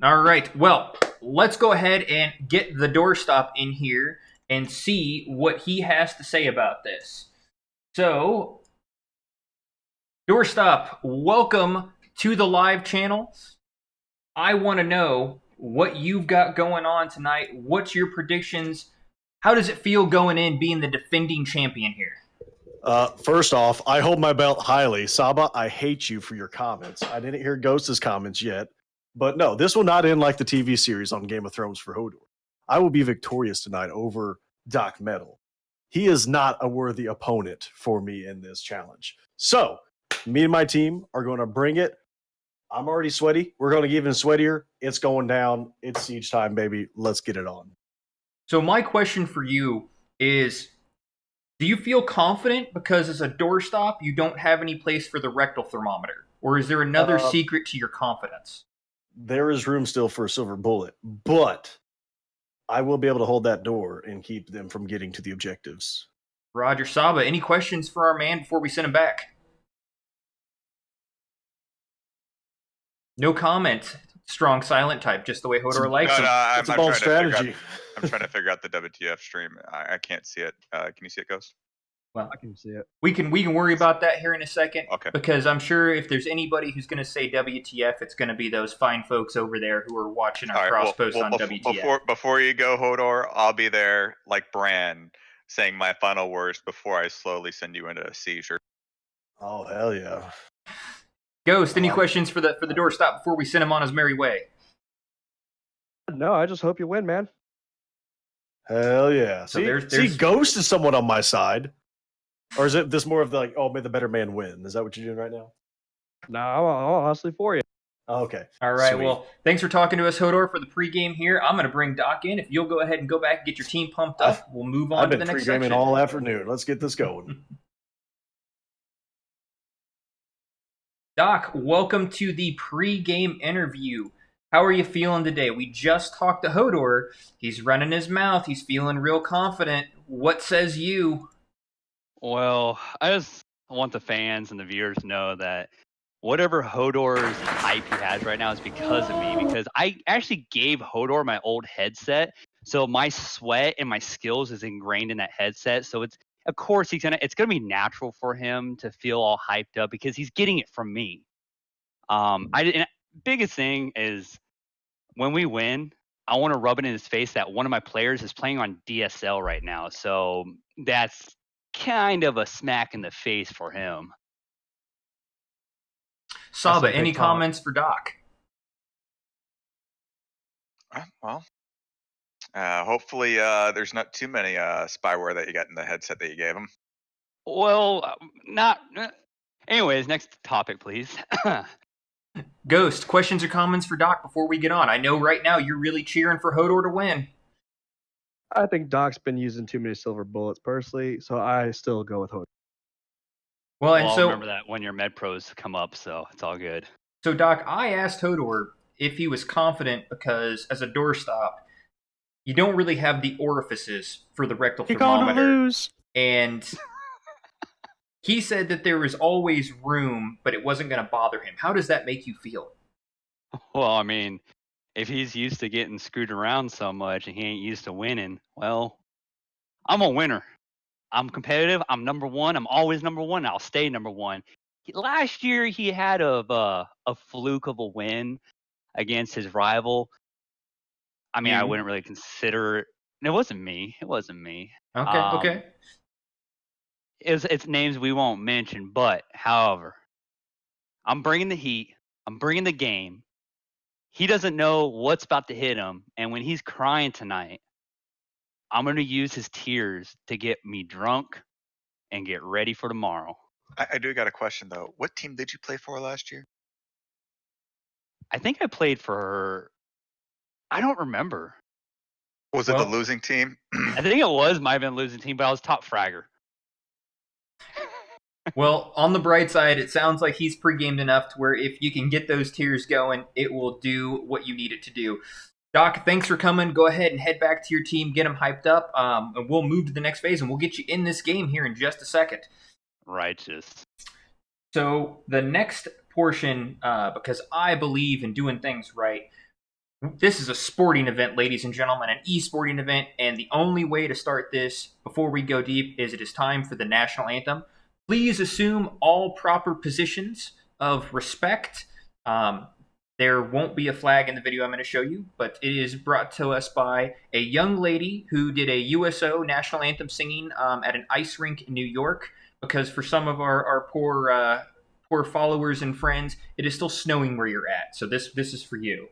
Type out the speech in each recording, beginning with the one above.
All right. Well, let's go ahead and get the doorstop in here and see what he has to say about this. So, doorstop, welcome to the live channel. I want to know what you've got going on tonight. What's your predictions? How does it feel going in being the defending champion here? First off, I hold my belt highly. Saba, I hate you for your comments. I didn't hear Ghost's comments yet. But no, this will not end like the TV series on Game of Thrones for Hodor. I will be victorious tonight over Doc Metal. He is not a worthy opponent for me in this challenge. So, me and my team are going to bring it. I'm already sweaty. We're going to get even sweatier. It's going down. It's siege time, baby. Let's get it on. So, my question for you is, do you feel confident because as a doorstop you don't have any place for the rectal thermometer? Or is there another secret to your confidence? There is room still for a silver bullet, but I will be able to hold that door and keep them from getting to the objectives. Roger. Saba, any questions for our man before we send him back? No comment. Strong silent type, just the way Hodor likes him. It's a bold strategy. I'm trying to figure out the WTF stream. I can't see it. Can you see it, Ghost? Well, I can see it. We can worry about that here in a second. Okay. Because I'm sure if there's anybody who's going to say WTF, it's going to be those fine folks over there who are watching our cross post on WTF. Before you go, Hodor, I'll be there like Bran, saying my final words before I slowly send you into a seizure. Oh hell yeah! Ghost, any questions for the doorstop before we send him on his merry way? No, I just hope you win, man. Hell yeah! So see, Ghost is somewhat on my side. Or is it this more of the like, oh, may the better man win? Is that what you're doing right now? No, I'll hustle for you. Okay. All right. Sweet. Well, thanks for talking to us, Hodor, for the pregame here. I'm going to bring Doc in. If you'll go ahead and go back and get your team pumped up, we'll move on to the next section. I've been pregaming all afternoon. Let's get this going. Doc, welcome to the pregame interview. How are you feeling today? We just talked to Hodor. He's running his mouth. He's feeling real confident. What says you? Well, I just want the fans and the viewers to know that whatever Hodor's hype he has right now is because of me. Because I actually gave Hodor my old headset, so my sweat and my skills is ingrained in that headset. So it's of course it's gonna be natural for him to feel all hyped up because he's getting it from me. Biggest thing is when we win, I want to rub it in his face that one of my players is playing on DSL right now. So that's kind of a smack in the face for him. Saba, any comments for Doc? Well, hopefully there's not too many spyware that you got in the headset that you gave him. Well, not. Anyways, next topic, please. Ghost, questions or comments for Doc before we get on? I know right now you're really cheering for Hodor to win. I think Doc's been using too many silver bullets personally, so I still go with Hodor. Well, and I'll so remember that when your med pros come up, so it's all good. So, Doc, I asked Hodor if he was confident because, as a doorstop, you don't really have the orifices for the rectal thermometer. You're gonna lose. And he said that there was always room, but it wasn't going to bother him. How does that make you feel? Well, I mean, if he's used to getting screwed around so much and he ain't used to winning, well, I'm a winner. I'm competitive. I'm number one. I'm always number one. I'll stay number one. Last year, he had a fluke of a win against his rival. I mean, I wouldn't really consider it. It wasn't me. It wasn't me. Okay. It's names we won't mention, but however, I'm bringing the heat. I'm bringing the game. He doesn't know what's about to hit him, and when he's crying tonight, I'm going to use his tears to get me drunk and get ready for tomorrow. I do got a question though. What team did you play for last year? I think I played for. I don't remember. Was it the losing team? I think it might have been a losing team, but I was top fragger. Well, on the bright side, it sounds like he's pre-gamed enough to where if you can get those tears going, it will do what you need it to do. Doc, thanks for coming. Go ahead and head back to your team, get them hyped up, and we'll move to the next phase, and we'll get you in this game here in just a second. Righteous. So the next portion, because I believe in doing things right, This is a sporting event, ladies and gentlemen, an e-sporting event, and the only way to start this before we go deep is it is time for the national anthem. Please assume all proper positions of respect. There won't be a flag in the video I'm going to show you, but it is brought to us by a young lady who did a USO national anthem singing at an ice rink in New York, because for some of our poor followers and friends, it is still snowing where you're at. So this is for you.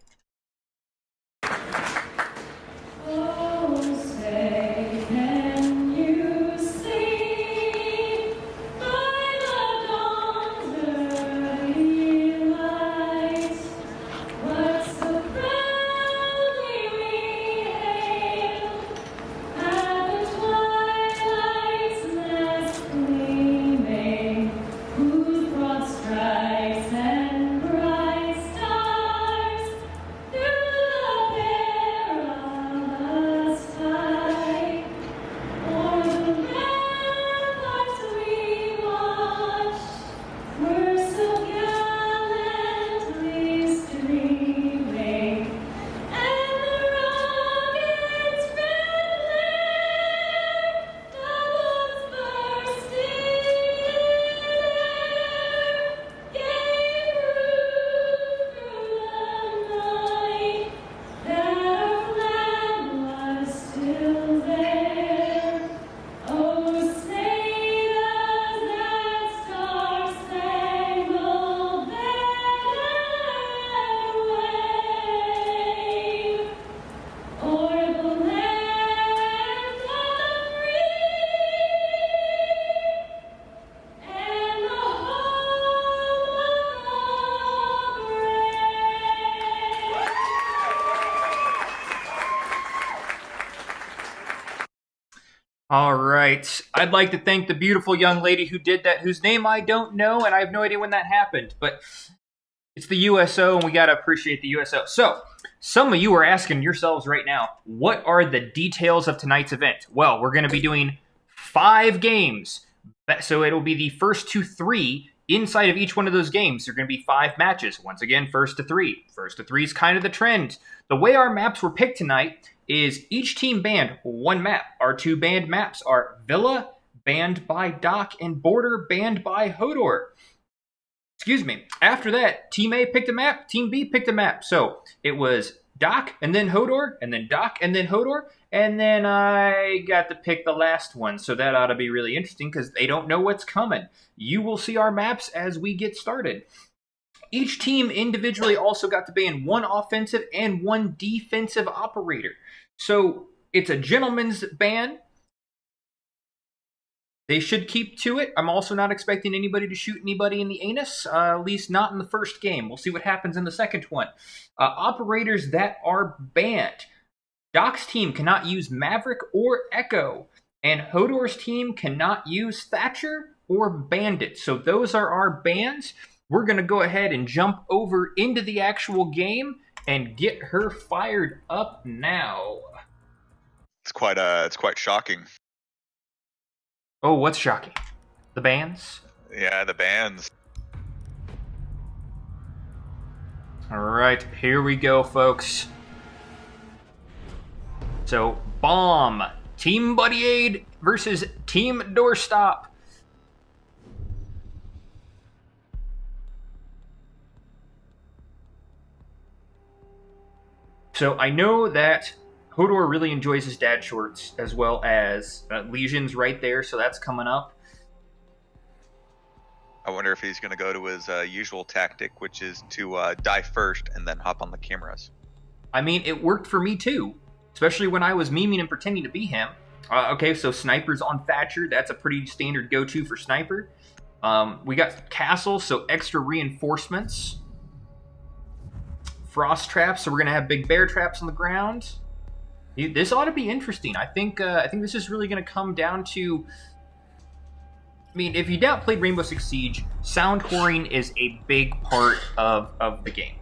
All right. I'd like to thank the beautiful young lady who did that, whose name I don't know, and I have no idea when that happened. But it's the USO, and we got to appreciate the USO. So, some of you are asking yourselves right now, what are the details of tonight's event? Well, we're going to be doing 5 games. So it'll be the first to 3. Inside of each one of those games, there are going to be 5 matches. Once again, first to 3. First to 3 is kind of the trend. The way our maps were picked tonight is each team banned 1 map. Our 2 banned maps are Villa, banned by Doc, and Border, banned by Hodor. Excuse me. After that, Team A picked a map, Team B picked a map. So it was Doc, and then Hodor, and then Doc, and then Hodor, and then I got to pick the last one. So that ought to be really interesting because they don't know what's coming. You will see our maps as we get started. Each team individually also got to ban 1 offensive and 1 defensive operator. So it's a gentleman's ban. They should keep to it. I'm also not expecting anybody to shoot anybody in the anus, at least not in the first game. We'll see what happens in the second one. Operators that are banned. Doc's team cannot use Maverick or Echo, and Hodor's team cannot use Thatcher or Bandit. So those are our bans. We're going to go ahead and jump over into the actual game and get her fired up now. It's quite shocking. Oh, what's shocking? The bans? Yeah, the bans. All right, here we go, folks. So, Bomb, Team Buddy Aid versus Team Doorstop. So I know that Hodor really enjoys his dad shorts, as well as Legion's right there, so that's coming up. I wonder if he's going to go to his usual tactic, which is to die first and then hop on the cameras. I mean, it worked for me too, especially when I was memeing and pretending to be him. Okay, so Sniper's on Thatcher. That's a pretty standard go-to for Sniper. We got Castle, so extra reinforcements. Frost traps, so we're going to have big bear traps on the ground. This ought to be interesting. I think this is really going to come down to... I mean, if you doubt played Rainbow Six Siege, sound coring is a big part of the game.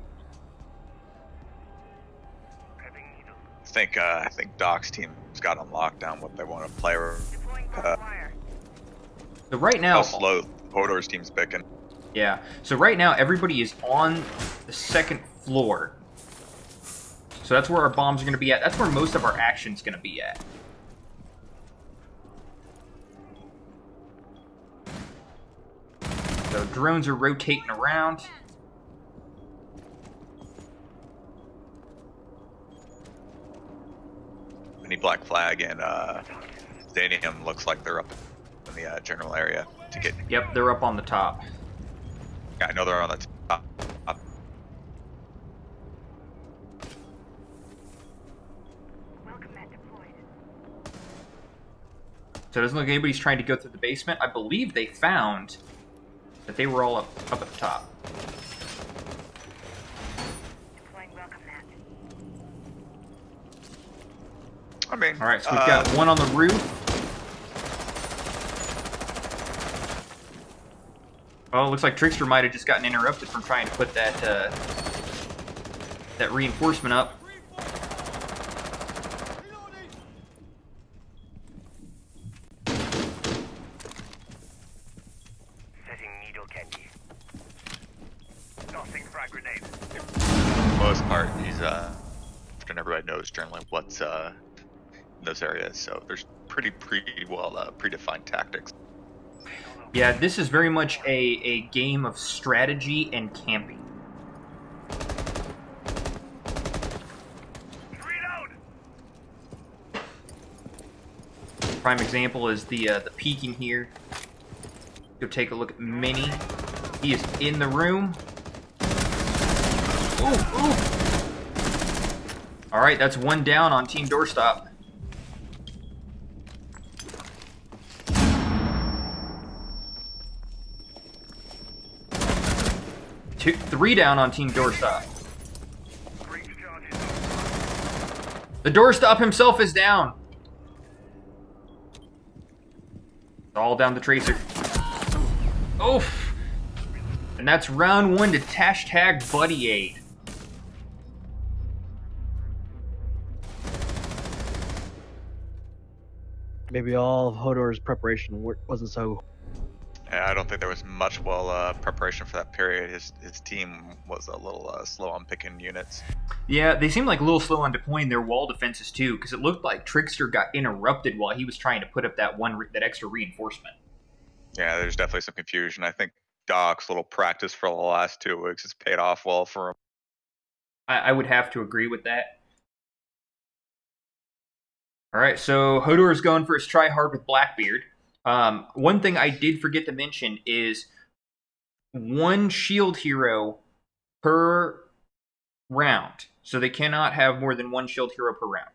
I think Doc's team's got on lockdown what they want to play. So right now... How slow Hodor's team's picking. Yeah, so right now everybody is on the second floor. So that's where our bombs are going to be at. That's where most of our action's going to be at. So drones are rotating around. Any Black Flag and Stadium looks like they're up in the general area to get. Yep, they're up on the top. Yeah, I know they're on the top. So it doesn't look like anybody's trying to go through the basement. I believe they found that they were all up at the top. I mean, All right, so we've got one on the roof. Oh, it looks like Trickster might have just gotten interrupted from trying to put that that reinforcement up. Setting needle candy. Tossing frag grenade. for the most part, he's and everybody knows generally what's in those areas. So there's pretty well predefined tactics. Yeah, this is very much a game of strategy and camping. Prime example is the peeking here. Go take a look at Mini. He is in the room. Ooh, ooh. All right, that's one down on Team Doorstop. Three down on Team Doorstop. The Doorstop himself is down. All down the Tracer. Oof. And that's round one to hashtag Buddy Aid. Maybe all of Hodor's preparation wasn't so. Yeah, I don't think there was much preparation for that period. His team was a little slow on picking units. Yeah, they seemed like a little slow on deploying their wall defenses too, because it looked like Trickster got interrupted while he was trying to put up that extra reinforcement. Yeah, there's definitely some confusion. I think Doc's little practice for the last 2 weeks has paid off well for him. I would have to agree with that. All right, so Hodor is going for his try hard with Blackbeard. One thing I did forget to mention is one shield hero per round. So they cannot have more than one shield hero per round.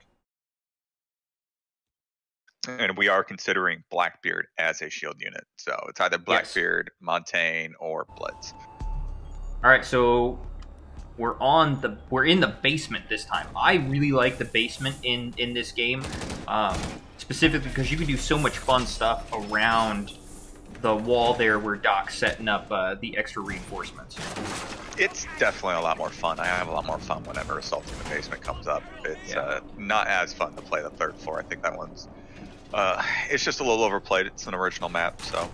And we are considering Blackbeard as a shield unit. So it's either Blackbeard, Montaigne, or Blitz. All right, so we're in the basement this time. I really like the basement in this game, specifically because you can do so much fun stuff around the wall there where Doc's setting up the extra reinforcements. It's definitely a lot more fun. I have a lot more fun whenever Assault in the Basement comes up. It's not as fun to play the third floor. I think that one's it's just a little overplayed. It's an original map, so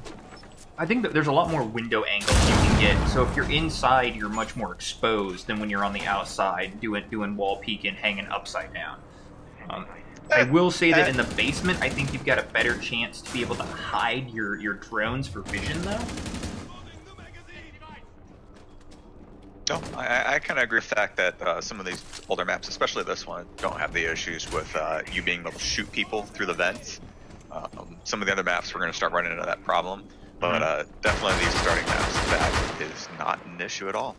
I think that there's a lot more window angles you can get. So if you're inside, you're much more exposed than when you're on the outside doing wall peeking, hanging upside down. I will say that in the basement, I think you've got a better chance to be able to hide your drones for vision, though. no, I kind of agree with the fact that some of these older maps, especially this one, don't have the issues with you being able to shoot people through the vents. Some of the other maps, we're going to start running into that problem. But definitely these starting maps, that is not an issue at all.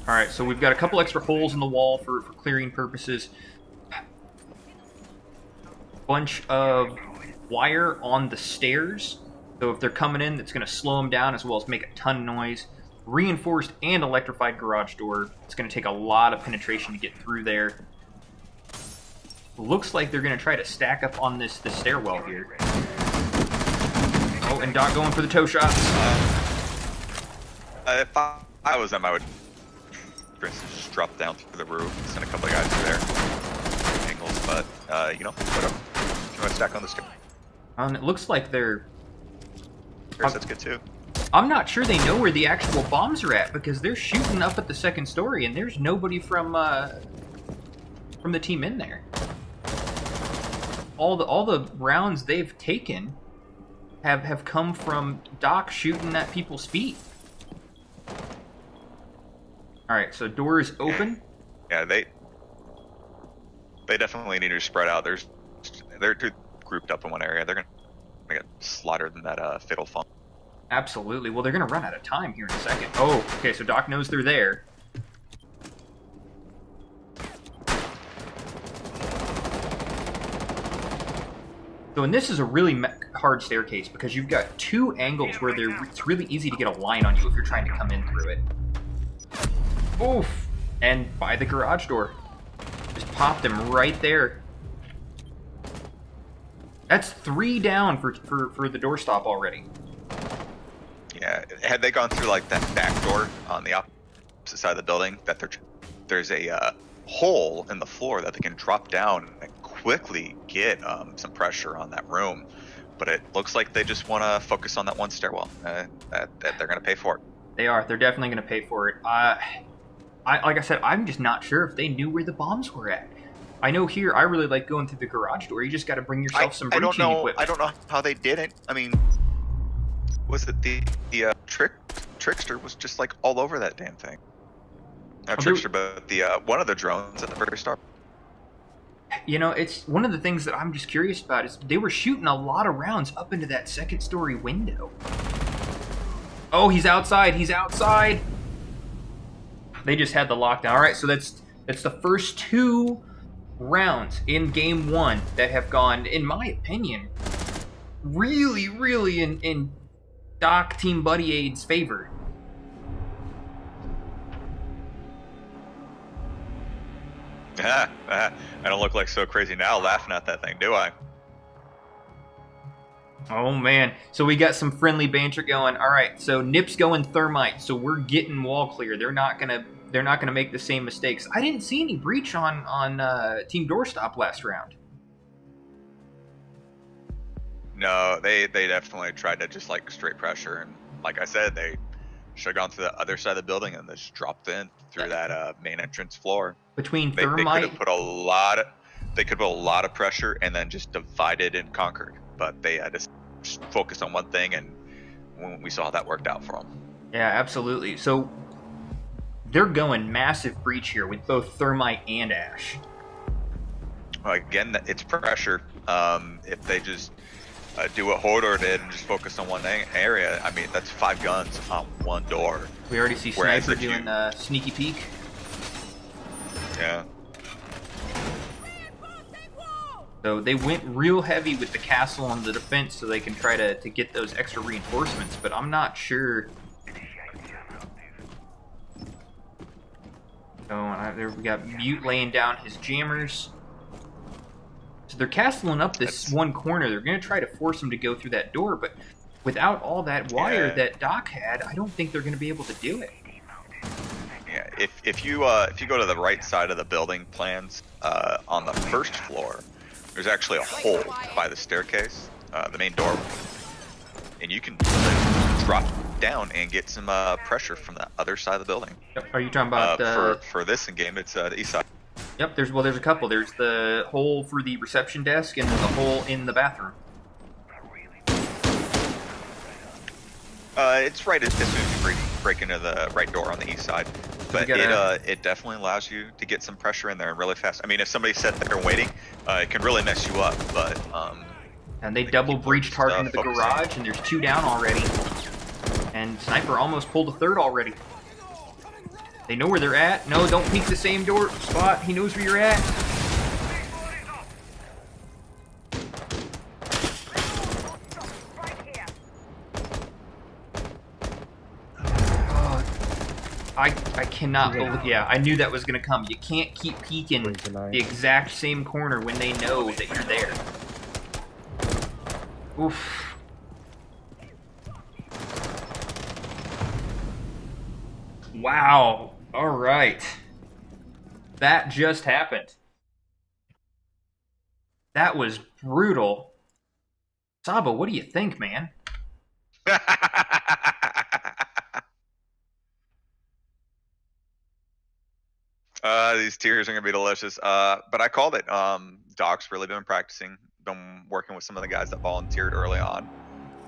All right, so we've got a couple extra holes in the wall for clearing purposes. Bunch of wire on the stairs. So if they're coming in, it's going to slow them down as well as make a ton of noise. Reinforced and electrified garage door. It's going to take a lot of penetration to get through there. Looks like they're going to try to stack up on this stairwell here. Oh, and Doc going for the toe shots. If I was them, I would, for instance, just drop down through the roof, send a couple of guys through there. Angles, but, whatever. If you want to stack on the stair. It looks like they're... That's good too. I'm not sure they know where the actual bombs are at because they're shooting up at the second story and there's nobody from the team in there. All the rounds they've taken have come from Doc shooting at people's feet. All right, so door is open. Yeah, they definitely need to spread out. They're too grouped up in one area. They're gonna get slaughtered in that fatal funk. Absolutely. Well, they're gonna run out of time here in a second. Oh, okay. So Doc knows they're there. So, and this is a really hard staircase because you've got two angles where it's really easy to get a line on you if you're trying to come in through it. Oof! And by the garage door. Just popped him right there. That's 3 down for the doorstop already. Yeah, had they gone through like that back door on the opposite side of the building, there's a hole in the floor that they can drop down and quickly get some pressure on that room. But it looks like they just want to focus on that one stairwell. That they're going to pay for it. They are. They're definitely going to pay for it. Like I said, I'm just not sure if they knew where the bombs were at. I know here, I really like going through the garage door. You just got to bring yourself some breaching equipment. I don't know how they didn't. I mean, was it the Trickster was just like all over that damn thing? Not Trickster, but the one of the drones at the very start. You know, it's one of the things that I'm just curious about is they were shooting a lot of rounds up into that second story window. Oh, he's outside. He's outside. They just had the lockdown. All right, so that's the first 2 rounds in game 1 that have gone, in my opinion, really, really in Doc Team Buddy Aid's favor. I don't look like so crazy now laughing at that thing, do I? Oh man, so we got some friendly banter going. All right, so Nip's going thermite, so we're getting wall clear. They're not gonna make the same mistakes. I didn't see any breach on Team Doorstop last round. No, they definitely tried to just like straight pressure, and like I said, they should have gone to the other side of the building and just dropped in through that main entrance floor. Between They thermite, could have put a lot of pressure and then just divided and conquered, but they had to just focus on one thing, and we saw how that worked out for them. yeah, absolutely. So they're going massive breach here with both thermite and ash. Well, again, it's pressure. If they just do what Hodor did and just focus on one area, I mean, that's 5 guns on one door. We already see Whereas Sniper if you- doing sneaky peek. Yeah. So they went real heavy with the castle on the defense so they can try to get those extra reinforcements, but I'm not sure. So there we got Mute laying down his jammers. So they're castling up this one corner. They're going to try to force him to go through that door, but without all that wire that Doc had, I don't think they're going to be able to do it. Yeah, if you go to the right side of the building plans, on the first floor, there's actually a hole by the staircase, the main door, and you can drop down and get some pressure from the other side of the building. Yep. Are you talking about for this in game? It's the east side. Yep. There's a couple. There's the hole for the reception desk and then the hole in the bathroom. It's right as soon as you break into the right door on the east side. But it definitely allows you to get some pressure in there really fast. I mean, if somebody sat there waiting, it can really mess you up. But and they double breached hard into the garage, and there's 2 down already. And Sniper almost pulled a 3rd already. They know where they're at. No, don't peek the same door spot. He knows where you're at. I cannot believe. Yeah, I knew that was going to come. You can't keep peeking the exact same corner when they know that you're there. Oof. Wow. All right. That just happened. That was brutal. Saba, what do you think, man? These tiers are gonna be delicious. But I called it. Doc's really been practicing, been working with some of the guys that volunteered early on,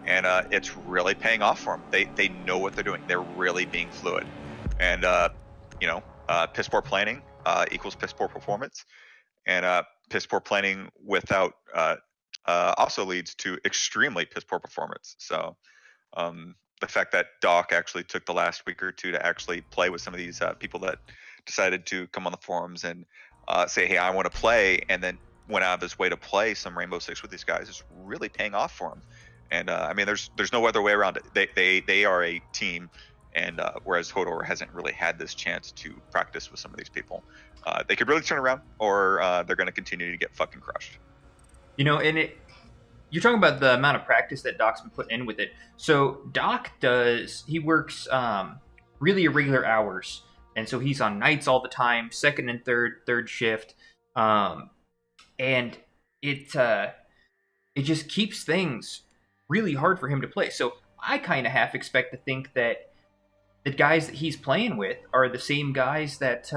and it's really paying off for them. They know what they're doing. They're really being fluid, and piss poor planning equals piss poor performance, and piss poor planning without also leads to extremely piss poor performance. So the fact that Doc actually took the last week or two to actually play with some of these people that decided to come on the forums and say, hey, I want to play, and then went out of his way to play some Rainbow Six with these guys is really paying off for him. And I mean, there's no other way around it. They are a team, and whereas Hodor hasn't really had this chance to practice with some of these people, they could really turn around, or they're going to continue to get fucking crushed. You know, and you're talking about the amount of practice that Doc's been putting in with it. So Doc he works really irregular hours, and so he's on nights all the time, second and third shift, and it just keeps things really hard for him to play. So I kind of half expect to think that the guys that he's playing with are the same guys that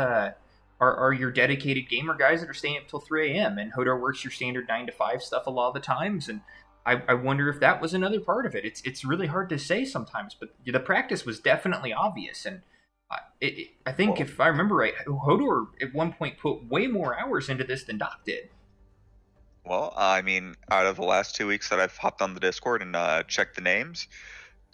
are your dedicated gamer guys that are staying up till 3 a.m. And Hodor works your standard 9 to 5 stuff a lot of the times. And I wonder if that was another part of it. It's really hard to say sometimes, but the practice was definitely obvious. And I think if I remember right, Hodor at one point put way more hours into this than Doc did. Well, I mean, out of the last 2 weeks that I've hopped on the Discord and checked the names,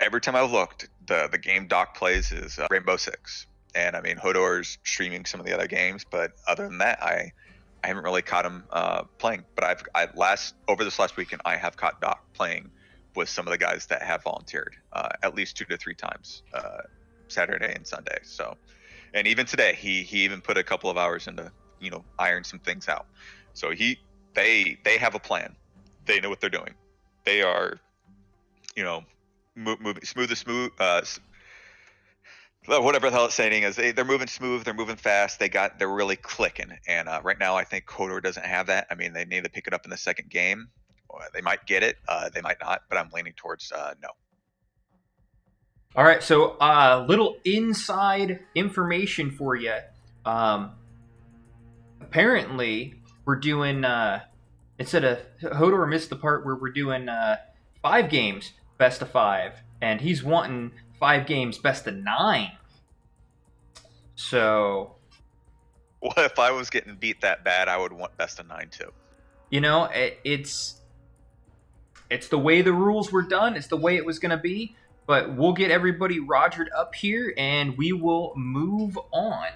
every time I've looked, the game Doc plays is Rainbow Six. And I mean, Hodor's streaming some of the other games, but other than that, I haven't really caught him playing. But over this last weekend, I have caught Doc playing with some of the guys that have volunteered at least 2 to 3 times, Saturday and Sunday. So, and even today, he even put a couple of hours into iron some things out. So they have a plan. They know what they're doing. They are, moving smooth. Whatever the hell it's saying is they're moving smooth, they're moving fast, they're really clicking. And right now I think Hodor doesn't have that. I mean, they need to pick it up in the second game. They might get it, they might not, but I'm leaning towards no. All right, so little inside information for you. Apparently, we're doing instead of Hodor missed the part where we're doing 5 games best of 5, and he's wanting 5 games best of 9. So, what if I was getting beat that bad? I would want best of 9 too. It's the way the rules were done. It's the way it was going to be. But we'll get everybody rogered up here, and we will move on.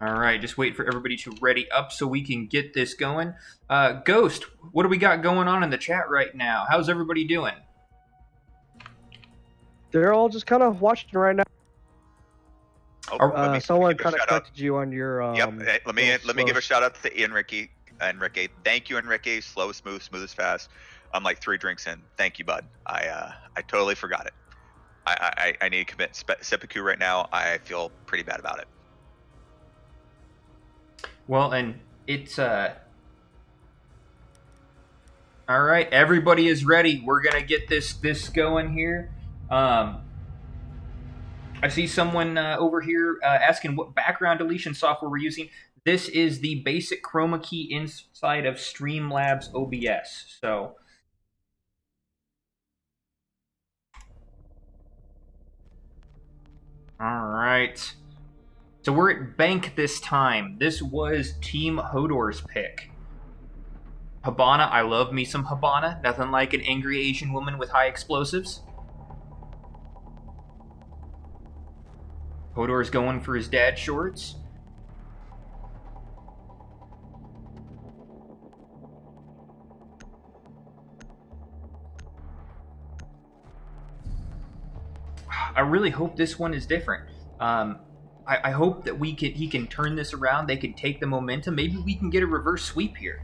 All right, just wait for everybody to ready up so we can get this going. Ghost, what do we got going on in the chat right now? How's everybody doing? They're all just kind of watching right now. Oh, someone kind of corrected you on your. Yep. Let me give a shout out to Enrique. Thank you, Enrique. Slow, smooth as fast. I'm like 3 drinks in. Thank you, bud. I totally forgot it. I need to commit seppuku right now. I feel pretty bad about it. Well, and it's all right. Everybody is ready. We're gonna get this going here. I see someone over here asking what background deletion software we're using. This is the basic chroma key inside of Streamlabs OBS. So, all right. So we're at bank this time. This was Team Hodor's pick. Hibana, I love me some Hibana. Nothing like an angry Asian woman with high explosives. Hodor's going for his dad shorts. I really hope this one is different. I hope that he can turn this around. They can take the momentum. Maybe we can get a reverse sweep here.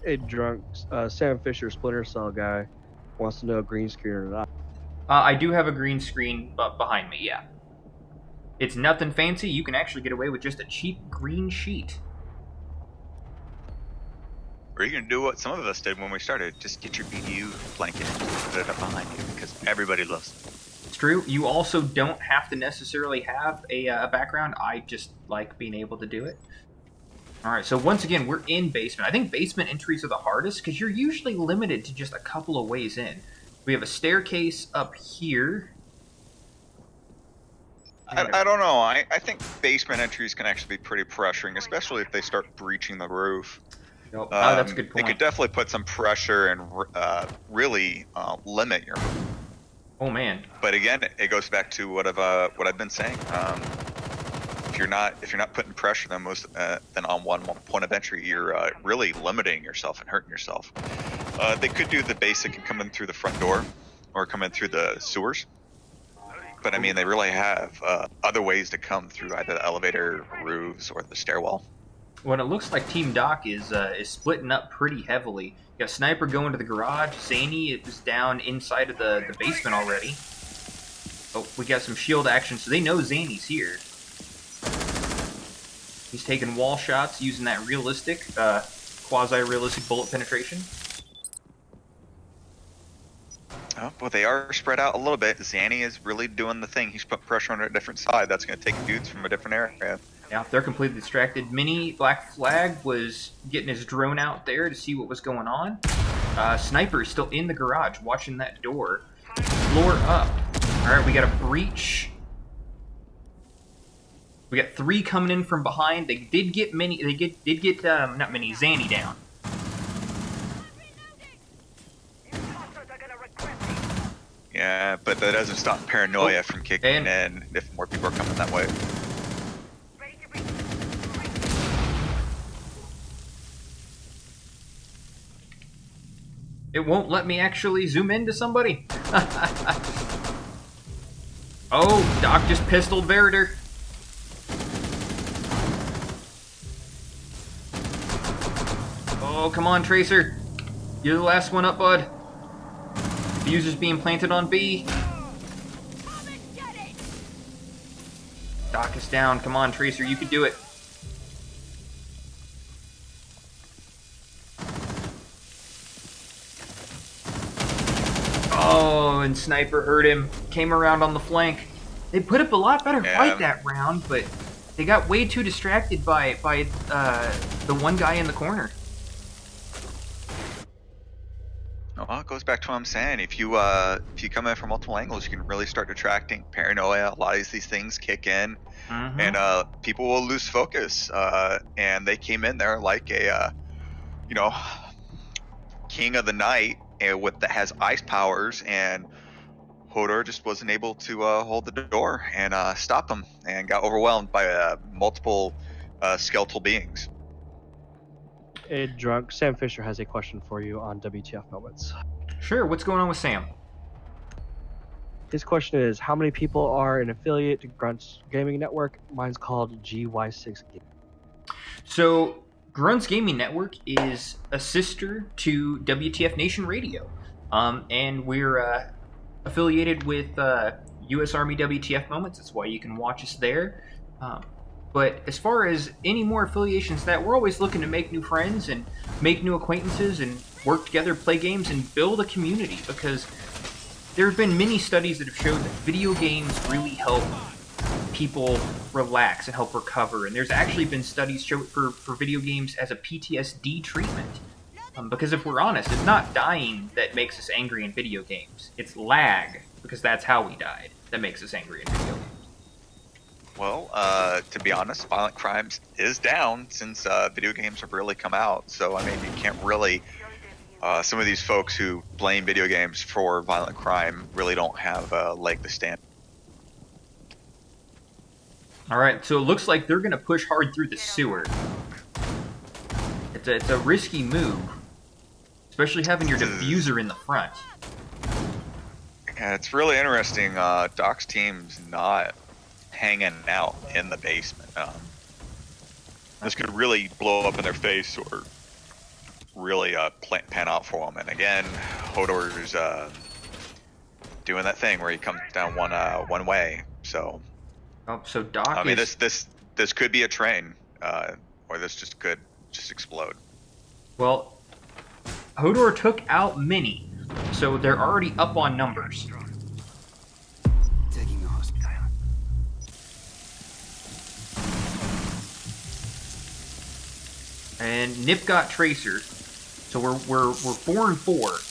Hey, drunk Sam Fisher, Splinter Cell guy, wants to know green screen or not. I do have a green screen behind me. Yeah. It's nothing fancy. You can actually get away with just a cheap green sheet. Or you can do what some of us did when we started. Just get your BDU blanket and put it up behind you, because everybody loves it. It's true. You also don't have to necessarily have a background. I just like being able to do it. All right, so once again, we're in basement. I think basement entries are the hardest because you're usually limited to just a couple of ways in. We have a staircase up here. I don't know. I think basement entries can actually be pretty pressuring, especially if they start breaching the roof. Nope. Oh, that's a good point. It could definitely put some pressure and really limit your. Oh man. But again, it goes back to what I've been saying. If you're not putting pressure than on one point of entry, you're really limiting yourself and hurting yourself. They could do the basic and come in through the front door, or come in through the sewers. But I mean, they really have other ways to come through either the elevator, roofs, or the stairwell. Well, it looks like Team Doc is splitting up pretty heavily. You got Sniper going to the garage. Zany is down inside of the basement already. Oh, we got some shield action, so they know Zany's here. He's taking wall shots using that realistic, quasi-realistic bullet penetration. Oh, well, they are spread out a little bit. Zanny is really doing the thing. He's putting pressure on a different side. That's going to take dudes from a different area. Yeah, they're completely distracted. Mini Black Flag was getting his drone out there to see what was going on. Sniper is still in the garage watching that door. Floor up. Alright, we got a breach. We got 3 coming in from behind. They did get Mini. They did get not Mini, Zanny down. Yeah, but that doesn't stop paranoia from kicking in if more people are coming that way. It won't let me actually zoom into somebody. Oh, Doc just pistoled Veritor. Oh, come on, Tracer. You're the last one up, bud. Fuser's being planted on B. Doc is down. Come on, Tracer, you can do it. Oh, and Sniper hurt him. Came around on the flank. They put up a lot better fight that round, but they got way too distracted by the one guy in the corner. Well, it goes back to what I'm saying. If you come in from multiple angles, you can really start attracting paranoia. A lot of these things kick in, and people will lose focus. And they came in there like a, king of the night that has ice powers, and Hodor just wasn't able to hold the door and stop them, and got overwhelmed by multiple skeletal beings. Hey, Drunk. Sam Fisher has a question for you on WTF Moments. Sure, what's going on with Sam? His question is, how many people are an affiliate to Grunt's Gaming Network? Mine's called GY6 Gaming. So, Grunt's Gaming Network is a sister to WTF Nation Radio. And we're affiliated with U.S. Army WTF Moments. That's why you can watch us there. But as far as any more affiliations that, we're always looking to make new friends and make new acquaintances and work together, play games, and build a community, because there have been many studies that have showed that video games really help people relax and help recover. And there's actually been studies show for video games as a PTSD treatment. Because if we're honest, it's not dying that makes us angry in video games. It's lag, because that's how we died, that makes us angry in video games. Well, to be honest, violent crimes is down since video games have really come out. So, I mean, you can't really... some of these folks who blame video games for violent crime really don't have a leg to stand. Alright, so it looks like they're going to push hard through the sewer. It's a risky move. Especially having your diffuser in the front. Yeah, it's really interesting. Doc's team's not hanging out in the basement. This could really blow up in their face or really pan out for them. And again, Hodor's doing that thing where he comes down one way. So Oh, so Doc I mean, is... this could be a train, or this just could just explode. Well, Hodor took out Mini, so they're already up on numbers. Taking the hospital. And Nip got Tracer, so we're 4-4.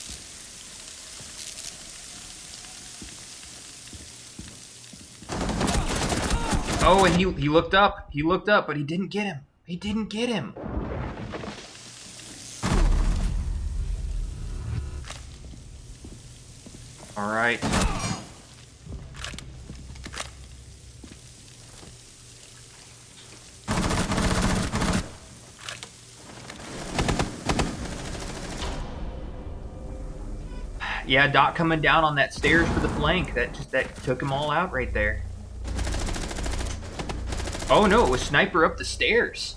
Oh, and he looked up. He looked up, but he didn't get him. He didn't get him. All right. Yeah, Doc coming down on that stairs for the flank. That took him all out right there. Oh no, it was Sniper up the stairs.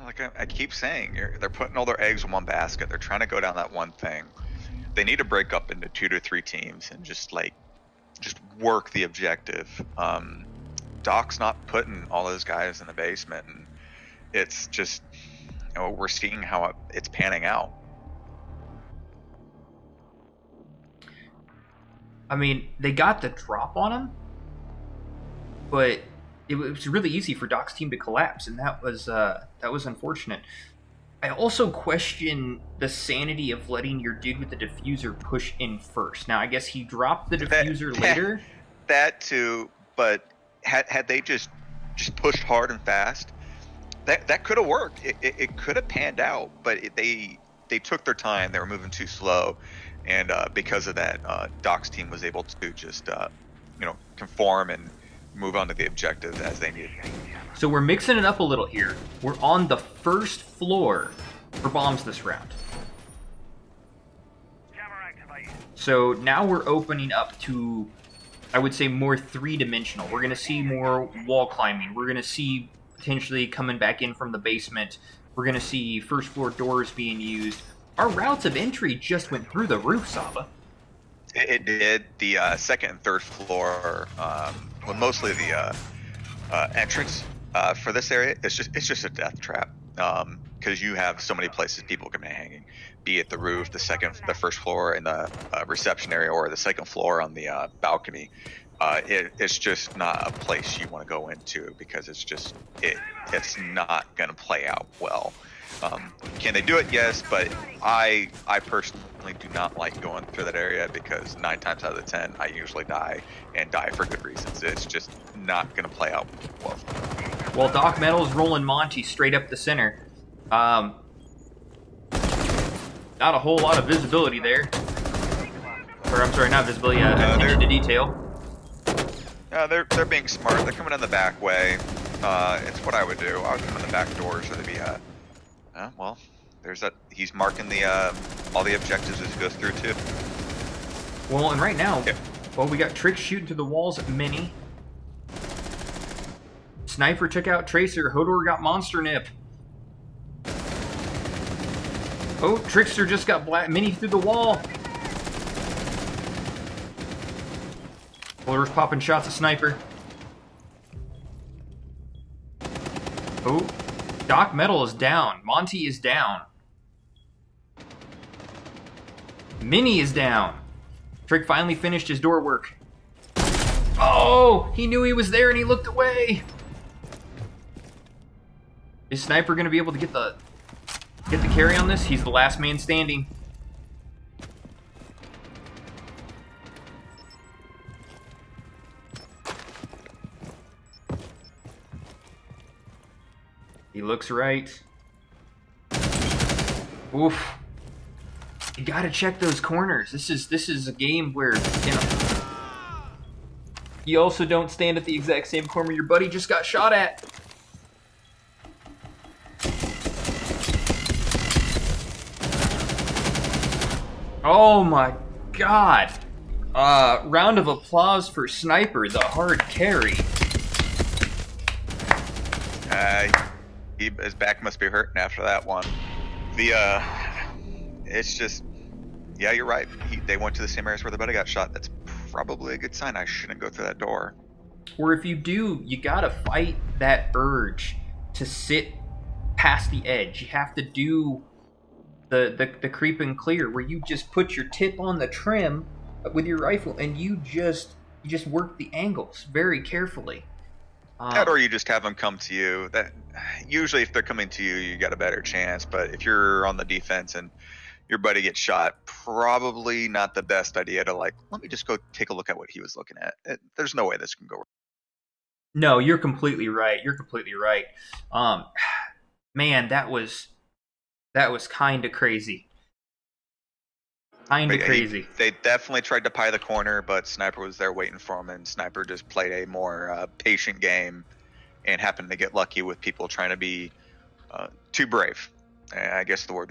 Like I keep saying, they're putting all their eggs in one basket. They're trying to go down that one thing. They need to break up into 2 to 3 teams and just work the objective. Doc's not putting all those guys in the basement, and it's just, we're seeing how it's panning out. I mean, they got the drop on him, but it was really easy for Doc's team to collapse, and that was unfortunate. I also question the sanity of letting your dude with the diffuser push in first. Now, I guess he dropped the diffuser later. That too, but had they just pushed hard and fast, that could have worked. It could have panned out, but they took their time. They were moving too slow, and because of that, Doc's team was able to just conform and move on to the objective as they needed. So we're mixing it up a little here. We're on the first floor for bombs this round. So now we're opening up to, I would say, more three-dimensional. We're going to see more wall climbing. We're going to see potentially coming back in from the basement. We're going to see first floor doors being used. Our routes of entry just went through the roof, Saba. It did. The second and third floor, well, mostly the entrance for this area, it's just a death trap, because you have so many places people can be hanging, be it the roof, the first floor in the reception area, or the second floor on the balcony. It's just not a place you want to go into, because it's not going to play out well. Can they do it? Yes, but I personally do not like going through that area, because 9 times out of 10 I usually die, and die for good reasons. It's just not going to play out well. Well, Doc Metal is rolling Monty straight up the center. Not a whole lot of visibility there. Or I'm sorry, not visibility, attention to detail. They're being smart. They're coming in the back way. It's what I would do. I would come in the back door, so they'd be well, there's that. He's marking the all the objectives as he goes through too. Well, and right now, Yep. Well, we got Trick shooting through the walls at Mini. Sniper took out Tracer. Hodor got Monster Nip. Oh, Trickster just got Mini through the wall. Hodor's popping shots at Sniper. Oh, Doc Metal is down. Monty is down. Mini is down. Trick finally finished his door work. Oh, he knew he was there and he looked away. Is Sniper going to be able to get the carry on this? He's the last man standing. He looks right. Oof. You gotta check those corners. This is a game where, you also don't stand at the exact same corner your buddy just got shot at. Oh my god. Round of applause for Sniper, the hard carry. His back must be hurting after that one. It's just, yeah, you're right. They went to the same areas where the buddy got shot. That's probably a good sign I shouldn't go through that door. Or if you do, you gotta fight that urge to sit past the edge. You have to do the creep and clear, where you just put your tip on the trim with your rifle and you just work the angles very carefully. That, or you just have them come to you. That usually, if they're coming to you, you got a better chance. But if you're on the defense and your buddy gets shot, probably not the best idea to let me just go take a look at what he was looking at. There's no way this can go wrong. No, you're completely right. Man, that was kind of crazy. Crazy. They definitely tried to pie the corner, but Sniper was there waiting for him, and Sniper just played a more patient game and happened to get lucky with people trying to be too brave. I guess the word.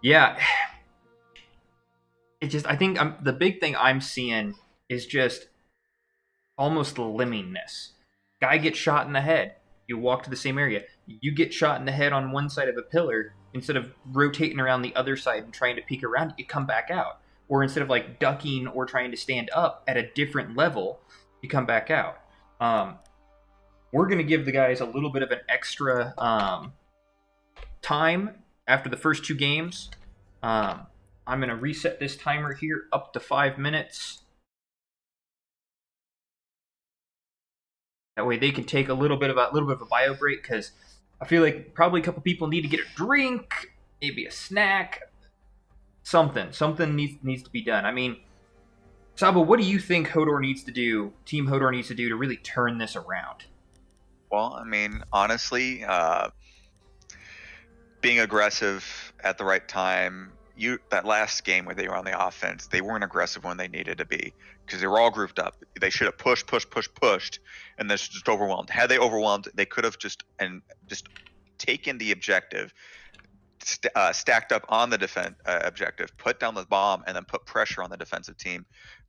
Yeah. I think the big thing I'm seeing is just almost limingness. Guy gets shot in the head. You walk to the same area. You get shot in the head on one side of a pillar. Instead of rotating around the other side and trying to peek around, you come back out. Or instead of ducking or trying to stand up at a different level, you come back out. We're going to give the guys a little bit of an extra time after the first 2 games. I'm going to reset this timer here up to 5 minutes. That way they can take a little bit of a bio break, because I feel like probably a couple people need to get a drink, maybe a snack, something. Something needs to be done. I mean, Saba, what do you think Team Hodor needs to do to really turn this around? Well, I mean, honestly, being aggressive at the right time. That last game where they were on the offense, they weren't aggressive when they needed to be, because they were all grouped up. They should have pushed, and then just overwhelmed. Had they overwhelmed, they could have just taken the objective, stacked up on the defense objective, put down the bomb, and then put pressure on the defensive team.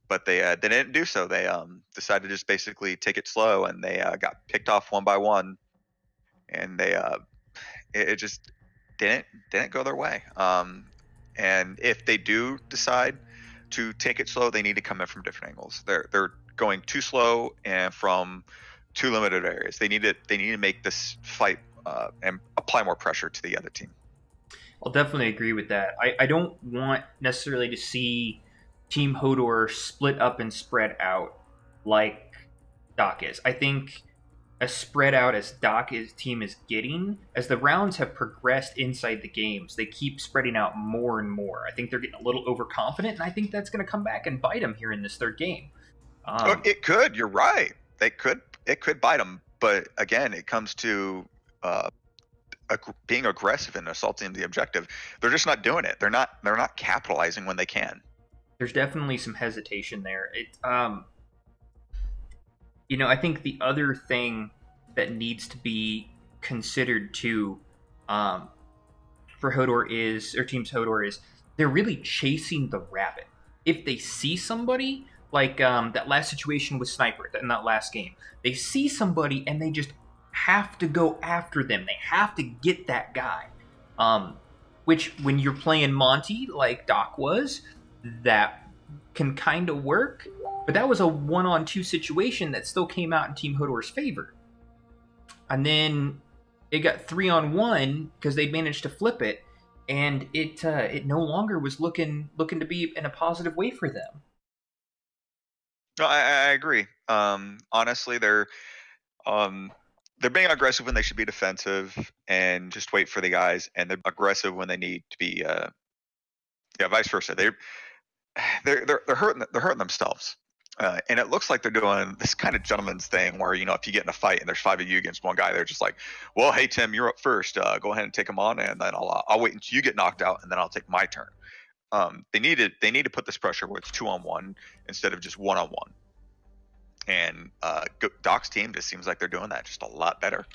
But they didn't do so. They decided to just basically take it slow, and they got picked off one by one, and it just didn't go their way. And if they do decide to take it slow, they need to come in from different angles. They're going too slow and from too limited areas. They need to make this fight and apply more pressure to the other team. I'll definitely agree with that. I don't want necessarily to see Team Hodor split up and spread out like Doc is. I think as spread out as Doc's team is getting, as the rounds have progressed inside the games, they keep spreading out more and more. I think they're getting a little overconfident, and I think that's going to come back and bite them here in this 3rd game. It could. You're right. It could bite them. But again, it comes to being aggressive and assaulting the objective. They're just not doing it. They're not capitalizing when they can. There's definitely some hesitation there. I think the other thing that needs to be considered too for Hodor Team Hodor is they're really chasing the rabbit. If they see somebody, like that last situation with Sniper in that last game, they see somebody and they just have to go after them. They have to get that guy. Which, when you're playing Monty like Doc was, that can kind of work. But that was a 1-on-2 situation that still came out in Team Hodor's favor. And then it got 3-on-1 because they managed to flip it, and it no longer was looking to be in a positive way for them. No, I agree. Honestly, they're being aggressive when they should be defensive and just wait for the guys, and they're aggressive when they need to be vice versa. They're hurting themselves. And it looks like they're doing this kind of gentleman's thing where, if you get in a fight and there's 5 of you against one guy, they're just like, well, hey, Tim, you're up first. Go ahead and take him on, and then I'll wait until you get knocked out, and then I'll take my turn. They need to put this pressure where it's 2-on-1 instead of just 1-on-1. And Doc's team just seems like they're doing that just a lot better.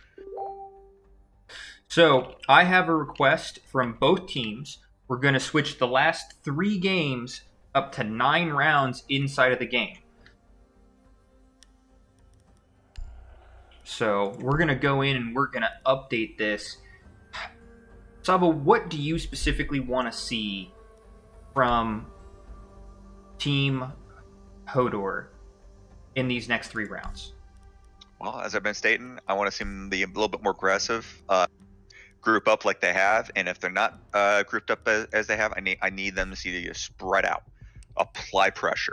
So I have a request from both teams. We're going to switch the last 3 games up to 9 rounds inside of the game. So we're going to go in and we're going to update this. Saba, what do you specifically want to see from Team Hodor in these next 3 rounds? Well, as I've been stating, I want to see them be a little bit more aggressive, group up like they have, and if they're not grouped up as they have, I need them to see you spread out, apply pressure,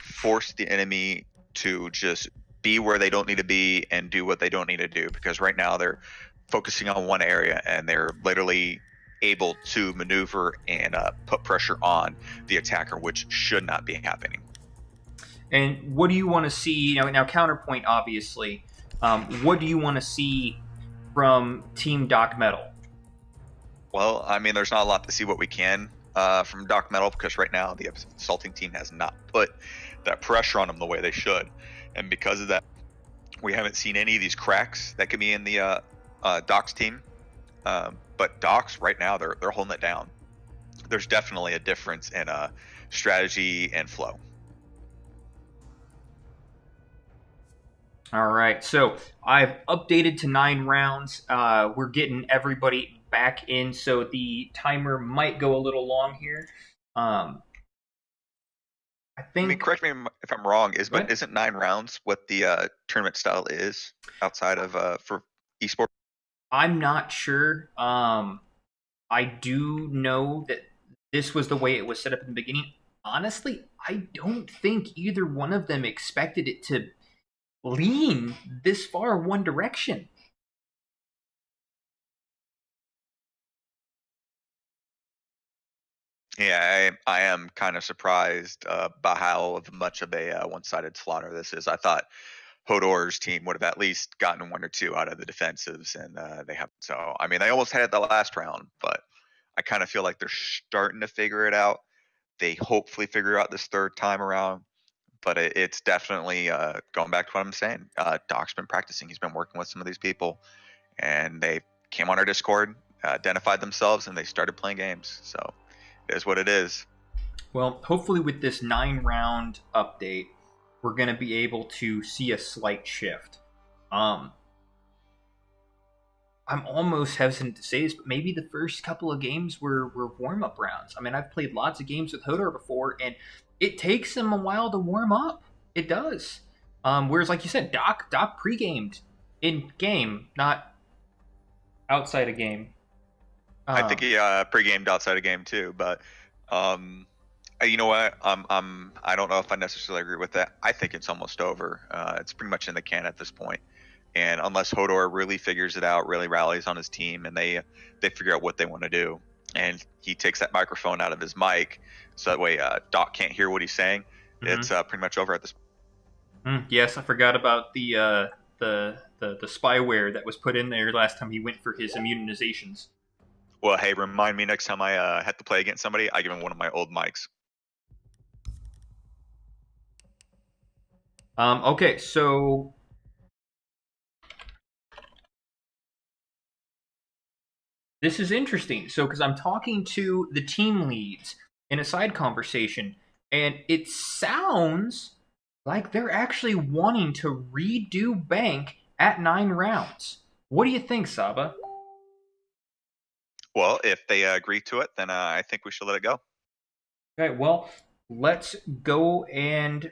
force the enemy to just be where they don't need to be and do what they don't need to do, because right now they're focusing on one area and they're literally able to maneuver and put pressure on the attacker, which should not be happening. And what do you want to see? Now counterpoint, obviously. What do you want to see from Team Doc Metal? Well, I mean, there's not a lot to see what we can from Doc Metal, because right now the assaulting team has not put that pressure on them the way they should. And because of that, we haven't seen any of these cracks that could be in the Doc's team. But Doc's right now, they're holding it down. There's definitely a difference in strategy and flow. All right, so I've updated to 9 rounds. We're getting everybody back in, so the timer might go a little long here. I think. I mean, correct me if I'm wrong. Isn't 9 rounds what the tournament style is outside of for esports? I'm not sure. I do know that this was the way it was set up in the beginning. Honestly, I don't think either one of them expected it to lean this far one direction. Yeah, I am kind of surprised by how much of a one-sided slaughter this is. I thought Hodor's team would have at least gotten 1 or 2 out of the defensives, and they haven't. So, I mean, they almost had it the last round, but I kind of feel like they're starting to figure it out. They hopefully figure out this 3rd time around, but it's definitely going back to what I'm saying. Doc's been practicing. He's been working with some of these people, and they came on our Discord, identified themselves, and they started playing games. So it is what it is. Well, hopefully with this 9-round update, we're going to be able to see a slight shift. I'm almost hesitant to say this, but maybe the first couple of games were warm-up rounds. I mean, I've played lots of games with Hodor before, and it takes them a while to warm up. It does. Whereas, like you said, Doc pre-gamed in-game, not outside a game. I think he pre-gamed outside a game too, but you know what? I don't know if I necessarily agree with that. I think it's almost over. It's pretty much in the can at this point. And unless Hodor really figures it out, really rallies on his team, and they figure out what they want to do, and he takes that microphone out of his mic, so that way Doc can't hear what he's saying, it's pretty much over at this point. Yes, I forgot about the spyware that was put in there last time he went for his immunizations. Well, hey, remind me next time I have to play against somebody, I give him one of my old mics. Okay, so this is interesting. So, because I'm talking to the team leads in a side conversation, and it sounds like they're actually wanting to redo Bank at 9 rounds. What do you think, Saba? Well, if they agree to it, then I think we should let it go. Okay, well, let's go and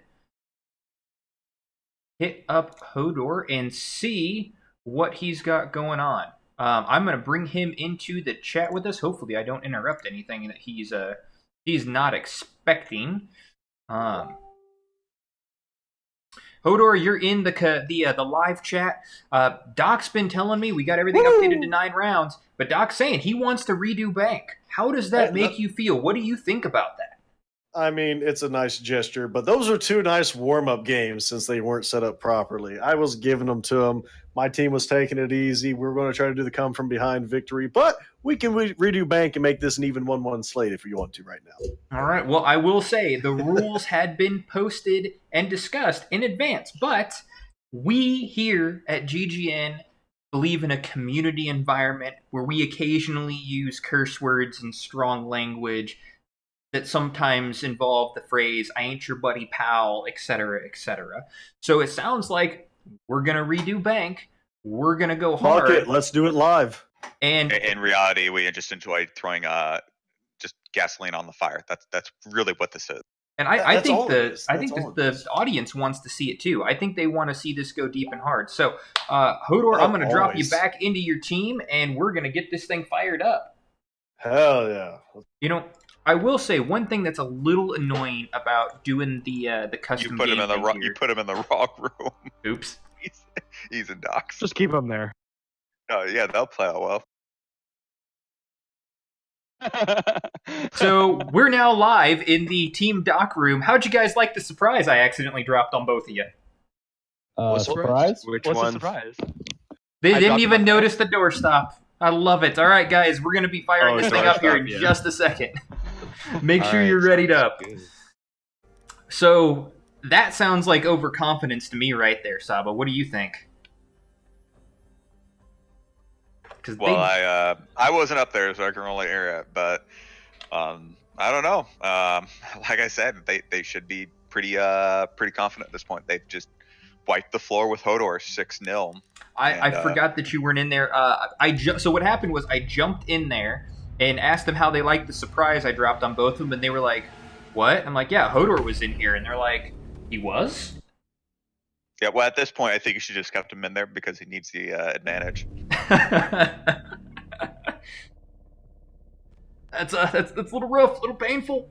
hit up Hodor and see what he's got going on. I'm going to bring him into the chat with us. Hopefully I don't interrupt anything that he's not expecting. Hodor, you're in the live chat. Doc's been telling me we got everything updated to 9 rounds, but Doc's saying he wants to redo Bank. How does that make you feel? What do you think about that? I mean, it's a nice gesture, but those are 2 nice warm-up games since they weren't set up properly. I was giving them to them. My team was taking it easy. We were going to try to do the come-from-behind victory, but we can redo Bank and make this an even 1-1 slate if you want to right now. All right. Well, I will say the rules had been posted and discussed in advance, but we here at GGN believe in a community environment where we occasionally use curse words and strong language that sometimes involve the phrase, I ain't your buddy pal, etc., etc. So it sounds like we're going to redo Bank. We're going to go hard. Fuck it, let's do it live. And in reality, we just enjoyed throwing just gasoline on the fire. That's really what this is. And I That's think all it is. I That's think all it the is. audience wants to see it too. I think they want to see this go deep and hard. So, Hodor, I'm going to drop you Always. back into your team, and we're going to get this thing fired up. Hell yeah. You know, I will say one thing that's a little annoying about doing the You custom put him game in the thing wrong. here. You put him in the wrong room. Oops. He's in Doc's. Just keep him there. Oh yeah, they'll play out well. So we're now live in the Team Doc room. How'd you guys like the surprise I accidentally dropped on both of you? Surprise? Which What's the one? surprise? They I didn't dropped even my- notice the doorstop. I love it. All right, guys, we're going to be firing Oh, this thing up here in doorstop, yeah. just a second. Make sure All you're right, readied sounds up. good. So that sounds like overconfidence to me right there, Saba. What do you think? Because Well, I wasn't up there, so I can only air it. But I don't know. Like I said, they should be pretty confident at this point. They've just wiped the floor with Hodor 6-0. I forgot that you weren't in there. So what happened was I jumped in there and asked them how they liked the surprise I dropped on both of them, and they were like, "What?" I'm like, "Yeah, Hodor was in here," and they're like, "He was?" Yeah, well, at this point, I think you should just kept him in there because he needs the advantage. That's a little rough, a little painful.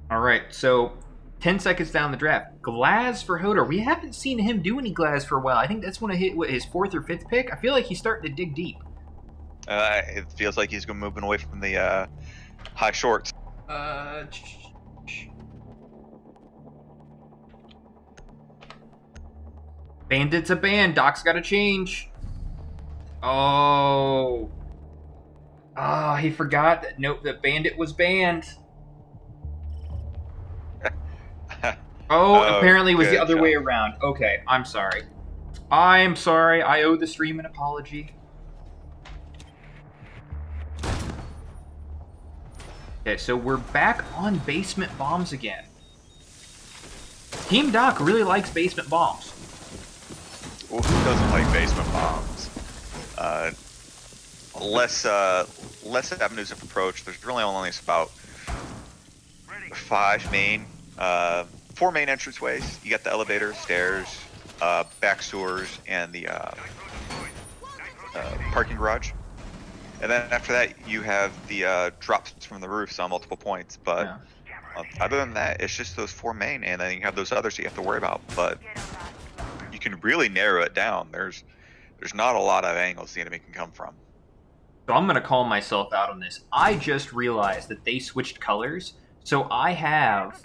All right, so 10 seconds down the draft, Glaz for Hodor. We haven't seen him do any Glaz for a while. I think that's when I hit his 4th or 5th pick. I feel like he's starting to dig deep. It feels like he's moving away from the high shorts. Bandit's a ban. Doc's got to change. Oh. Oh, he forgot that. Nope, the Bandit was banned. Oh, apparently it was the good other job. way around. Okay, I'm sorry. I'm sorry. I owe the stream an apology. Okay, so we're back on basement bombs again. Team Doc really likes basement bombs. Well, who doesn't like basement bombs? Less avenues of approach. There's really only about 4 main entranceways. You got the elevator, stairs, back sewers, and the parking garage. And then after that, you have the drops from the roofs on multiple points. But Yeah. other than that, it's just those 4 main, and then you have those others you have to worry about. But you can really narrow it down. There's not a lot of angles the enemy can come from. So I'm going to call myself out on this. I just realized that they switched colors, so I have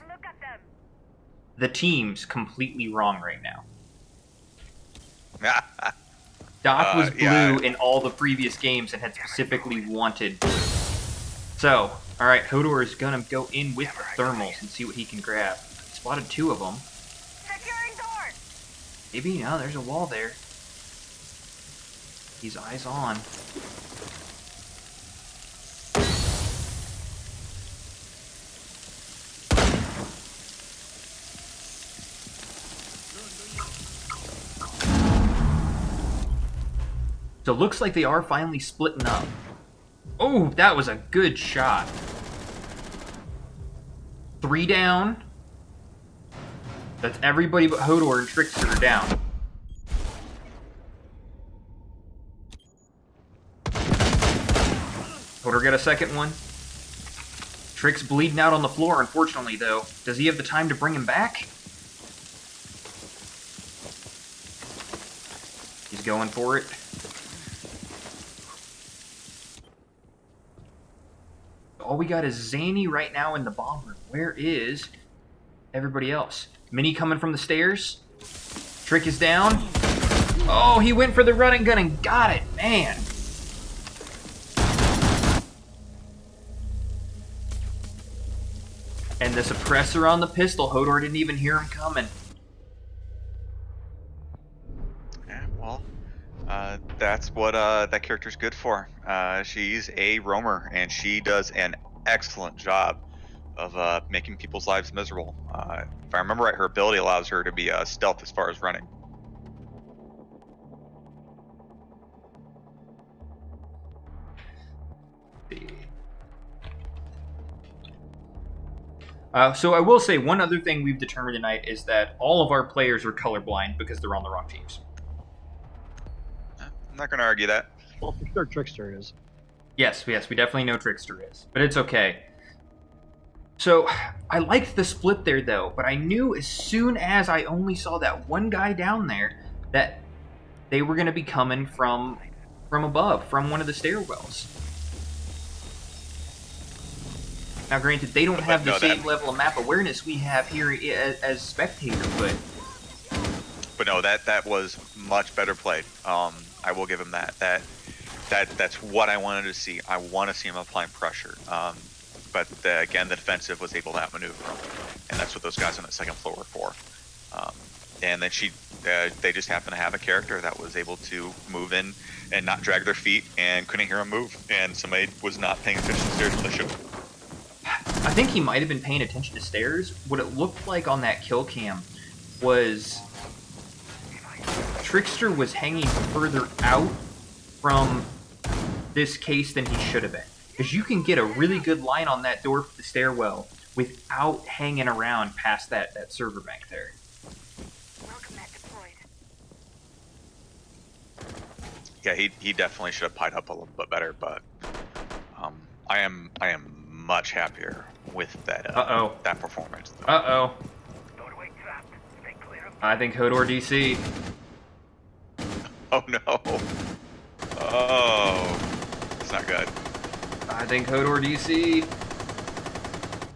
the teams completely wrong right now. Doc was blue yeah. in all the previous games and had specifically wanted. So, alright, Hodor is going to go in with the thermals and see what he can grab. Spotted 2 of them. Securing door. Maybe, no, there's a wall there. He's eyes on. So it looks like they are finally splitting up. Oh, that was a good shot. 3 down. That's everybody but Hodor and Trickster are down. Hodor got a second one. Trick's bleeding out on the floor, unfortunately, though. Does he have the time to bring him back? He's going for it. All we got is Zany right now in the bomb room. Where is everybody else? Mini coming from the stairs. Trick is down. Oh, he went for the run and gun and got it. Man. And the suppressor on the pistol. Hodor didn't even hear him coming. Yeah, well, that's what that character's good for. She's a roamer, and she does an excellent job of making people's lives miserable. If I remember right, her ability allows her to be stealth as far as running. So I will say one other thing we've determined tonight is that all of our players are colorblind because they're on the wrong teams. I'm not going to argue that. Well, for sure, Trickster is. Yes, we definitely know Trickster is, but it's okay. So I liked the split there though, but I knew as soon as I only saw that one guy down there that they were going to be coming from above, from one of the stairwells. Now, granted, they don't have the same level of map awareness we have here as spectator, but no, that was much better played. I will give him that. That's what I wanted to see. I want to see him applying pressure. But again, the defensive was able to outmaneuver him, and that's what those guys on the second floor were for. And then they just happened to have a character that was able to move in and not drag their feet, and couldn't hear him move, and somebody was not paying attention to stairs when they should. I think he might have been paying attention to stairs. What it looked like on that kill cam was Trickster was hanging further out from this case than he should have been. Because you can get a really good line on that door for the stairwell without hanging around past that server bank there. Yeah, he definitely should have pied up a little bit better, but I am much happier with that that performance. Uh-oh. I think Hodor DC. Oh no. Oh, it's not good. I think Hodor DC.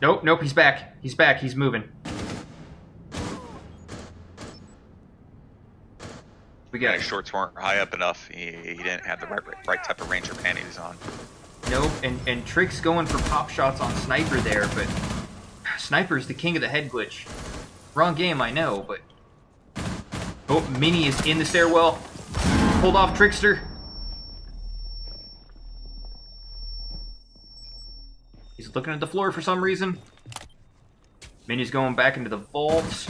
Nope, he's back. He's moving. We got his shorts weren't high up enough. He didn't have the right type of Ranger panties on. Nope, and Trick's going for pop shots on Sniper there, but Sniper's the king of the head glitch. Wrong game, I know, but... Oh, Mini is in the stairwell. Hold off Trickster. He's looking at the floor for some reason. Mini's going back into the vaults.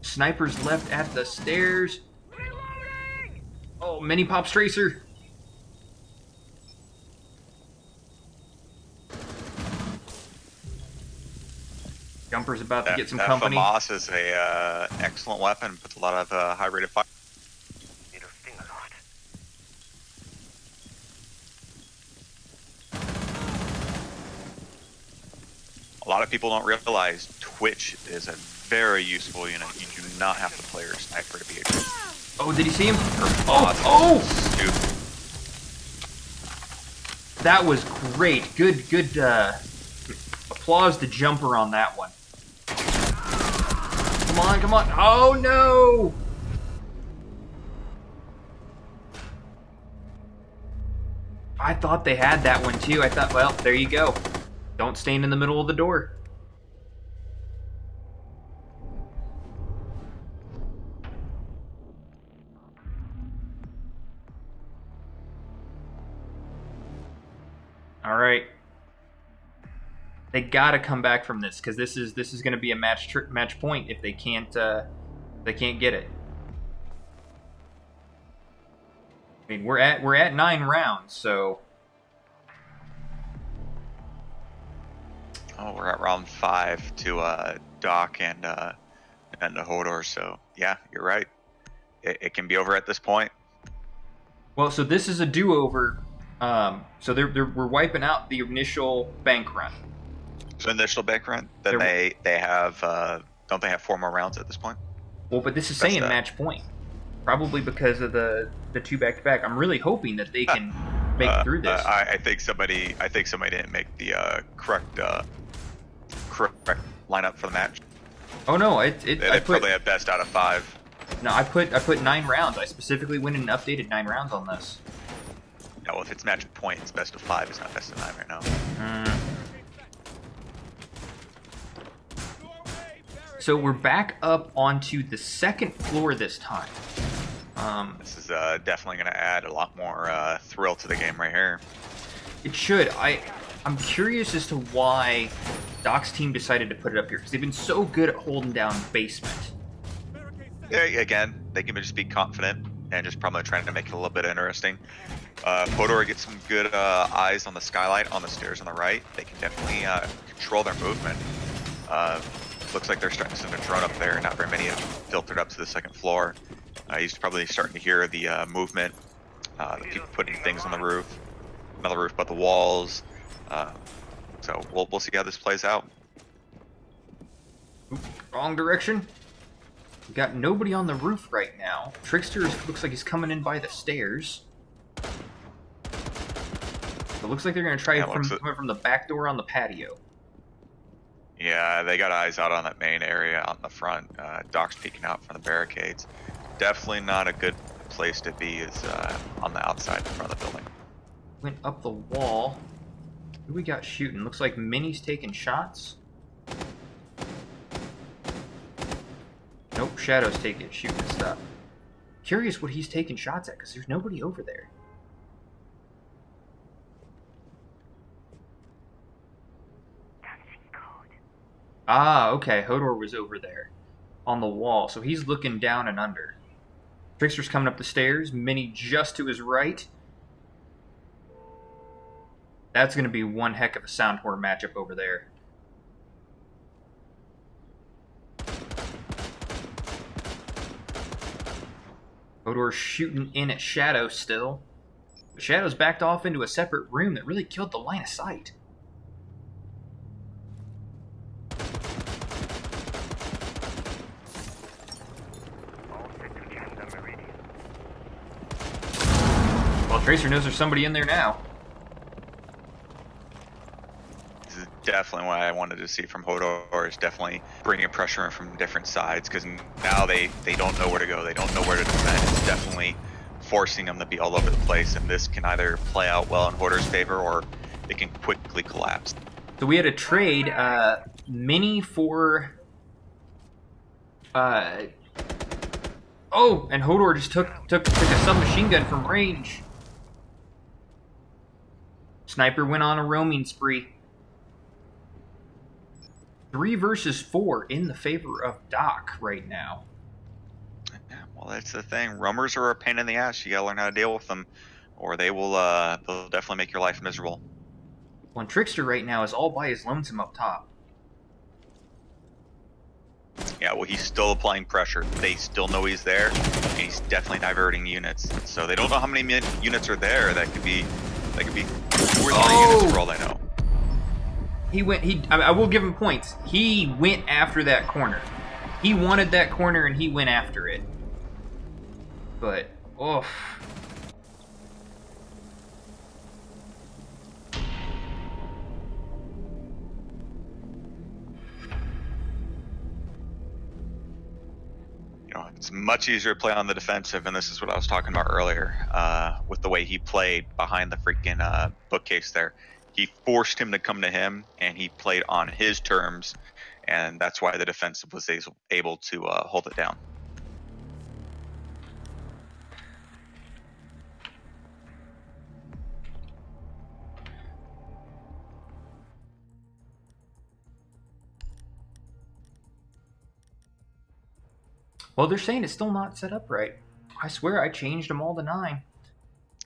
Sniper's left at the stairs. Oh, Mini pops Tracer. Jumper's about to get some company. That FAMAS is a excellent weapon with a lot of high rate of fire. It'll sting a lot. A lot of people don't realize Twitch is a very useful unit. You do not have to play your Sniper to be a good. Oh, did you see him? Oh! Stupid. That was great. Good applause to Jumper on that one. Come on. Oh, no! I thought they had that one, too. I thought, well, there you go. Don't stand in the middle of the door. All right. They gotta come back from this because this is going to be a match point if they can't get it. I mean, we're at 9 rounds, so. Oh, we're at round 5 to Doc and the Hodor. So yeah, you're right. It can be over at this point. Well, so this is a do-over. So we're wiping out the initial bank run. So initial bank run. Then they have don't they have 4 more rounds at this point? Well, but this is saying match point. Probably because of the 2 back-to-back. I'm really hoping that they can make through this. I think somebody didn't make the correct lineup for the match. Oh no, they probably have best out of 5. No, I put 9 rounds. I specifically went and updated 9 rounds on this. No, if it's match point, it's best of 5. It's not best of 9 right now. So we're back up onto the second floor this time. This is definitely going to add a lot more thrill to the game right here. It should. I'm curious as to why Doc's team decided to put it up here because they've been so good at holding down basement. Yeah, again, they can just be confident. and just probably trying to make it a little bit interesting. Hodor gets some good eyes on the skylight on the stairs on the right. They can definitely control their movement. Looks like they're starting to send a drone up there. Not very many have filtered up to the second floor. He's probably starting to hear the movement, the people putting things on the roof, not the roof, but the walls. So we'll see how this plays out. Oop, wrong direction. We got nobody on the roof right now. Trickster looks like he's coming in by the stairs. It looks like they're going to try coming from the back door on the patio. Yeah, they got eyes out on that main area out in the front. Doc's peeking out from the barricades. Definitely not a good place to be is on the outside in front of the building. Went up the wall. Who we got shooting? Looks like Minnie's taking shots. Nope, Shadow's shooting his stuff. Curious what he's taking shots at, because there's nobody over there. Ah, okay, Hodor was over there on the wall, so he's looking down and under. Trickster's coming up the stairs, Minnie just to his right. That's going to be one heck of a sound horror matchup over there. Hodor's shooting in at Shadow still. But Shadow's backed off into a separate room that really killed the line of sight. Well, Tracer knows there's somebody in there now. This is definitely what I wanted to see from Hodor, is definitely bringing pressure in from different sides, because now they don't know where to go, they don't know where to defend. It's definitely forcing them to be all over the place, and this can either play out well in Hodor's favor or it can quickly collapse. So we had a trade, Minnie for... Oh, and Hodor just took a submachine gun from range. Sniper went on a roaming spree. 3 versus 4 in the favor of Doc right now. Yeah, well, that's the thing. Roamers are a pain in the ass. You gotta learn how to deal with them, or they'll definitely make your life miserable. Well, and Trickster right now is all by his lonesome up top. Yeah, well, he's still applying pressure. They still know he's there, and he's definitely diverting units. So they don't know how many units are there. That could be 2 or 3 units for all they know. I will give him points. He went after that corner. He wanted that corner and he went after it. But, oh. You know, it's much easier to play on the defensive, and this is what I was talking about earlier, with the way he played behind the freaking bookcase there. He forced him to come to him, and he played on his terms, and that's why the defensive was able to hold it down. Well, they're saying it's still not set up right. I swear I changed them all to 9.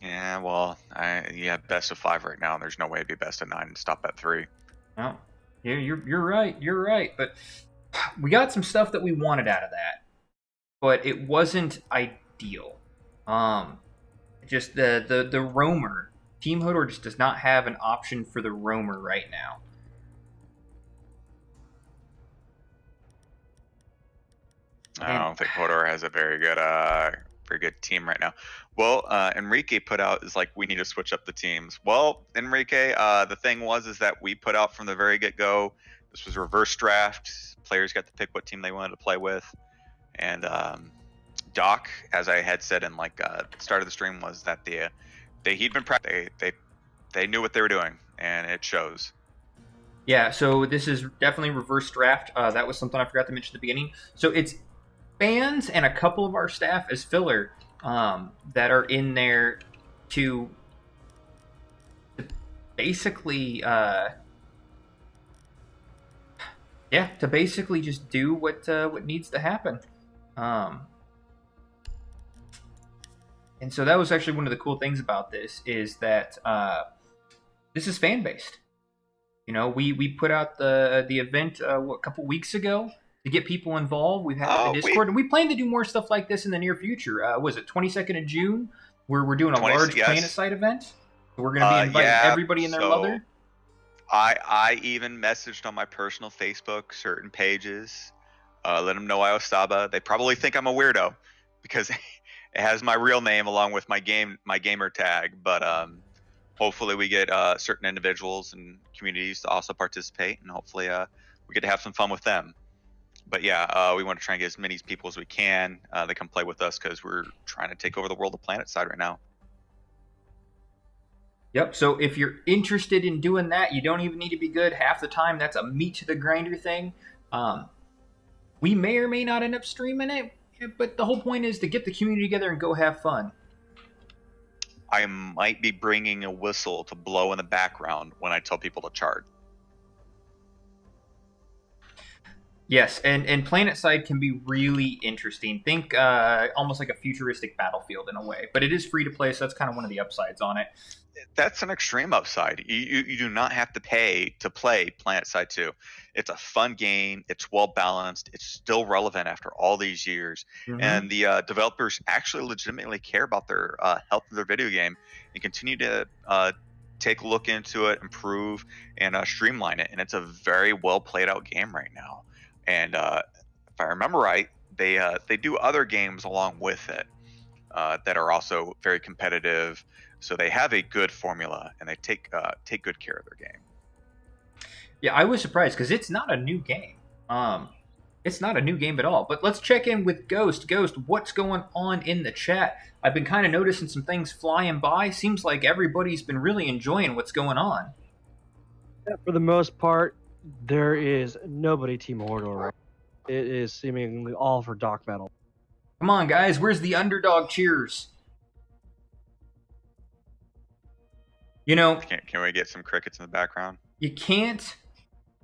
Yeah, well, you have best of 5 right now, and there's no way to be best of 9 and stop at 3. No, yeah, you're right. You're right. But we got some stuff that we wanted out of that, but it wasn't ideal. Just the roamer. Team Hodor just does not have an option for the roamer right now. I don't think Hodor has a very good team right now. Well, Enrique put out is like, we need to switch up the teams. Well, Enrique, the thing is that we put out from the very get-go, this was reverse draft. Players got to pick what team they wanted to play with. And Doc, as I had said in the start of the stream, was that he'd been practicing. They knew what they were doing, and it shows. Yeah, so this is definitely reverse draft. That was something I forgot to mention at the beginning. So it's fans and a couple of our staff as filler that are in there to basically just do what needs to happen. And so that was actually one of the cool things about this is that this is fan based. You know, we put out the event a couple weeks ago to get people involved. We've had the Discord, and we plan to do more stuff like this in the near future. Was it 22nd of June? Where we're doing a large PlanetSide event. So we're going to be inviting everybody and their mother. I even messaged on my personal Facebook certain pages, let them know I was Saba. They probably think I'm a weirdo because it has my real name along with my gamer tag. But hopefully we get certain individuals and communities to also participate, and hopefully we get to have some fun with them. But yeah, we want to try and get as many people as we can that can play with us because we're trying to take over the world of PlanetSide right now. Yep, so if you're interested in doing that, you don't even need to be good half the time. That's a meat to the grinder thing. We may or may not end up streaming it, but the whole point is to get the community together and go have fun. I might be bringing a whistle to blow in the background when I tell people to charge. Yes, and PlanetSide can be really interesting. Think almost like a futuristic battlefield in a way, but it is free to play, so that's kind of one of the upsides on it. That's an extreme upside. You do not have to pay to play PlanetSide 2. It's a fun game. It's well balanced. It's still relevant after all these years. Mm-hmm. And the developers actually legitimately care about their health of their video game and continue to take a look into it, improve, and streamline it. And it's a very well played out game right now. And if I remember right, they do other games along with it that are also very competitive. So they have a good formula, and they take good care of their game. Yeah, I was surprised because it's not a new game. It's not a new game at all. But let's check in with Ghost. Ghost, what's going on in the chat? I've been kind of noticing some things flying by. Seems like everybody's been really enjoying what's going on. Yeah, for the most part, there is nobody Team Hordor right now. It is seemingly all for Doc Metal. Come on, guys. Where's the underdog cheers? You know, can we get some crickets in the background? You can't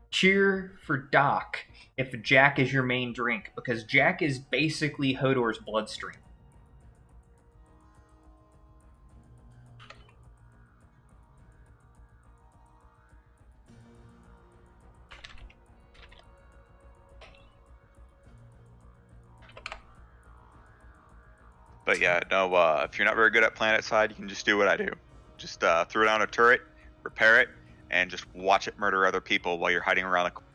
cheer for Doc if Jack is your main drink, because Jack is basically Hodor's bloodstream. But yeah, no, if you're not very good at PlanetSide, you can just do what I do. Just throw down a turret, repair it, and just watch it murder other people while you're hiding around the corner,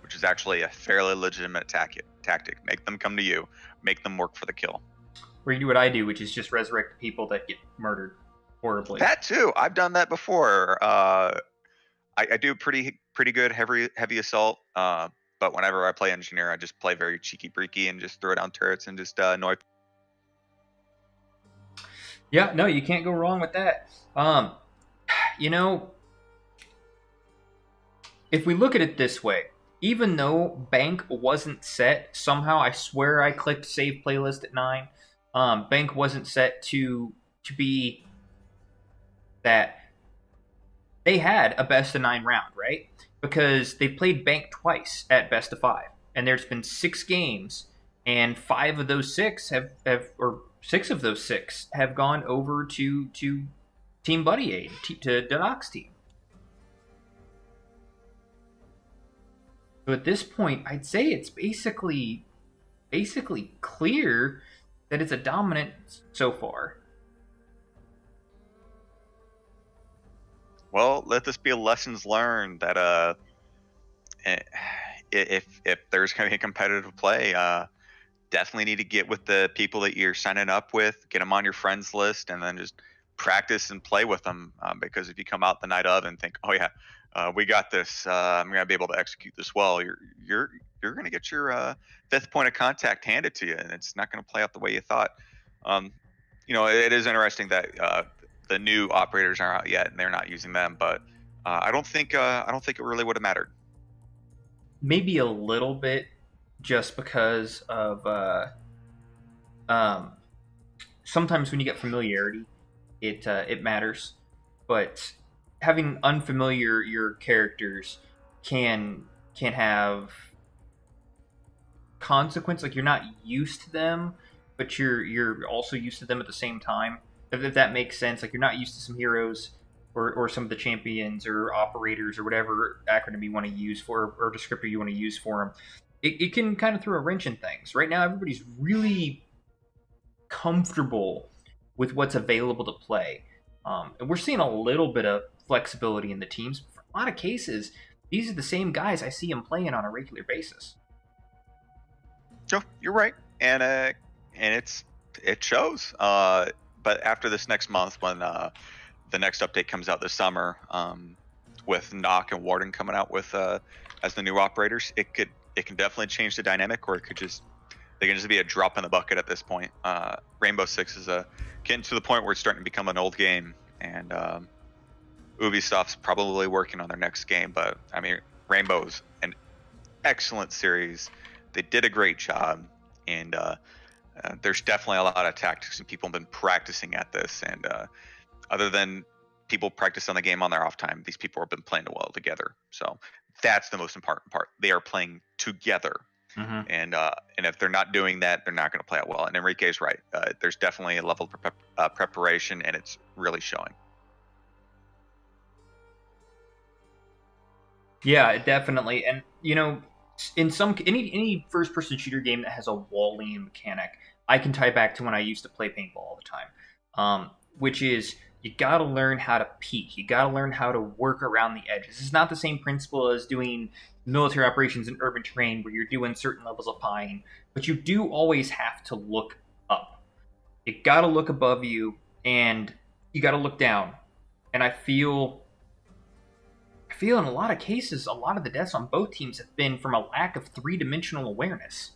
which is actually a fairly legitimate tactic. Make them come to you. Make them work for the kill. Or you do what I do, which is just resurrect the people that get murdered horribly. That too. I've done that before. I do pretty good heavy assault, but whenever I play engineer, I just play very cheeky-breaky and just throw down turrets and just annoy. Yeah, no, you can't go wrong with that. You know, if we look at it this way, even though Bank wasn't set, somehow I swear I clicked save playlist at 9. Bank wasn't set to be that they had a best of 9 round, right? Because they played Bank twice at best of 5, and there's been 6 games, and 5 of those 6 or 6 of those 6 have gone over to Team Buddy Aid, to Doc's team. So at this point, I'd say it's basically clear that it's a dominant so far. Well, let this be a lessons learned that if there's going to be a competitive play, definitely need to get with the people that you're signing up with, get them on your friends list, and then just practice and play with them. Because if you come out the night of and think, oh yeah, we got this, I'm going to be able to execute this well, you're going to get your 5th point of contact handed to you, and it's not going to play out the way you thought. You know, it is interesting that the new operators aren't out yet and they're not using them, but I don't think it really would have mattered. Maybe a little bit, just because of sometimes when you get familiarity, it matters, but having unfamiliar your characters can have consequence. Like, you're not used to them, but you're also used to them at the same time. If that makes sense, like you're not used to some heroes or some of the champions or operators or whatever acronym you want to use for or descriptor you want to use for them. It can kind of throw a wrench in things. Right now, everybody's really comfortable with what's available to play. And we're seeing a little bit of flexibility in the teams. For a lot of cases, these are the same guys I see them playing on a regular basis. Joe, you're right, and it shows. But after this next month, when the next update comes out this summer, with Nock and Warden coming out with as the new operators, it can definitely change the dynamic, or they can just be a drop in the bucket at this point. Rainbow Six is getting to the point where it's starting to become an old game, and Ubisoft's probably working on their next game. But I mean, Rainbow's an excellent series. They did a great job, and there's definitely a lot of tactics, and people have been practicing at this. And other than people practice on the game on their off time, these people have been playing well together. So that's the most important part. They are playing together. Mm-hmm. And if they're not doing that, they're not going to play it well. And Enrique's right. There's definitely a level of preparation, and it's really showing. Yeah, definitely. And in any first-person shooter game that has a walling mechanic, I can tie back to when I used to play paintball all the time, which is you got to learn how to peek. You got to learn how to work around the edges. It's not the same principle as doing military operations in urban terrain where you're doing certain levels of pieing, but you do always have to look up. You got to look above you, and you got to look down. And I feel in a lot of cases, a lot of the deaths on both teams have been from a lack of three-dimensional awareness.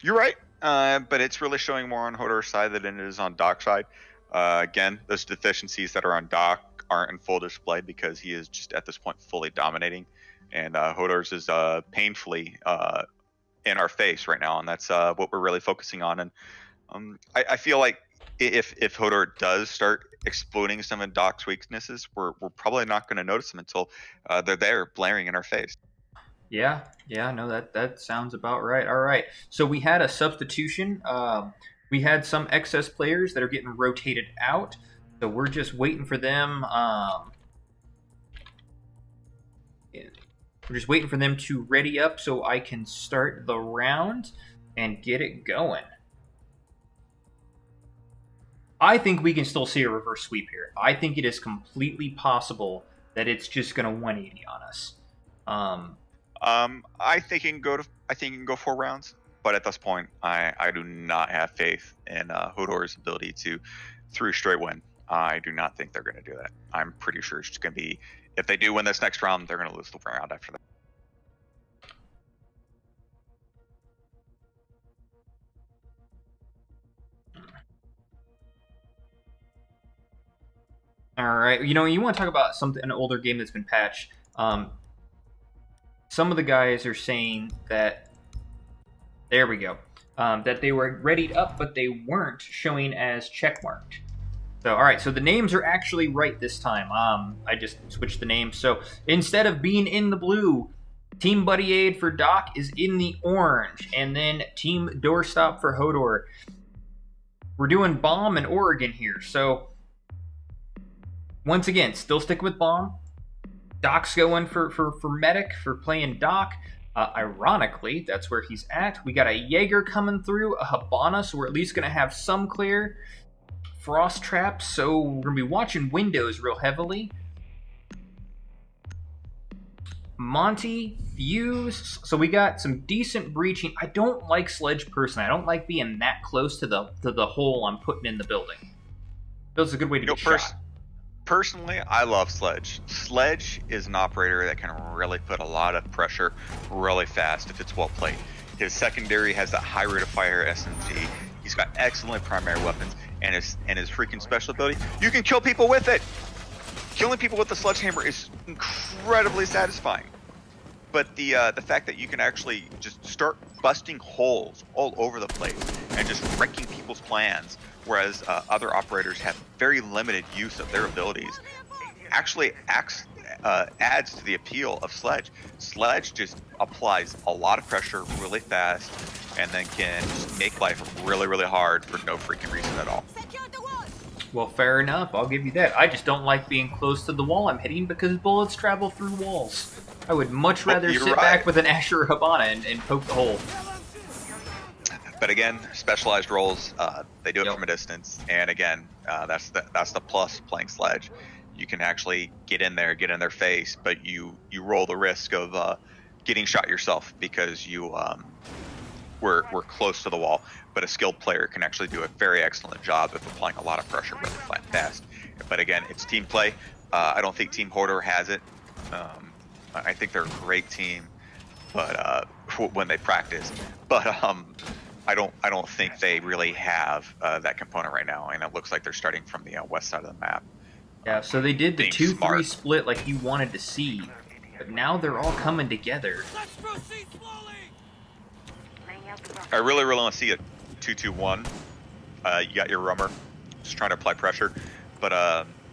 You're right, but it's really showing more on Hodor's side than it is on Doc's side. Again, those deficiencies that are on Doc aren't in full display because he is just at this point fully dominating, and Hodor's is painfully in our face right now, and that's what we're really focusing on. And I feel like if Hodor does start exploiting some of Doc's weaknesses, we're probably not going to notice them until they're there blaring in our face. Yeah, no, that sounds about right. All right, so we had a substitution. We had some excess players that are getting rotated out, so we're just waiting for them. We're just waiting for them to ready up so I can start the round and get it going. I think we can still see a reverse sweep here. I think it is completely possible that it's just going to 180 on us. I think you can go 4 rounds, but at this point, I do not have faith in Hodor's ability to 3 straight win. I do not think they're going to do that. I'm pretty sure it's just going to be, if they do win this next round, they're going to lose the round after that. All right, you want to talk about an older game that's been patched. Some of the guys are saying that, there we go, that they were readied up, but they weren't showing as checkmarked. So, all right, so the names are actually right this time. I just switched the names. So instead of being in the blue, Team Buddy Aid for Doc is in the orange, and then Team Doorstop for Hodor. We're doing Bomb and Oregon here, so once again, still stick with Bomb. Doc's going for Medic, for playing Doc. Ironically, that's where he's at. We got a Jaeger coming through, a Habana, so we're at least going to have some clear. Frost Trap, so we're going to be watching windows real heavily. Monty, Fuse, so we got some decent breaching. I don't like Sledge personally. I don't like being that close to the hole I'm putting in the building. Feels a good way to get shot. Personally, I love Sledge. Sledge is an operator that can really put a lot of pressure really fast if it's well played. His secondary has that high rate of fire SMG. He's got excellent primary weapons, and his freaking special ability, you can kill people with it. Killing people with the sledgehammer is incredibly satisfying. But the fact that you can actually just start busting holes all over the place and just wrecking people's plans, whereas other operators have very limited use of their abilities, actually adds to the appeal of Sledge. Sledge just applies a lot of pressure really fast, and then can just make life really, really hard for no freaking reason at all. Well, fair enough. I'll give you that. I just don't like being close to the wall I'm hitting because bullets travel through walls. I would much rather sit back with an Asher Hibana and poke the hole. But again, specialized roles, they do it from a distance, and again, that's the plus playing Sledge. You can actually get in there, get in their face, but you roll the risk of getting shot yourself because you we're close to the wall. But a skilled player can actually do a very excellent job of applying a lot of pressure really fast. But again, it's team play. I don't think Team Hodor has it. I think they're a great team, but when they practice, but I don't think they really have that component right now, and it looks like they're starting from the west side of the map. Yeah, so they did the 2-3 split like you wanted to see, but now they're all coming together. I really want to see a 2-2-1. You got your Rummer, just trying to apply pressure, but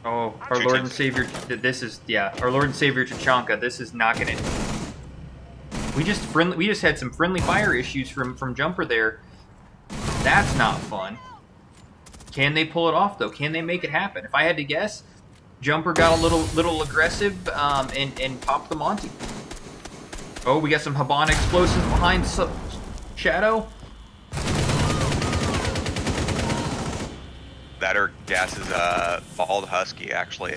oh, our Lord and Savior, this is our Lord and Savior Tachanka. This is not gonna. We just had some friendly fire issues from Jumper there. That's not fun. Can they pull it off though? Can they make it happen? If I had to guess, Jumper got a little aggressive and popped the Monty. Oh, we got some Hibana explosives behind Shadow. That or Gas's bald husky actually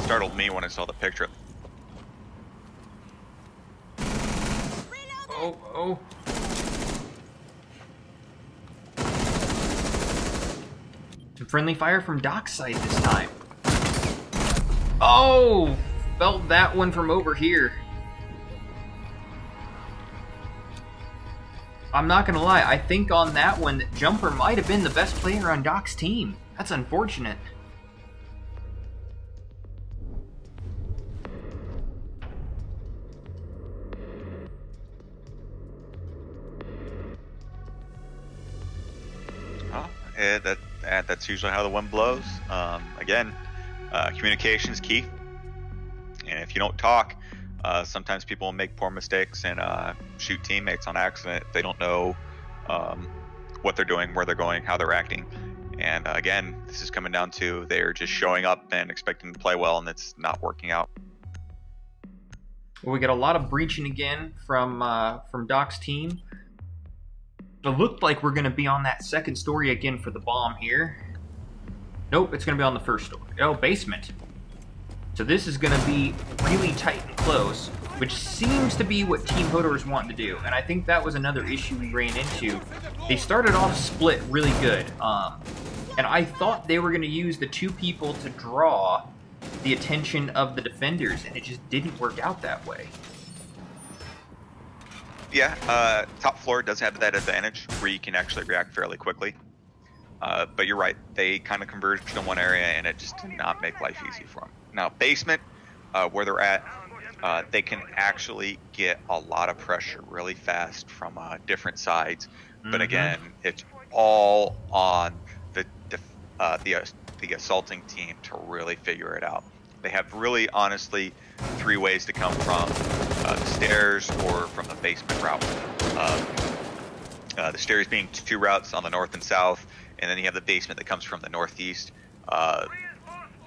startled me when I saw the picture. Oh. Some friendly fire from Dockside this time. Oh! Felt that one from over here. I'm not gonna lie, I think on that one, Jumper might have been the best player on Doc's team. That's unfortunate. That's usually how the wind blows. Again, communication is key, and if you don't talk, sometimes people make poor mistakes and shoot teammates on accident. They don't know what they're doing, where they're going, how they're acting. And again, this is coming down to they're just showing up and expecting to play well, and it's not working out. Well, we got a lot of breaching again from Doc's team. It looked like we're going to be on that second story again for the bomb here. Nope, it's going to be on the first story. Oh, basement. So this is going to be really tight and close, which seems to be what Team Hodor is wanting to do. And I think that was another issue we ran into. They started off split really good. And I thought they were going to use the two people to draw the attention of the defenders, and it just didn't work out that way. Yeah, top floor does have that advantage where you can actually react fairly quickly. But you're right, they kind of converged in one area and it just did not make life easy for them. Now, basement, where they're at, they can actually get a lot of pressure really fast from different sides. But again, it's all on the assaulting team to really figure it out. They have really, honestly, three ways to come from the stairs or from the basement route. The stairs being two routes on the north and south, and then you have the basement that comes from the northeast.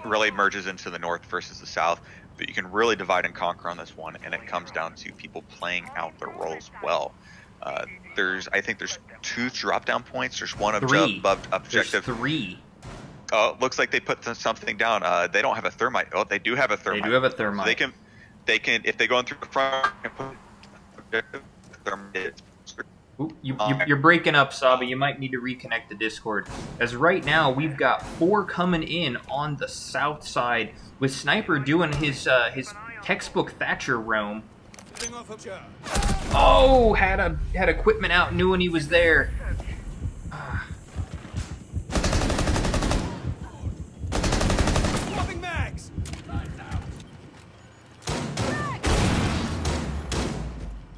Really merges into the north versus the south, but you can really divide and conquer on this one, and it comes down to people playing out their roles well. I think there's two drop-down points. There's one objective. There's three. Oh, looks like they put something down. They don't have a thermite. Oh, they do have a thermite. They do have a thermite. So they can, if they go in through the front and put objective thermite. Ooh, you're breaking up, Saba. You might need to reconnect the Discord. As right now, we've got 4 coming in on the south side, with Sniper doing his textbook Thatcher roam. Oh, had equipment out, knew when he was there.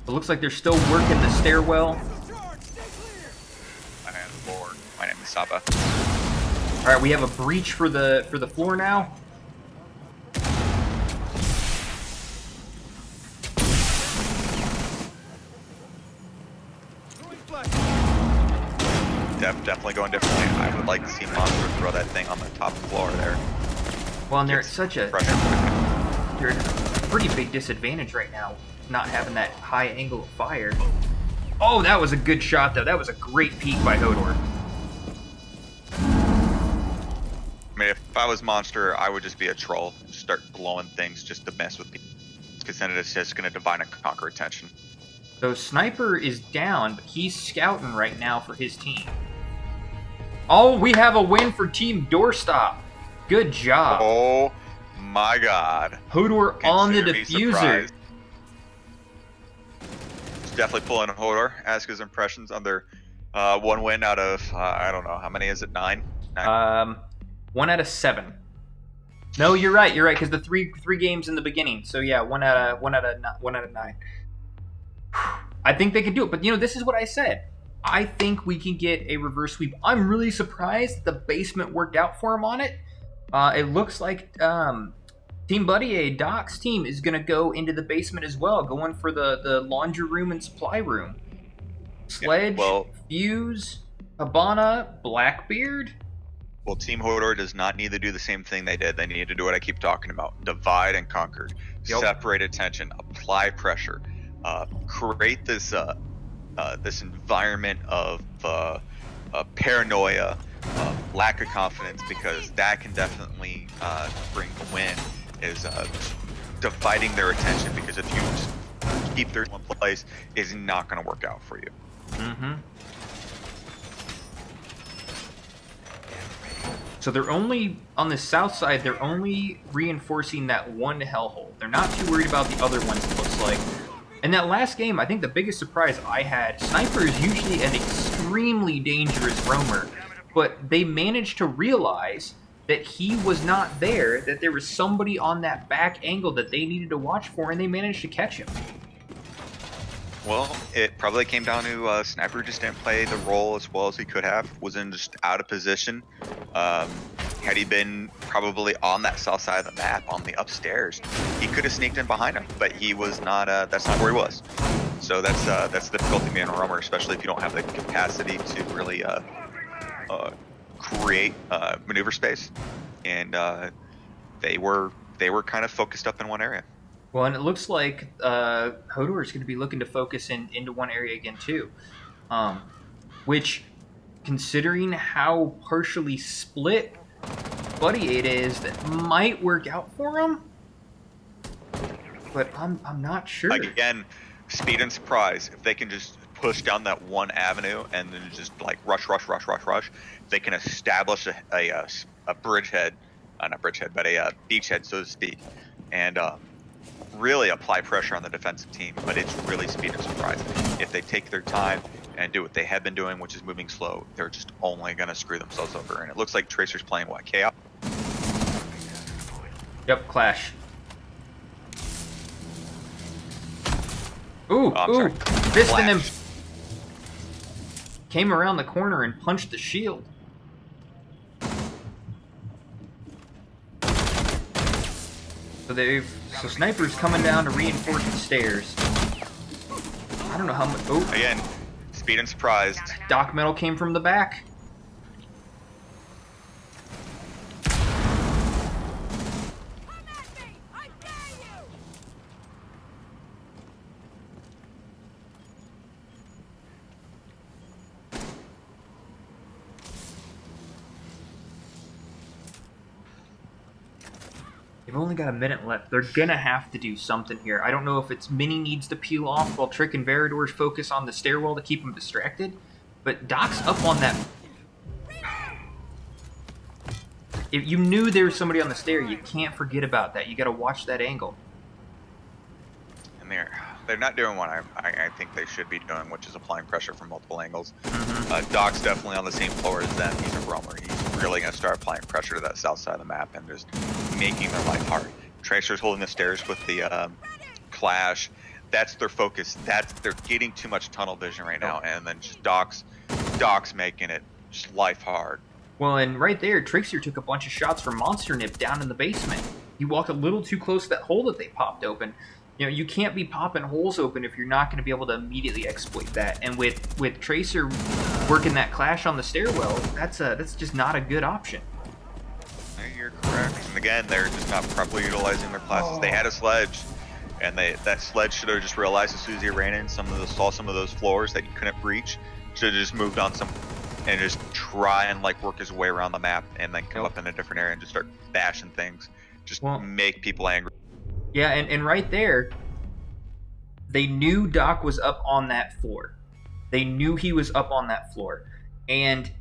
It looks like they're still working the stairwell. My name is Saba. All right, we have a breach for the floor now. definitely going differently. I would like to see Monster throw that thing on the top floor there. Well, and they're at such a they're at a pretty big disadvantage right now, not having that high angle of fire. Oh, that was a good shot though. That was a great peek by Hodor. I mean, if I was Monster, I would just be a troll, start blowing things just to mess with people, because then it's just going to divide and conquer attention. So Sniper is down, but he's scouting right now for his team. Oh, we have a win for Team Doorstop. Good job. Oh my God. Hodor on the diffuser. He's definitely pulling Hodor. Ask his impressions on their one win out of, I don't know, how many is it? 9? 1 out of 7. No, you're right, because the three games in the beginning. So yeah, 1 out of 9. I think they could do it, but this is what I said. I think we can get a reverse sweep. I'm really surprised the basement worked out for him on it. It looks like Team Buddy, Doc's team, is going to go into the basement as well, going for the laundry room and supply room. Sledge, Fuse, Habana, Blackbeard. Well, Team Hodor does not need to do the same thing they did. They need to do what I keep talking about. Divide and conquer. Yep. Separate attention. Apply pressure. Create this this environment of paranoia, lack of confidence, because that can definitely bring the win, is dividing their attention, because if you just keep their one place, is not going to work out for you. Mm-hmm. So they're only, on the south side, they're only reinforcing that one hellhole. They're not too worried about the other ones, it looks like. In that last game, I think the biggest surprise I had, Sniper is usually an extremely dangerous roamer, but they managed to realize that he was not there, that there was somebody on that back angle that they needed to watch for, and they managed to catch him. Well, it probably came down to Sniper just didn't play the role as well as he could have, was in just out of position. Had he been probably on that south side of the map, on the upstairs, he could have sneaked in behind him, but he was not, that's not where he was. So that's the difficulty being a roamer, especially if you don't have the capacity to really create maneuver space. And they were kind of focused up in one area. Well, and it looks like Hodor is going to be looking to focus into one area again, too. Which, considering how partially split Buddy 8 is, that might work out for him. But I'm not sure. Again, speed and surprise. If they can just push down that one avenue and then just like rush, they can establish a bridgehead, not bridgehead, but a beachhead, so to speak, and really apply pressure on the defensive team. But it's really speed and surprise. If they take their time and do what they have been doing, which is moving slow, they're just only going to screw themselves over. And it looks like Tracer's playing what, Chaos? Yep, Clash. Ooh, fisting him. Came around the corner and punched the shield. So Sniper's coming down to reinforce the stairs. I don't know how much. Oh, again, speed and surprise. Doc Metal came from the back. They've only got a minute left. They're gonna have to do something here. I don't know if it's Mini needs to peel off while Trick and Veradors focus on the stairwell to keep them distracted, but Doc's up on that. If you knew there was somebody on the stair, you can't forget about that. You gotta watch that angle. And they're not doing what I think they should be doing, which is applying pressure from multiple angles. Mm-hmm. Doc's definitely on the same floor as them. He's a roamer. He's really going to start applying pressure to that south side of the map and just making their life hard. Tracer's holding the stairs with the Clash. That's their focus. They're getting too much tunnel vision right now, and then just Doc's making it just life hard. Well, and right there, Tracer took a bunch of shots from Monster Nip down in the basement. He walked a little too close to that hole that they popped open. You can't be popping holes open if you're not going to be able to immediately exploit that. And with Tracer working that clash on the stairwell, that's just not a good option. You're correct. And again, they're just not properly utilizing their classes. They had a sledge, and that sledge should have just realized as soon as he ran in, saw some of those floors that you couldn't breach, should have just moved on some and just try and like work his way around the map and then come up in a different area and just start bashing things. Just make people angry. Yeah, and right there, they knew Doc was up on that floor. They knew he was up on that floor. And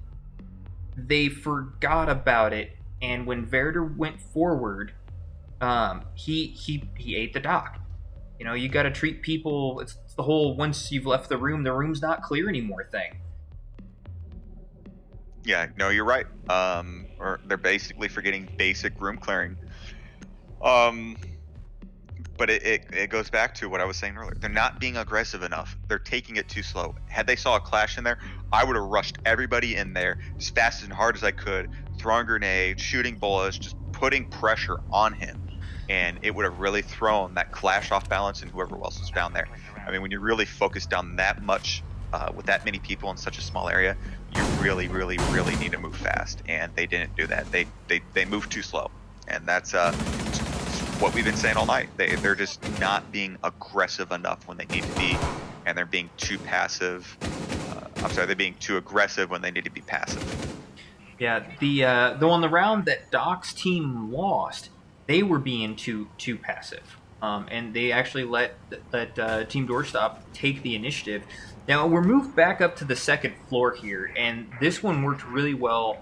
they forgot about it. And when Verder went forward, he ate the Doc. You got to treat people. It's the whole once you've left the room's not clear anymore thing. Yeah, no, you're right. Or they're basically forgetting basic room clearing. But it goes back to what I was saying earlier. They're not being aggressive enough. They're taking it too slow. Had they saw a clash in there, I would have rushed everybody in there as fast and hard as I could, throwing grenades, shooting bullets, just putting pressure on him. And it would have really thrown that clash off balance and whoever else was down there. I mean, when you're really focused down that much with that many people in such a small area, you really, really, really need to move fast. And they didn't do that. They moved too slow. And that's what we've been saying all night. They're just not being aggressive enough when they need to be, and they're being too passive. They're being too aggressive when they need to be passive. Yeah, the on the round that Doc's team lost, they were being too passive, and they actually let Team Doorstop take the initiative. Now we're moved back up to the second floor here, and this one worked really well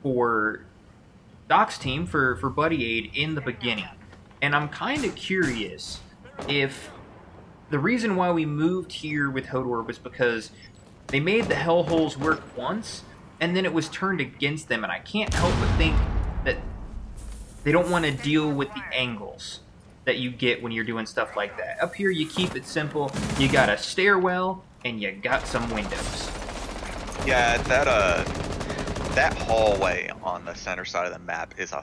for Doc's team for Buddy Aid in the beginning. And I'm kind of curious if the reason why we moved here with Hodor was because they made the hellholes work once, and then it was turned against them, and I can't help but think that they don't want to deal with the angles that you get when you're doing stuff like that. Up here, you keep it simple. You got a stairwell, and you got some windows. Yeah, that hallway on the center side of the map is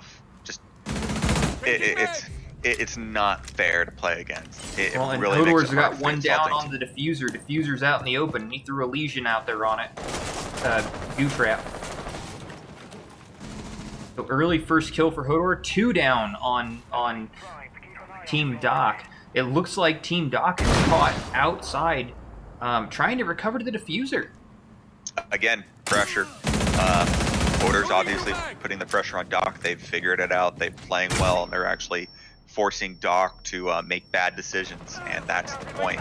it's not fair to play against. It and really Hodor's got one down on the diffuser. Diffuser's out in the open, and he threw a Legion out there on it. Goo trap. So early first kill for Hodor. 2 down on Team Doc. It looks like Team Doc is caught outside, trying to recover to the diffuser. Again, pressure. Hodor's obviously putting the pressure on Doc. They've figured it out. They're playing well, and they're actually forcing Doc to make bad decisions, and that's the point.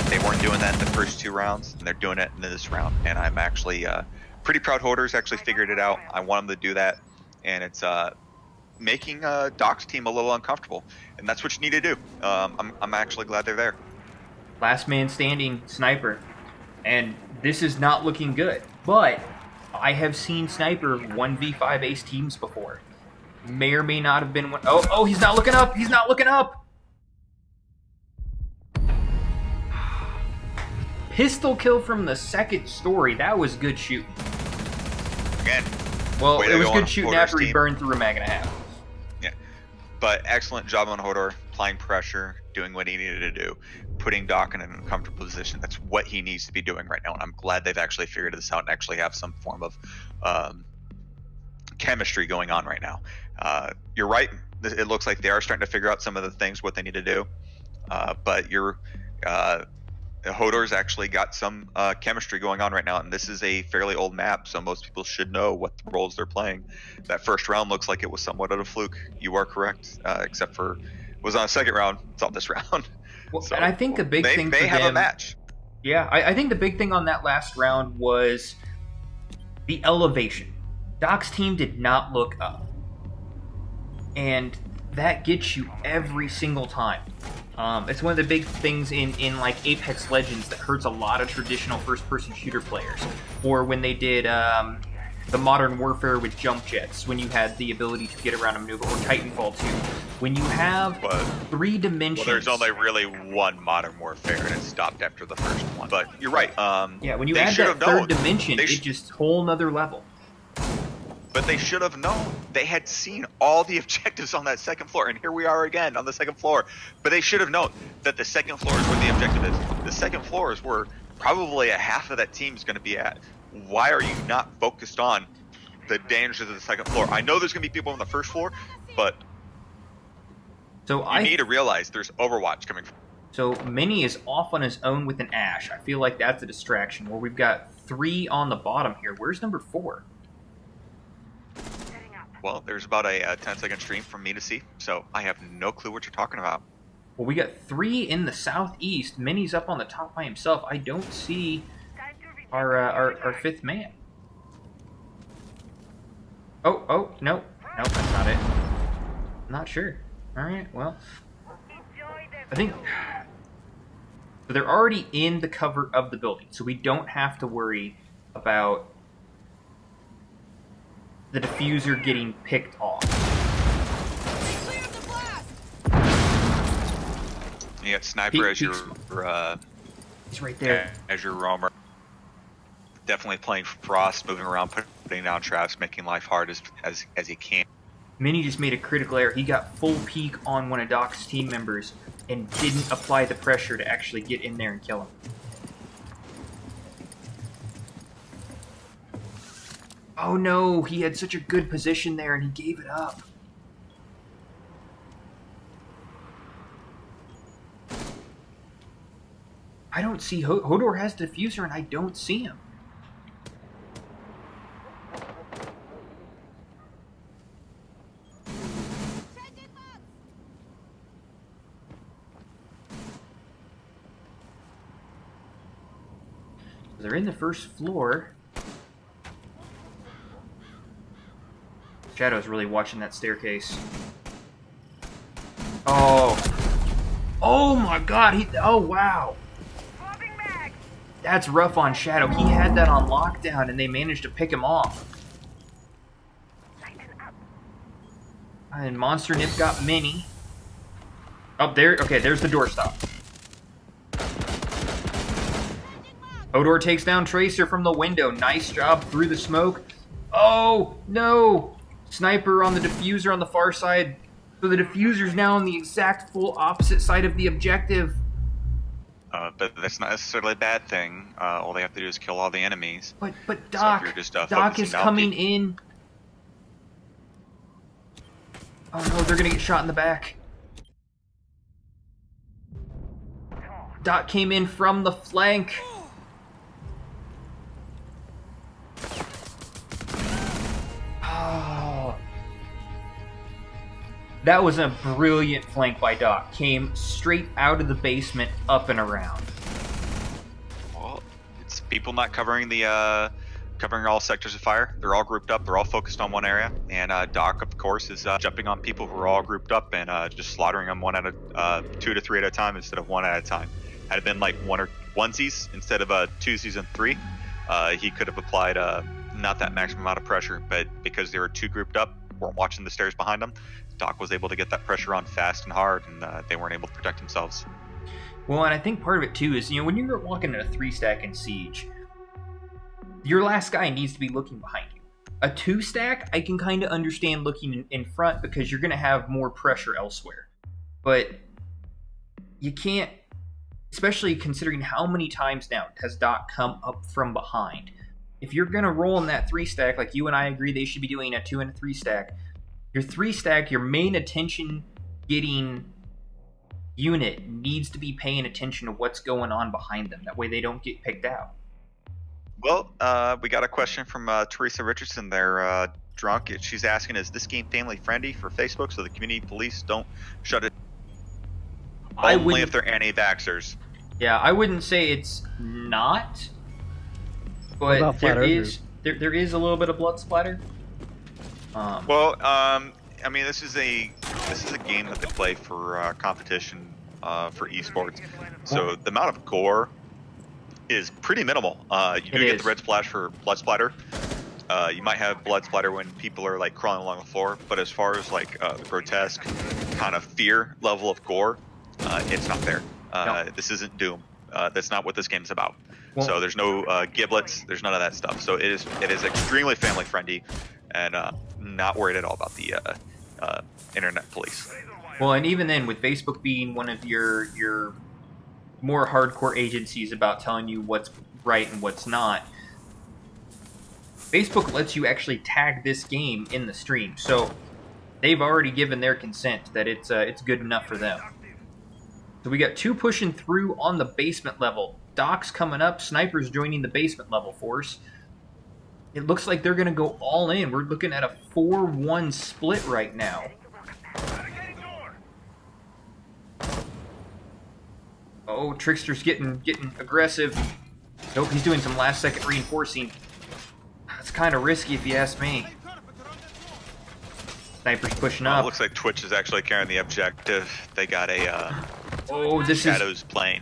They weren't doing that in the first 2 rounds, and they're doing it in this round. And I'm actually pretty proud Hodor's actually figured it out. I want them to do that, and it's making Doc's team a little uncomfortable, and that's what you need to do. I'm actually glad they're there. Last man standing Sniper, and this is not looking good, but I have seen Sniper 1v5 ace teams before. May or may not have been one. Oh, he's not looking up. He's not looking up. Pistol kill from the second story. That was good shooting. Again. Well, it was good shooting after he burned through a mag and a half. Yeah. But excellent job on Hodor, applying pressure, doing what he needed to do, putting Doc in an uncomfortable position. That's what he needs to be doing right now, and I'm glad they've actually figured this out and actually have some form of chemistry going on right now. You're right. It looks like they are starting to figure out some of the things, what they need to do. But Hodor's actually got some chemistry going on right now, and this is a fairly old map, so most people should know what the roles they're playing. That first round looks like it was somewhat of a fluke. You are correct, except for it was on a second round. It's on this round. Well, so, and I think the big thing they for have them, a match. Yeah, I think the big thing on that last round was the elevation. Doc's team did not look up, and that gets you every single time. It's one of the big things in like Apex Legends that hurts a lot of traditional first-person shooter players, or when they did the Modern Warfare with jump jets, when you had the ability to get around a maneuver, or Titanfall 2. When you have 3 dimensions... Well, there's only really one Modern Warfare, and it stopped after the first one. But you're right. Yeah, when you add that third dimension, it's just whole nother level. But they should have known. They had seen all the objectives on that second floor, and here we are again on the second floor. But they should have known that the second floor is where the objective is. The second floor is where probably a half of that team is going to be at. Why are you not focused on the dangers of the second floor? I know there's going to be people on the first floor, but you need to realize there's Overwatch coming from. So Mini is off on his own with an Ash. I feel like that's a distraction. Where we've got 3 on the bottom here. Where's number 4? Well, there's about a 10-second stream from me to see, so I have no clue what you're talking about. Well, we got 3 in the southeast. Mini's up on the top by himself. I don't see our 5th man. Oh, no, that's not it. I'm not sure. All right, well, I think so. They're already in the cover of the building, so we don't have to worry about the diffuser getting picked off. You got Sniper as your he's right there as your roamer. Definitely playing Frost, moving around, putting down traps, making life hard as he can. Mini just made a critical error. He got full peek on one of Doc's team members and didn't apply the pressure to actually get in there and kill him. Oh no, he had such a good position there and he gave it up. I don't see Hodor has the diffuser and I don't see him. They're in the first floor. Shadow's really watching that staircase. Oh my god, oh wow. That's rough on Shadow. He had that on lockdown and they managed to pick him off. And Monster Nip got Mini. Up there, okay, there's the doorstop. Hodor takes down Tracer from the window. Nice job through the smoke. Oh, no! Sniper on the diffuser on the far side. So the diffuser's now on the exact full opposite side of the objective. But that's not necessarily a bad thing. All they have to do is kill all the enemies. But Doc, so Doc is coming in. Oh no, they're gonna get shot in the back. Doc came in from the flank. Oh. That was a brilliant flank by Doc. Came straight out of the basement, up and around. Well, it's people not covering the covering all sectors of fire. They're all grouped up. They're all focused on one area. And Doc, of course, is jumping on people who are all grouped up and just slaughtering them one at a 2 to 3 at a time instead of 1 at a time. Had it been like onesies instead of twosies and 3, he could have applied not that maximum amount of pressure. But because they were 2 grouped up, weren't watching the stairs behind them, Doc was able to get that pressure on fast and hard, and they weren't able to protect themselves. Well, and I think part of it too is, when you're walking in a 3-stack in Siege, your last guy needs to be looking behind you. A 2-stack, I can kind of understand looking in front because you're going to have more pressure elsewhere. But you can't, especially considering how many times now has Doc come up from behind. If you're going to roll in that 3-stack, like you and I agree they should be doing a 2 and a 3-stack, your 3-stack, your main attention getting unit needs to be paying attention to what's going on behind them. That way they don't get picked out. Well, we got a question from Teresa Richardson there, Drunk. She's asking, is this game family friendly for Facebook so the community police don't shut it? Only if they're anti-vaxxers. Yeah, I wouldn't say it's not, but there is a little bit of blood splatter. I mean, this is a game that they play for competition for esports. So the amount of gore is pretty minimal. You do get the red splash for blood splatter. You might have blood splatter when people are like crawling along the floor, but as far as like the grotesque kind of fear level of gore, it's not there. No. This isn't Doom. That's not what this game's about. Well, so there's no giblets. There's none of that stuff. So it is extremely family friendly. and not worried at all about the internet police. Well, and even then, with Facebook being one of your more hardcore agencies about telling you what's right and what's not, Facebook lets you actually tag this game in the stream. So they've already given their consent that it's good enough for them. So we got 2 pushing through on the basement level. Doc's coming up. Sniper's joining the basement level force. It looks like they're going to go all in. We're looking at a 4-1 split right now. Oh, Trickster's getting aggressive. Nope, he's doing some last-second reinforcing. That's kind of risky if you ask me. Sniper's pushing up. It looks like Twitch is actually carrying the objective. They got a Shadows plane.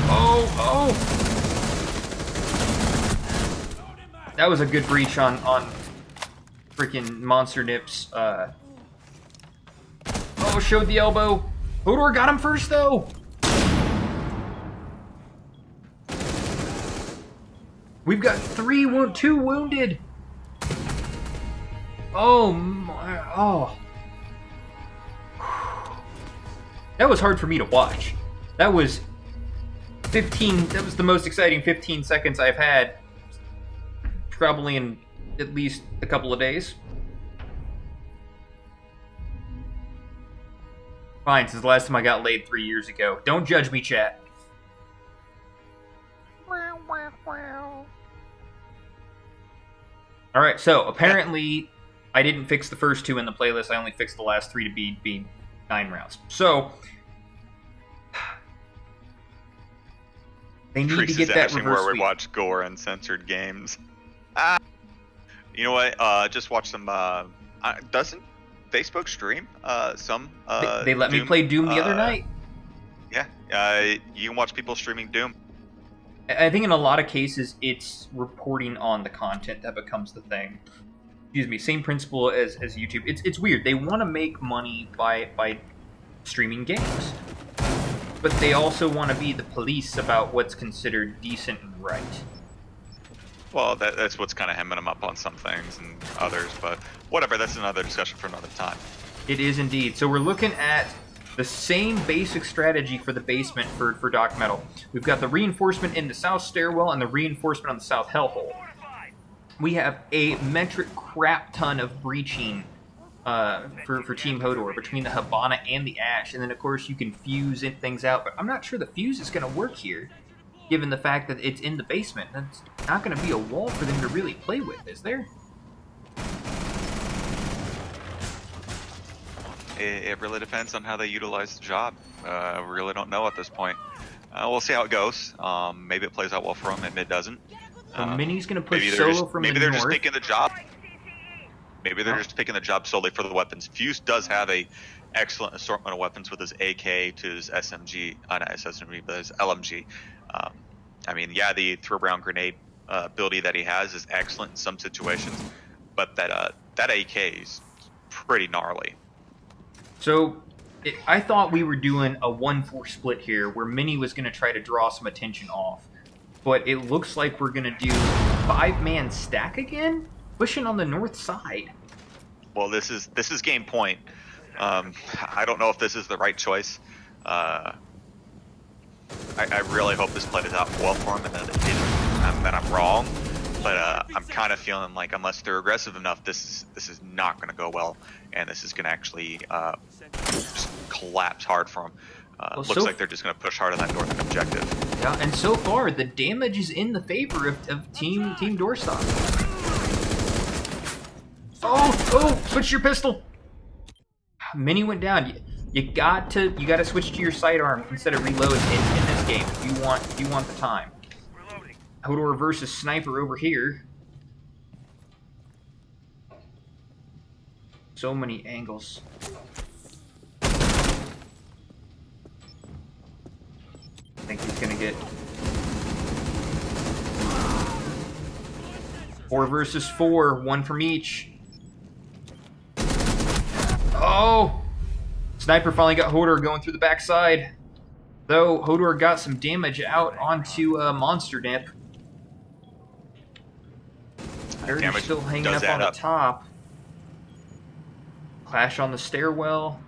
Oh! That was a good breach on freaking Monster Nips. Oh, showed the elbow. Hodor got him first, though. We've got 2 wounded. Oh my! Oh, that was hard for me to watch. That was 15. That was the most exciting 15 seconds I've had, probably in at least a couple of days. Fine, since the last time I got laid 3 years ago. Don't judge me, chat. Alright, so apparently I didn't fix the first 2 in the playlist. I only fixed the last 3 to be 9 rounds. So they need to get that reverse where we sweep. watch gore and censored games. You know what? Just watch some. Doesn't Facebook stream some? They let me play Doom the other night. Yeah, you can watch people streaming Doom. I think in a lot of cases, it's reporting on the content that becomes the thing. Excuse me, same principle as YouTube. It's weird. They want to make money by streaming games, but they also want to be the police about what's considered decent and right. Well, that's what's kind of hemming them up on some things and others, but whatever. That's another discussion for another time. It is indeed. So we're looking at the same basic strategy for the basement for Doc Metal. We've got the reinforcement in the south stairwell and the reinforcement on the south hellhole. We have a metric crap ton of breaching for Team Hodor between the Hibana and the Ash, and then of course you can fuse things out, but I'm not sure the fuse is going to work here, given the fact that it's in the basement. That's not going to be a wall for them to really play with, is there? It really depends on how they utilize the job. We really don't know at this point. We'll see how it goes. Maybe it plays out well for them, maybe it doesn't. Mini's going to push Solo from the north. Maybe they're just picking the job. Maybe they're just picking the job solely for the weapons. Fuse does have a excellent assortment of weapons with his AK to his SMG, not his SMG, but his LMG. I mean, yeah, the throw-around grenade ability that he has is excellent in some situations, but that AK is pretty gnarly. So, I thought we were doing a 1-4 split here, where Mini was going to try to draw some attention off. But it looks like we're going to do 5-man stack again? Pushing on the north side. Well, this is game point. I don't know if this is the right choice. I really hope this played out well for him and that it didn't, that I'm wrong. But I'm kind of feeling like unless they're aggressive enough, this is not going to go well, and this is going to actually just collapse hard for them. Looks like they're just going to push hard on that northern objective. Yeah, and so far the damage is in the favor of Team Doorstop. Oh! Switch your pistol. Mini went down. You got to switch to your sidearm instead of reload in this game if you want the time. Hodor versus Sniper over here. So many angles. I think he's gonna get 4 versus 4, 1 from each. Oh! Sniper finally got Hodor going through the backside. Though Hodor got some damage out onto Monster Nip. Dirty's Damage still hanging does up on add the up. top. Clash on the stairwell.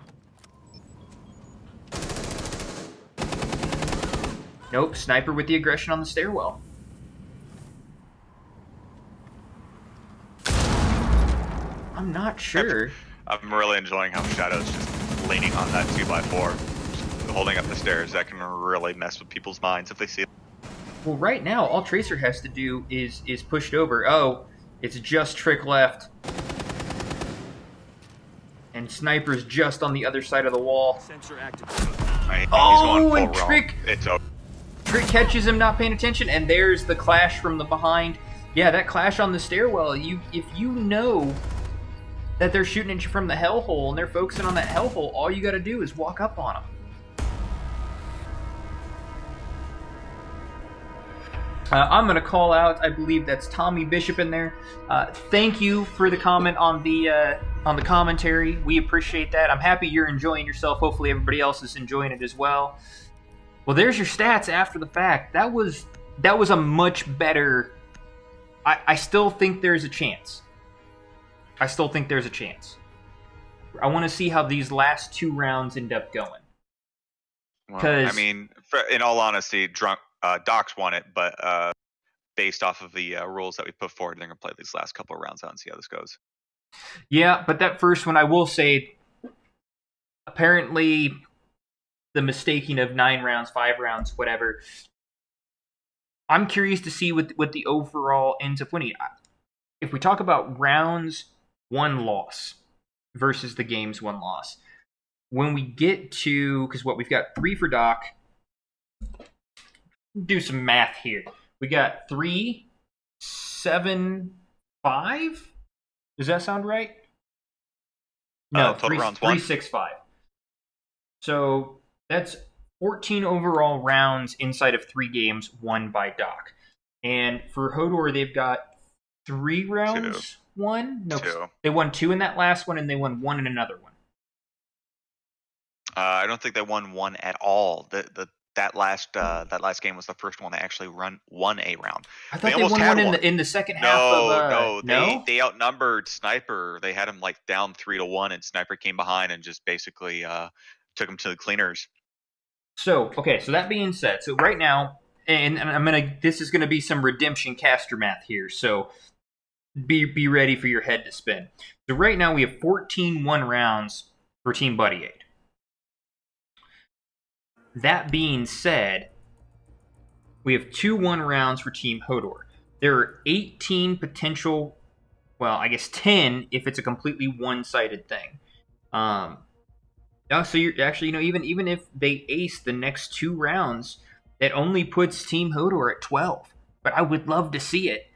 Nope, Sniper with the aggression on the stairwell. I'm not sure. I'm really enjoying how Shadow's just leaning on that 2x4, just holding up the stairs. That can really mess with people's minds if they see it. Well, right now, all Tracer has to do is push it over. Oh, it's just Trick left. And Sniper's just on the other side of the wall. Sensor active. Right? Oh, He's going and full Trick- roam. It's over. Trick catches him not paying attention, and there's the clash from the behind. Yeah, that clash on the stairwell, if you know that they're shooting at you from the hellhole and they're focusing on that hellhole, all you gotta do is walk up on them. I'm going to call out, I believe that's Tommy Bishop in there. Thank you for the comment on the commentary. We appreciate that. I'm happy you're enjoying yourself. Hopefully everybody else is enjoying it as well. Well, there's your stats after the fact. That was a much better... I still think there's a chance. I want to see how these last 2 rounds end up going. Well, I mean, in all honesty, Docs won it, but based off of the rules that we put forward, they're going to play these last couple of rounds out and see how this goes. Yeah, but that first one, I will say, apparently the mistaking of 9 rounds, 5 rounds, whatever. I'm curious to see what the overall ends up winning. If we talk about rounds, 1 loss versus the game's 1 loss. When we get to, because we've got 3 for Doc. Do some math here. We got 3, 7, 5. Does that sound right? No, total rounds 3, 1. 6, 5. So that's 14 overall rounds inside of 3 games won by Doc. And for Hodor, they've got 3 rounds won. No, 2. they won 2 in that last one, and they won 1 in another one. I don't think they won 1 at all. That last game was the first one they actually won a round. I thought they won one in the second half of... They outnumbered Sniper. They had him like down 3-1, and Sniper came behind and just basically took him to the cleaners. So that being said, so right now, and this is gonna be some redemption caster math here, so be ready for your head to spin. So right now we have 14 1 rounds for Team Buddy Aid. That being said, we have 2 1 rounds for Team Hodor. There are 18 potential, well, I guess 10 if it's a completely one-sided thing. So you're actually, even if they ace the next 2 rounds, that only puts Team Hodor at 12. But I would love to see it.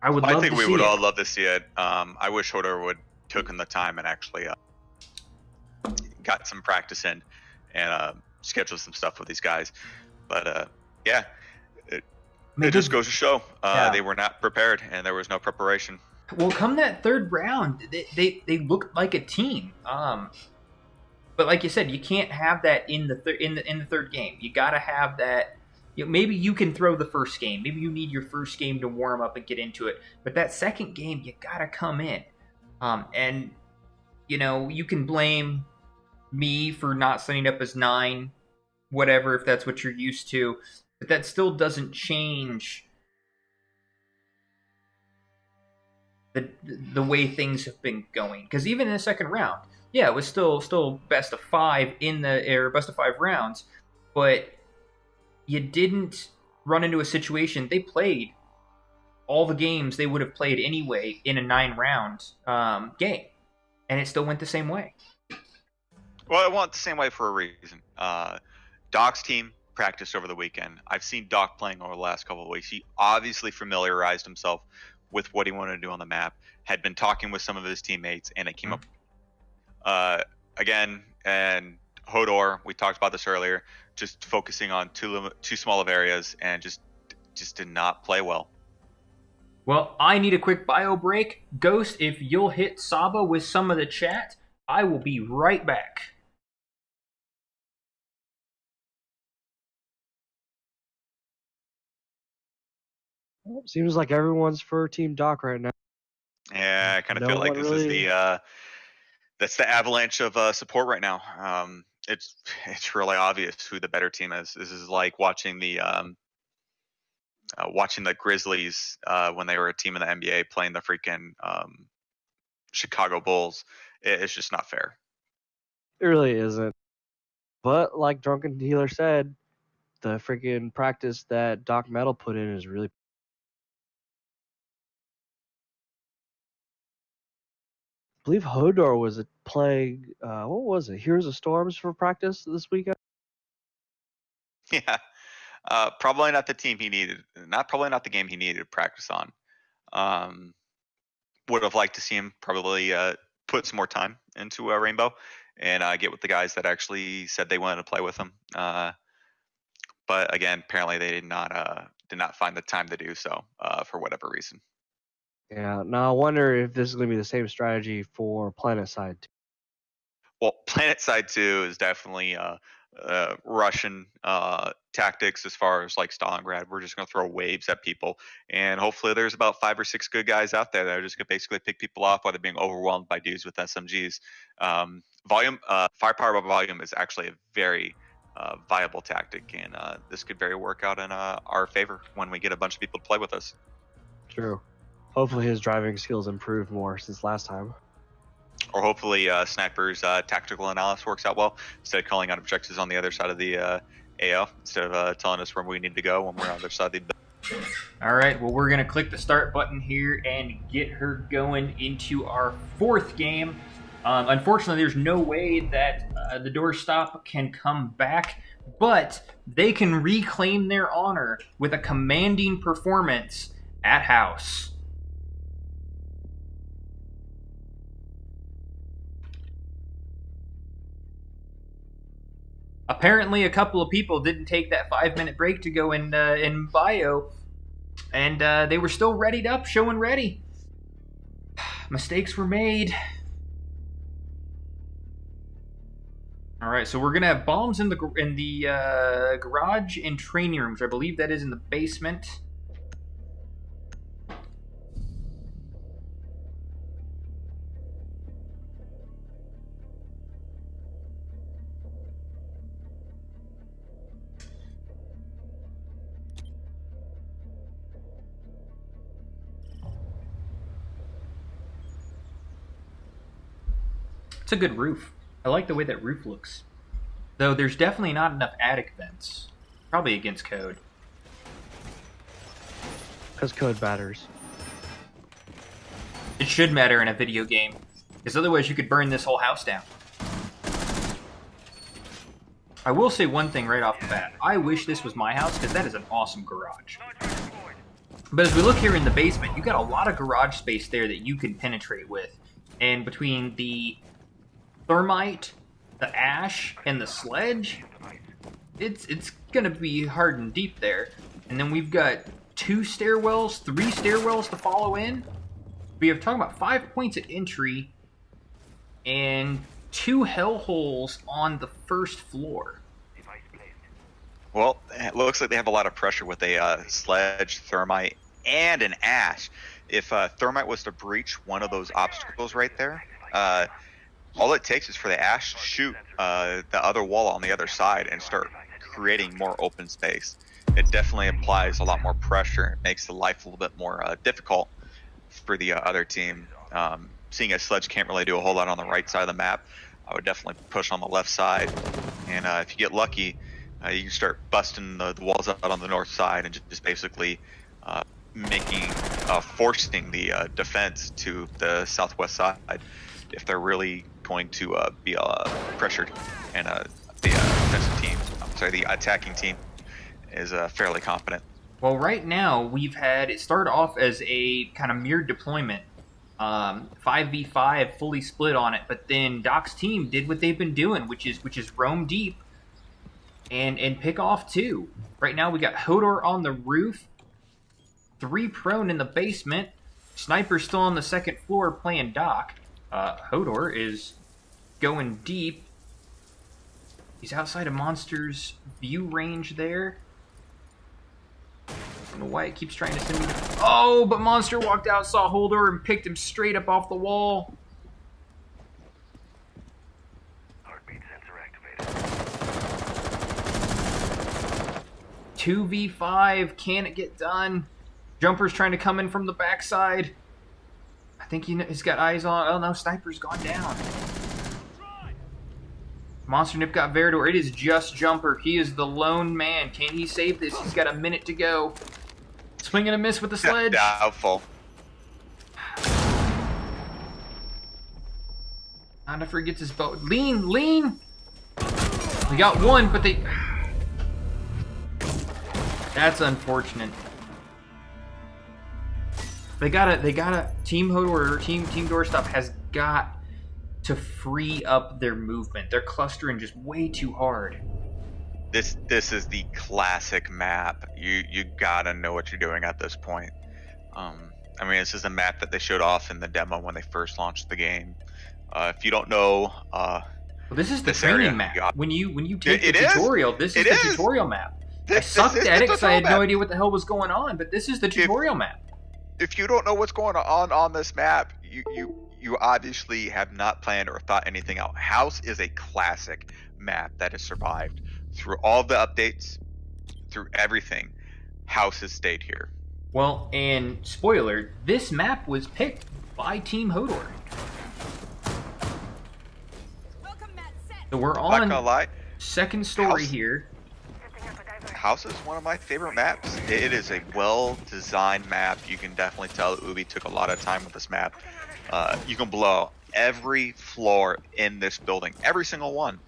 I think we would all love to see it. I wish Hodor would taken the time and actually got some practice in and scheduled some stuff with these guys. But yeah, it just goes to show they were not prepared and there was no preparation. Well, come that 3rd round, they looked like a team. But like you said, you can't have that in the 3rd game. You got to have that. Maybe you can throw the first game. Maybe you need your first game to warm up and get into it. But that 2nd game, you got to come in. And, you can blame me for not signing up as 9, whatever, if that's what you're used to. But that still doesn't change the way things have been going. Because even in the 2nd round, yeah, it was still best of 5 best of 5 rounds, but you didn't run into a situation. They played all the games they would have played anyway in a 9-round game, and it still went the same way. Well, it went the same way for a reason. Doc's team practiced over the weekend. I've seen Doc playing over the last couple of weeks. He obviously familiarized himself with what he wanted to do on the map, had been talking with some of his teammates, and it came up again. And Hodor, we talked about this earlier, just focusing on too small of areas and just did not play well. Well, I need a quick bio break. Ghost, if you'll hit Saba with some of the chat, I will be right back. Well, seems like everyone's for Team Doc right now. Yeah, I kind of No feel like one this is really- that's the avalanche of support right now. It's really obvious who the better team is. This is like watching the Grizzlies when they were a team in the NBA playing the freaking Chicago Bulls. It's just not fair. It really isn't. But like Drunken Healer said, the freaking practice that Doc Metal put in is really. I believe Hodor was playing. What was it? Heroes of Storms for practice this weekend. Yeah, probably not the team he needed. Probably not the game he needed to practice on. Would have liked to see him probably put some more time into Rainbow and get with the guys that actually said they wanted to play with him. But again, apparently they did not find the time to do so for whatever reason. Yeah. Now I wonder if this is going to be the same strategy for Planet Side 2. Well, Planet Side 2 is definitely Russian tactics as far as like Stalingrad. We're just going to throw waves at people, and hopefully there's about 5 or 6 good guys out there that are just going to basically pick people off while they're being overwhelmed by dudes with SMGs. Firepower by volume is actually a very viable tactic, and this could very work out in our favor when we get a bunch of people to play with us. True. Hopefully his driving skills improved more since last time. Or hopefully Sniper's tactical analysis works out well, instead of calling out objectives on the other side of the AO, instead of telling us where we need to go when we're on the other side of the. All right, well, we're going to click the start button here and get her going into our 4th game. Unfortunately, there's no way that the doorstop can come back, but they can reclaim their honor with a commanding performance at house. Apparently, a couple of people didn't take that 5-minute break to go in bio, and they were still readied up, showing ready. Mistakes were made. All right, so we're gonna have bombs in the garage and training rooms. I believe that is in the basement. It's a good roof. I like the way that roof looks. Though there's definitely not enough attic vents. Probably against code. Because code matters. It should matter in a video game. Because otherwise you could burn this whole house down. I will say one thing right off the bat. I wish this was my house because that is an awesome garage. But as we look here in the basement, you got a lot of garage space there that you can penetrate with. And between the thermite, the ash, and the sledge, it's gonna be hard and deep there. And then we've got 2 stairwells, 3 stairwells to follow in. We have talking about 5 points at entry and 2 hell holes on the first floor. Well, it looks like they have a lot of pressure with a sledge, thermite, and an ash. If thermite was to breach one of those obstacles right there, all it takes is for the ash to shoot the other wall on the other side and start creating more open space. It definitely applies a lot more pressure. It makes the life a little bit more difficult for the other team. Seeing as Sledge can't really do a whole lot on the right side of the map, I would definitely push on the left side. And if you get lucky, you can start busting the walls out on the north side and just basically forcing the defense to the southwest side if they're really going to be pressured, and the defensive team, the attacking team is fairly confident. Well, right now we've had it start off as a kind of mirrored deployment, 5v5 fully split on it, but then Doc's team did what they've been doing, which is roam deep and pick off 2. Right now we got Hodor on the roof, 3 prone in the basement, Sniper's still on the 2nd floor playing Doc. Hodor is going deep. He's outside of Monster's view range there. don't know why it keeps trying to send me. Oh, but Monster walked out, saw Holdor, and picked him straight up off the wall. Heartbeat sensor activated. 2v5. Can it get done? Jumper's trying to come in from the backside. I think he's got eyes on. Oh no, Sniper's gone down. Monster Nip got Veridor. It is just Jumper. He is the lone man. Can he save this? He's got a minute to go. Swing and a miss with the sledge. Doubtful. Honda forgets his boat. Lean! We got one, but they... That's unfortunate. They gotta... Team Hodor or Team Doorstop has got to free up their movement. They're clustering just way too hard. This is the classic map. You gotta know what you're doing at this point. I mean, this is a map that they showed off in the demo when they first launched the game. If you don't know, well, this is the this training area, map. When you take It the is? tutorial, this is It the is? tutorial map. I this sucked is at the it because I had tutorial no map. idea what the hell was going on, but this is the tutorial map. If you don't know what's going on this map, you obviously have not planned or thought anything out. House is a classic map that has survived through all the updates, through everything. House has stayed here. Well, and spoiler, this map was picked by Team Hodor. So we're Not gonna on lie, second story House- here. House is one of my favorite maps. It is a well-designed map. You can definitely tell that Ubi took a lot of time with this map. You can blow every floor in this building. Every single one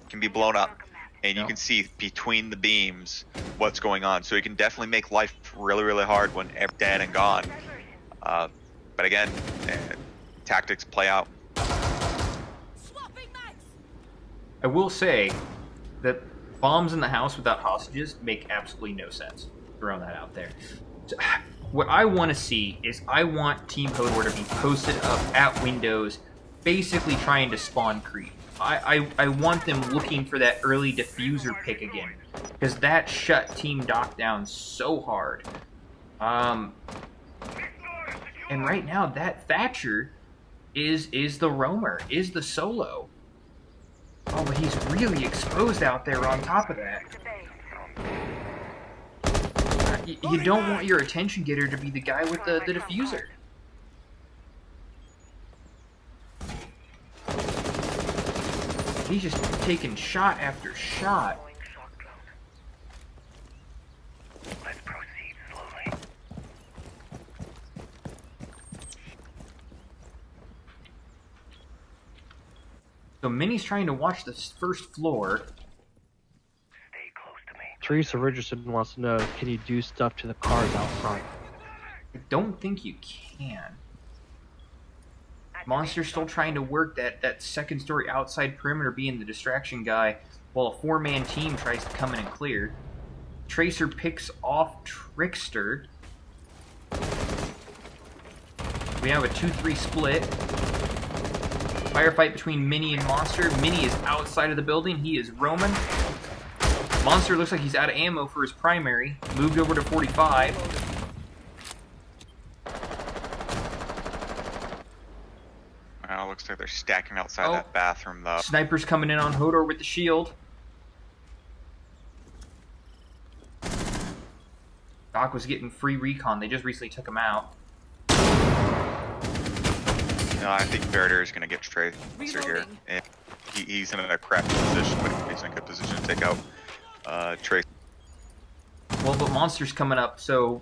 can be blown up. And you Yep. can see between the beams what's going on. So it can definitely make life really, really hard when everything's dead and gone. But again, tactics play out. I will say that bombs in the house without hostages make absolutely no sense. Throwing that out there. So, what I want to see is I want Team Hodor to be posted up at windows, basically trying to spawn creep. I want them looking for that early diffuser pick again, because that shut Team Doc down so hard. And right now, that Thatcher is the roamer, is the solo. Oh, but he's really exposed out there on top of that. You don't want your attention getter to be the guy with the diffuser. He's just taking shot after shot. Let's proceed slowly. So Minnie's trying to watch the first floor. Stay close to me. Teresa Richardson wants to know, can you do stuff to the cars out front? I don't think you can. Monster's still trying to work that second story outside perimeter, being the distraction guy, while a four-man team tries to come in and clear. Tracer picks off Trickster. We have a 2-3 split. Firefight between Minnie and Monster. Minnie is outside of the building. He is roaming. Monster looks like he's out of ammo for his primary. Moved over to 45. Well, looks like they're stacking outside that bathroom, though. Sniper's coming in on Hodor with the shield. Doc was getting free recon. They just recently took him out. No, I think Veridor is going to get Tracer here. And he's in a crappy position, but he's in a good position to take out Tracer. Well, but Monster's coming up, so...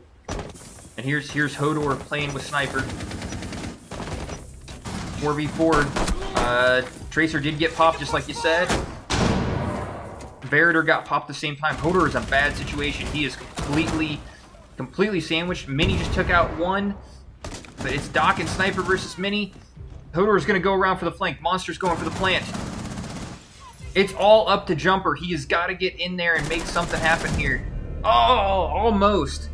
And here's Hodor playing with Sniper. 4v4. Tracer did get popped, just like you said. Veridor got popped at the same time. Hodor is in a bad situation. He is completely sandwiched. Minnie just took out one. But it's Doc and Sniper versus Minnie. Hodor is going to go around for the flank. Monster's going for the plant. It's all up to Jumper. He has got to get in there and make something happen here. Oh, almost.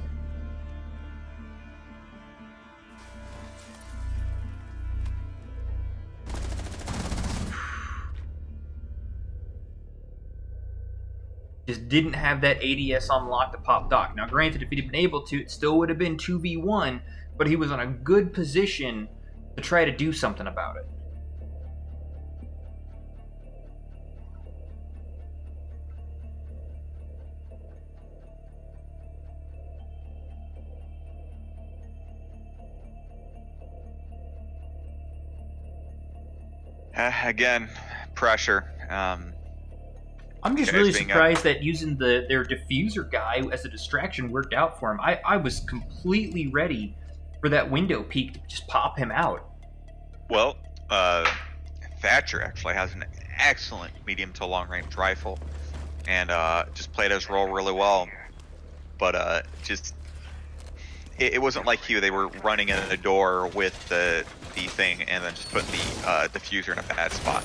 Just didn't have that ADS on lock to pop Doc. Now, granted, if he'd been able to, it still would have been 2v1, but he was in a good position to try to do something about it. Again, pressure. I'm just guys really being surprised that using their diffuser guy as a distraction worked out for him. I was completely ready for that window peek to just pop him out. Well, Thatcher actually has an excellent medium to long range rifle, and just played his role really well. But it wasn't like they were running in the door with the thing and then just put the diffuser in a bad spot.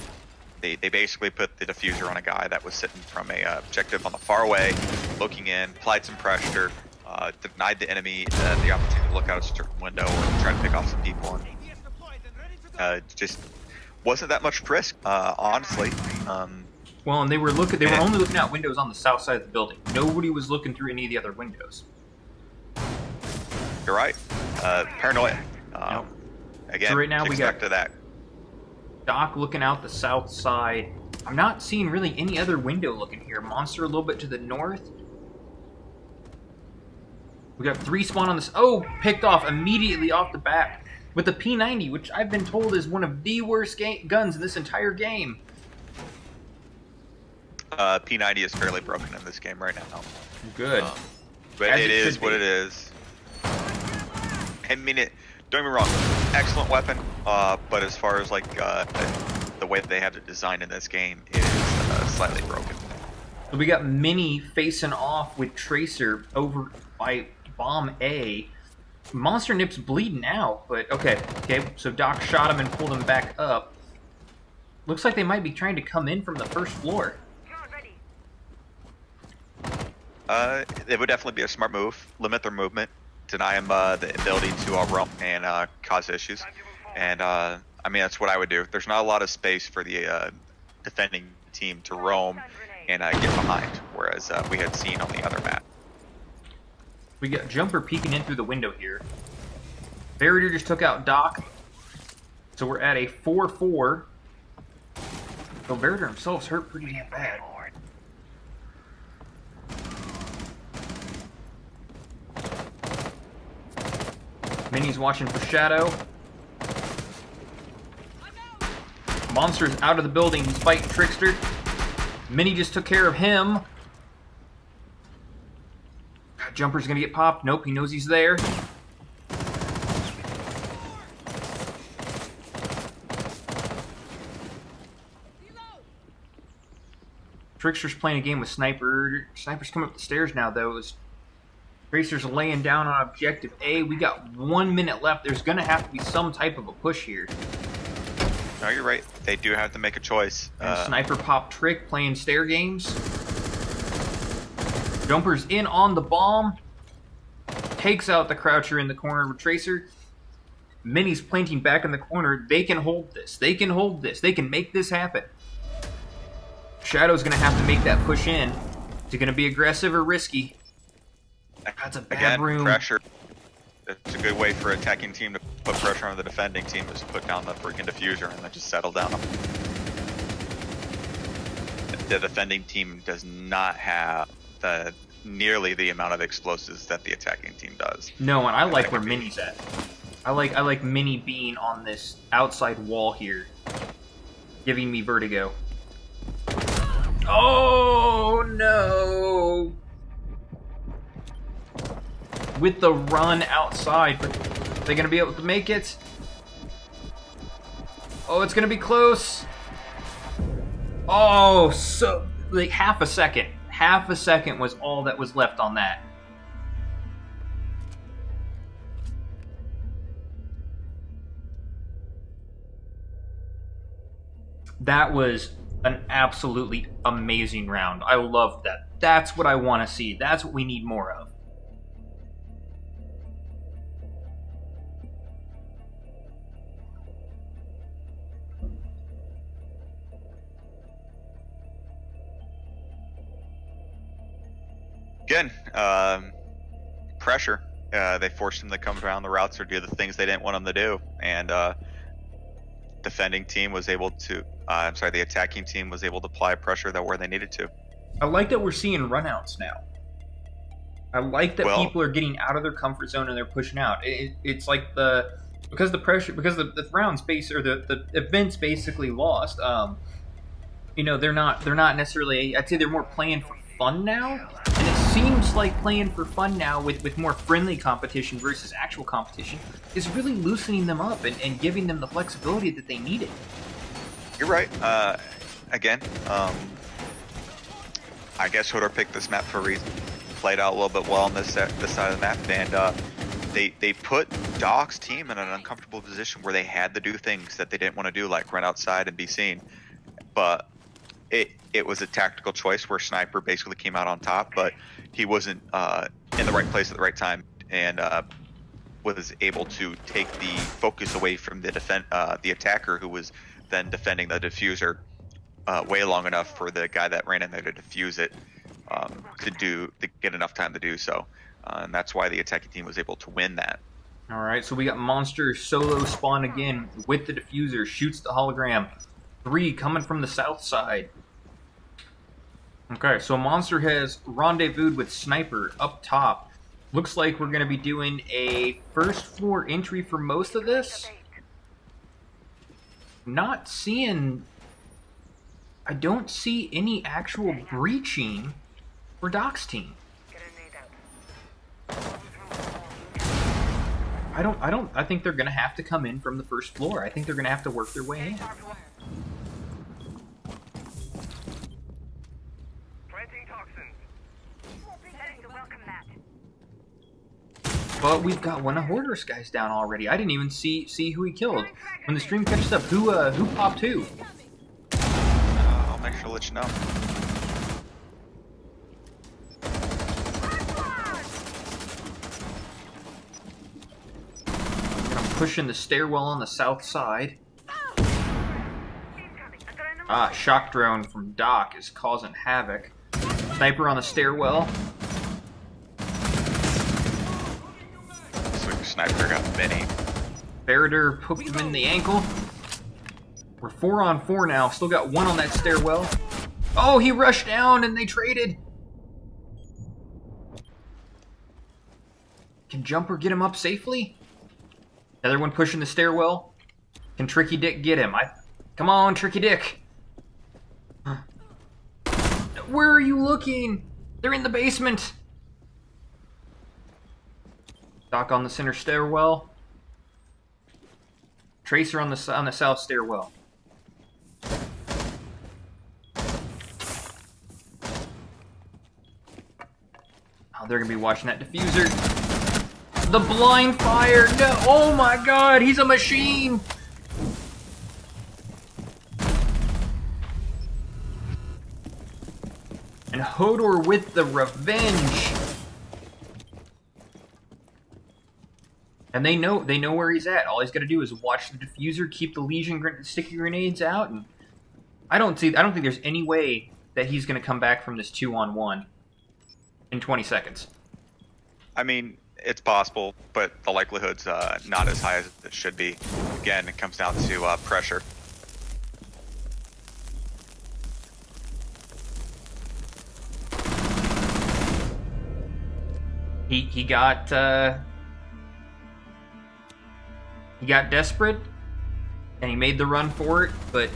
They basically put the diffuser on a guy that was sitting from a objective on the far away, looking in, applied some pressure, denied the enemy the opportunity to look out a certain window or try to pick off some people. And just wasn't that much risk, honestly. Well, and they were only looking out windows on the south side of the building. Nobody was looking through any of the other windows. You're right. Paranoia. Yep. Again, So right now we got to that. Doc looking out the south side. I'm not seeing really any other window looking here. Monster a little bit to the north. We got 3 spawn on this. Oh, picked off immediately off the bat with the P90, which I've been told is one of the worst guns in this entire game. P90 is fairly broken in this game right now. Good. But As it it is should what be. it is. I mean, don't get me wrong, excellent weapon, but as far as like the way that they have it designed in this game, it is slightly broken. So we got Mini facing off with Tracer over by Bomb A. Monster Nip's bleeding out, but okay. So Doc shot him and pulled him back up. Looks like they might be trying to come in from the first floor. It would definitely be a smart move. Limit their movement, deny them the ability to roam and cause issues. And I mean, that's what I would do. There's not a lot of space for the defending team to roam and get behind, whereas we had seen on the other map. We got Jumper peeking in through the window here. Barrier just took out Doc. So we're at a 4-4. So Barrier himself's hurt pretty damn bad. Mini's watching for Shadow. Monster's out of the building. He's fighting Trickster. Mini just took care of him. Jumper's gonna get popped. Nope, he knows he's there. Trickster's playing a game with Sniper. Sniper's coming up the stairs now, though. Tracer's laying down on objective A. We got 1 minute left. There's gonna have to be some type of a push here. No, you're right. They do have to make a choice. And Sniper pop Trick playing stair games. Jumper's in on the bomb. Takes out the croucher in the corner with Tracer. Mini's planting back in the corner. They can hold this. They can hold this. They can make this happen. Shadow's going to have to make that push in. Is it going to be aggressive or risky? That's a bad room. Pressure. It's a good way for attacking team to put pressure on the defending team is to put down the freaking diffuser and then just settle down. The defending team does not have nearly the amount of explosives that the attacking team does. No, and I like where Mini's at. I like Mini being on this outside wall here, giving me vertigo. Oh no! With the run outside, but are they gonna be able to make it? Oh, it's gonna be close. Oh, so like half a second. Half a second was all that was left on that. That was an absolutely amazing round. I loved that. That's what I want to see. That's what we need more of. again, pressure. They forced him to come around the routes or do the things they didn't want him to do, and defending team was able to. The attacking team was able to apply pressure that where they needed to. I like that we're seeing runouts now. I like that people are getting out of their comfort zone and they're pushing out. It's like because the rounds base or the events basically lost. They're not necessarily. I'd say they're more playing for fun now, and it seems like playing for fun now with more friendly competition versus actual competition is really loosening them up and giving them the flexibility that they needed. You're right. Again, I guess Hodor picked this map for a reason. Played out a little bit well on this side of the map, and they put Doc's team in an uncomfortable position where they had to do things that they didn't want to do, like run outside and be seen. But it was a tactical choice where Sniper basically came out on top, but he wasn't in the right place at the right time, and was able to take the focus away from the attacker who was then defending the diffuser way long enough for the guy that ran in there to defuse it to get enough time to do so, and that's why the attacking team was able to win that. All right, so we got Monster solo spawn again with the diffuser, shoots the hologram. 3 coming from the south side. Okay, so Monster has rendezvoused with Sniper up top. Looks like we're going to be doing a first floor entry for most of this. Not seeing... I don't see any actual breaching for Doc's team. I think they're going to have to come in from the first floor. I think they're going to have to work their way in. But we've got one of Hoarder's guys down already. I didn't even see who he killed. When the stream catches up, who popped who? I'll make sure to let you know. I'm pushing the stairwell on the south side. Shock drone from Doc is causing havoc. Sniper on the stairwell. Sniper got Benny. Baradur poked him in the ankle. We're 4 on 4 now. Still got 1 on that stairwell. Oh, he rushed down and they traded. Can Jumper get him up safely? Another one pushing the stairwell. Can Tricky Dick get him? Come on, Tricky Dick. Where are you looking? They're in the basement. Doc on the center stairwell. Tracer on the south stairwell. Oh, they're gonna be watching that diffuser. The blind fire! No! Oh my God! He's a machine! And Hodor with the revenge. And they know where he's at. All he's got to do is watch the diffuser, keep the Legion sticky grenades out, and I don't think there's any way that he's going to come back from this 2-on-1 in 20 seconds. I mean, it's possible, but the likelihood's not as high as it should be. Again, it comes down to pressure. He got desperate, and he made the run for it. But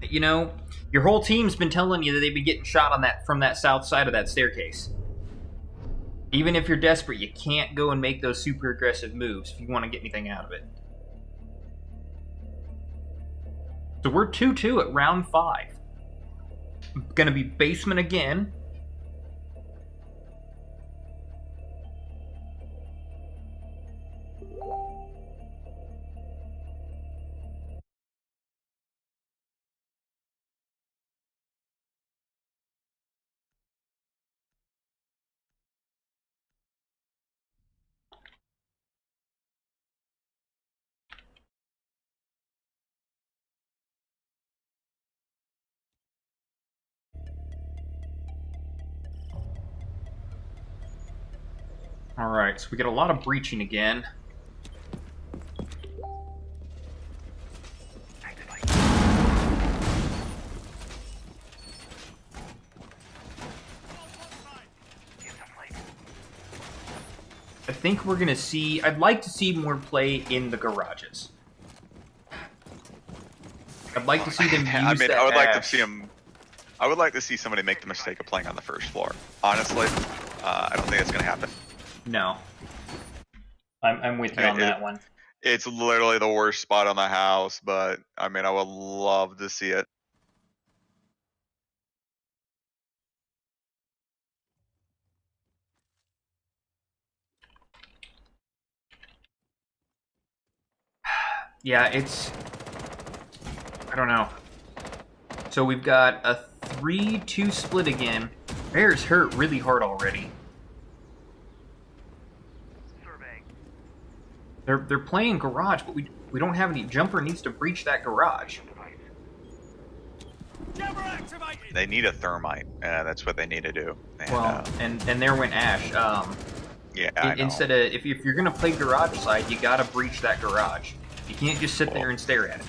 you know, your whole team's been telling you that they've been getting shot from that south side of that staircase. Even if you're desperate, you can't go and make those super aggressive moves if you want to get anything out of it. So we're 2-2 at round 5. Gonna be basement again. All right, so we get a lot of breaching again. I think we're gonna see. I'd like to see more play in the garages. I'd like to see them use I mean, that I would like to ash. see him. I would like to see somebody make the mistake of playing on the first floor. Honestly, I don't think it's going to happen. No, I'm with you on that one. It's literally the worst spot on the house, but I mean, I would love to see it. Yeah, I don't know. So we've got a 3-2 split again. Bear's hurt really hard already. They're playing garage, but we don't have any. Jumper needs to breach that garage. They need a thermite. That's what they need to do. And, Well, and there went Ash. yeah, I know. Instead of if you're gonna play garage side, you gotta breach that garage. You can't just sit there and stare at it.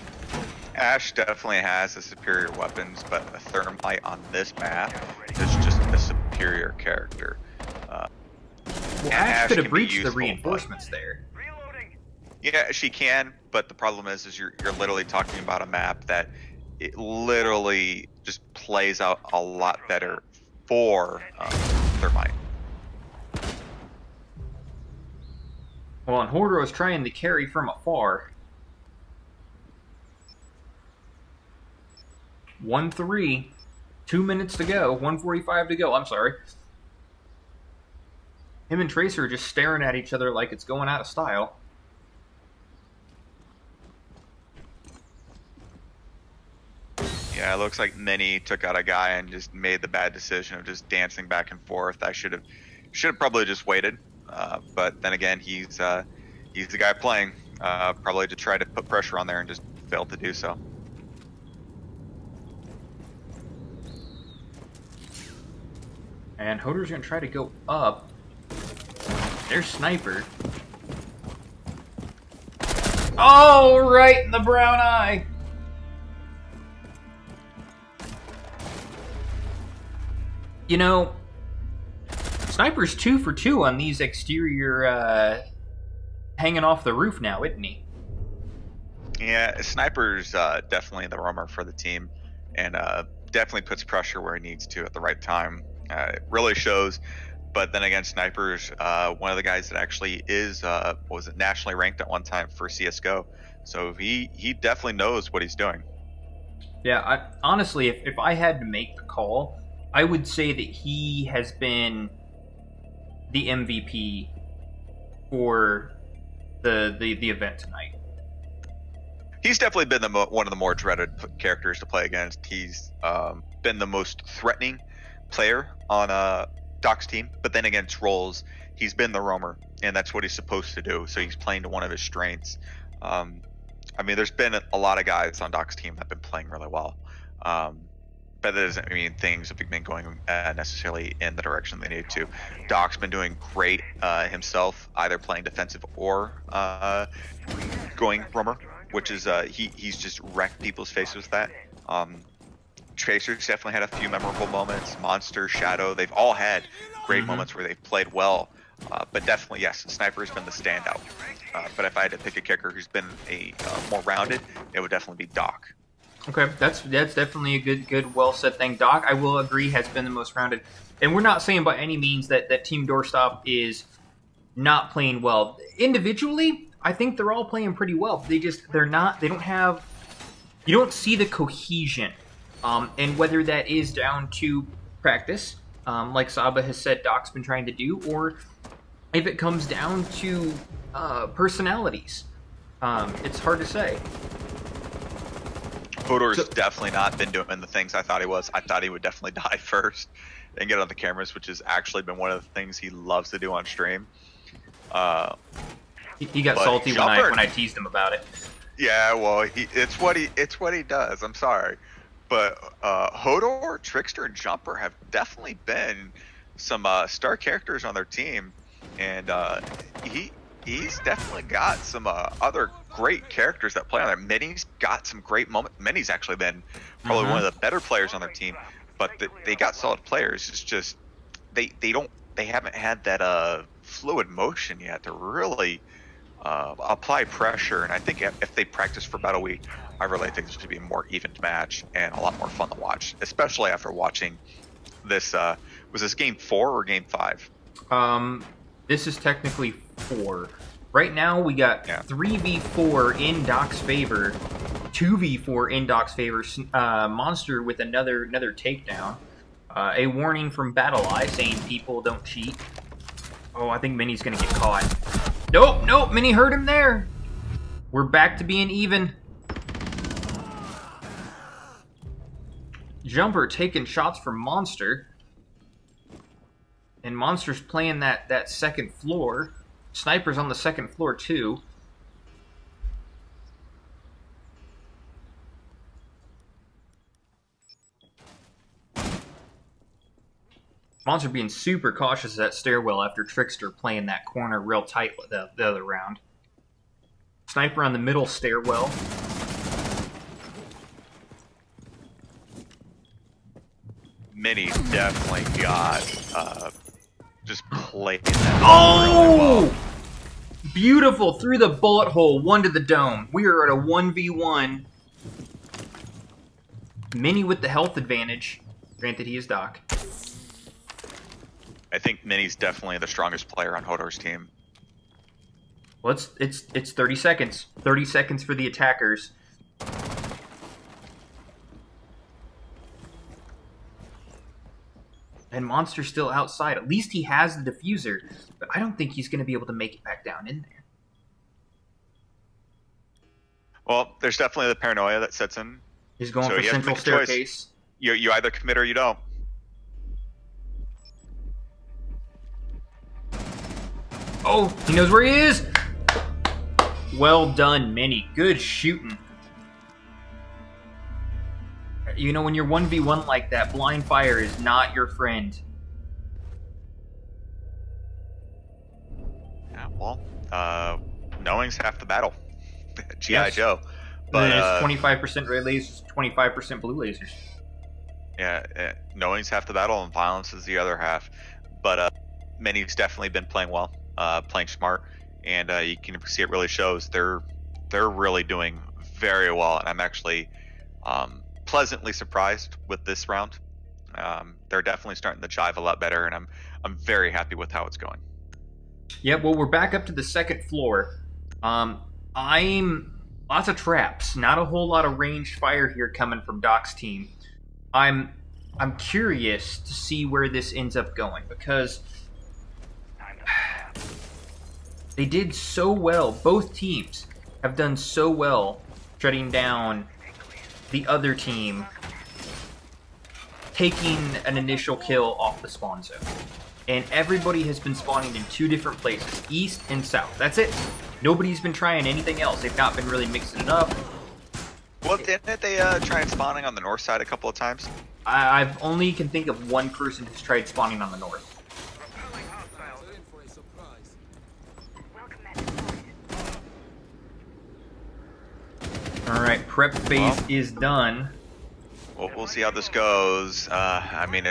Ash definitely has the superior weapons, but a thermite on this map is just a superior character. Well, and Ash could can have be breached the useful, reinforcements there. Yeah, she can, but the problem is you're literally talking about a map that it literally just plays out a lot better for thermite. Well, and Hordor is trying to carry from afar. 1-3. 2 minutes to go. 1:45 to go. I'm sorry. Him and Tracer are just staring at each other like it's going out of style. Yeah, it looks like Minnie took out a guy and just made the bad decision of just dancing back and forth. I should have probably just waited. But then again, he's the guy playing. Probably to try to put pressure on there and just failed to do so. And Hodor's going to try to go up. There's Sniper. Oh, right in the brown eye. You know, Sniper's 2 for 2 on these exterior hanging off the roof now, isn't he? Yeah, Sniper's definitely the roamer for the team, and definitely puts pressure where he needs to at the right time. It really shows. But then again, Sniper's one of the guys that actually is nationally ranked at one time for CS:GO. So he definitely knows what he's doing. Yeah, honestly, if I had to make the call, I would say that he has been the MVP for the event tonight. He's definitely been one of the more dreaded characters to play against. He's been the most threatening player on Doc's team, but then against roles, he's been the roamer, and that's what he's supposed to do. So he's playing to one of his strengths. I mean, there's been a lot of guys on Doc's team that have been playing really well, but that doesn't mean things have been going necessarily in the direction they need to. Doc's been doing great himself, either playing defensive or going roamer, which is he's just wrecked people's faces with that. Tracer's definitely had a few memorable moments. Monster, Shadow, they've all had great moments where they've played well. But definitely, yes, Sniper has been the standout. But if I had to pick a kicker who's been a more rounded, it would definitely be Doc. Okay, that's definitely a good, well said thing. Doc, I will agree, has been the most rounded. And we're not saying by any means that Team Doorstop is not playing well. Individually, I think they're all playing pretty well. They don't have, you don't see the cohesion. And whether that is down to practice, like Saba has said Doc's been trying to do, or if it comes down to personalities. It's hard to say. Hodor's definitely not been doing the things I thought he was. I thought he would definitely die first and get on the cameras, which has actually been one of the things he loves to do on stream. He got salty when I teased him about it. Yeah, well, it's what he does. I'm sorry, but Hodor, Trickster, and Jumper have definitely been some star characters on their team. and he's definitely got some other great characters that play on there. Minnie's got some great moments. Minnie's actually been probably one of the better players on their team, but they got solid players. It's just they haven't had that fluid motion yet to really apply pressure. And I think if they practice for Battle Week, I really think this would be a more evened match and a lot more fun to watch, especially after watching this. Was this game 4 or game 5? This is technically 4. Right now we got 3v4 in Doc's favor, 2v4 in Doc's favor. Monster with another takedown. A warning from Battle Eye saying people don't cheat. Oh, I think Minnie's gonna get caught. Nope, Minnie hurt him there. We're back to being even. Jumper taking shots from Monster. And Monster's playing that second floor. Sniper's on the second floor too. Monster being super cautious of that stairwell after Trickster playing that corner real tight the other round. Sniper on the middle stairwell. Minnie's definitely got just played that. Oh! Really well. Beautiful through the bullet hole, 1 to the dome. We are at a 1v1. Minnie with the health advantage. Granted, he is Doc. I think Minnie's definitely the strongest player on Hodor's team. Well, it's 30 seconds. 30 seconds for the attackers. And Monster's still outside. At least he has the diffuser, but I don't think he's going to be able to make it back down in there. Well, there's definitely the paranoia that sets in. He's going So for he has to central make a choice. staircase. You either commit or you don't. Oh, he knows where he is! Well done, Minnie. Good shooting. You know, when you're 1v1 like that, blind fire is not your friend. Yeah, well, knowing's half the battle. G.I. Yes. Joe. But But it's 25% red lasers, 25% blue lasers. yeah, knowing's half the battle and violence is the other half. But Minnie's definitely been playing well, playing smart, and you can see it really shows. They're really doing very well, and I'm actually pleasantly surprised with this round. They're definitely starting to jive a lot better, and I'm very happy with how it's going. Yeah, well, we're back up to the second floor. I'm lots of traps, not a whole lot of ranged fire here coming from Doc's team. I'm curious to see where this ends up going because they did so well. Both teams have done so well shutting down the other team, taking an initial kill off the spawn zone. And everybody has been spawning in 2 different places, east and south. That's it. Nobody's been trying anything else. They've not been really mixing it up. Well, didn't they try and spawning on the north side a couple of times? I've only can think of one person who's tried spawning on the north. Alright, prep phase is done. Well, we'll see how this goes. I mean,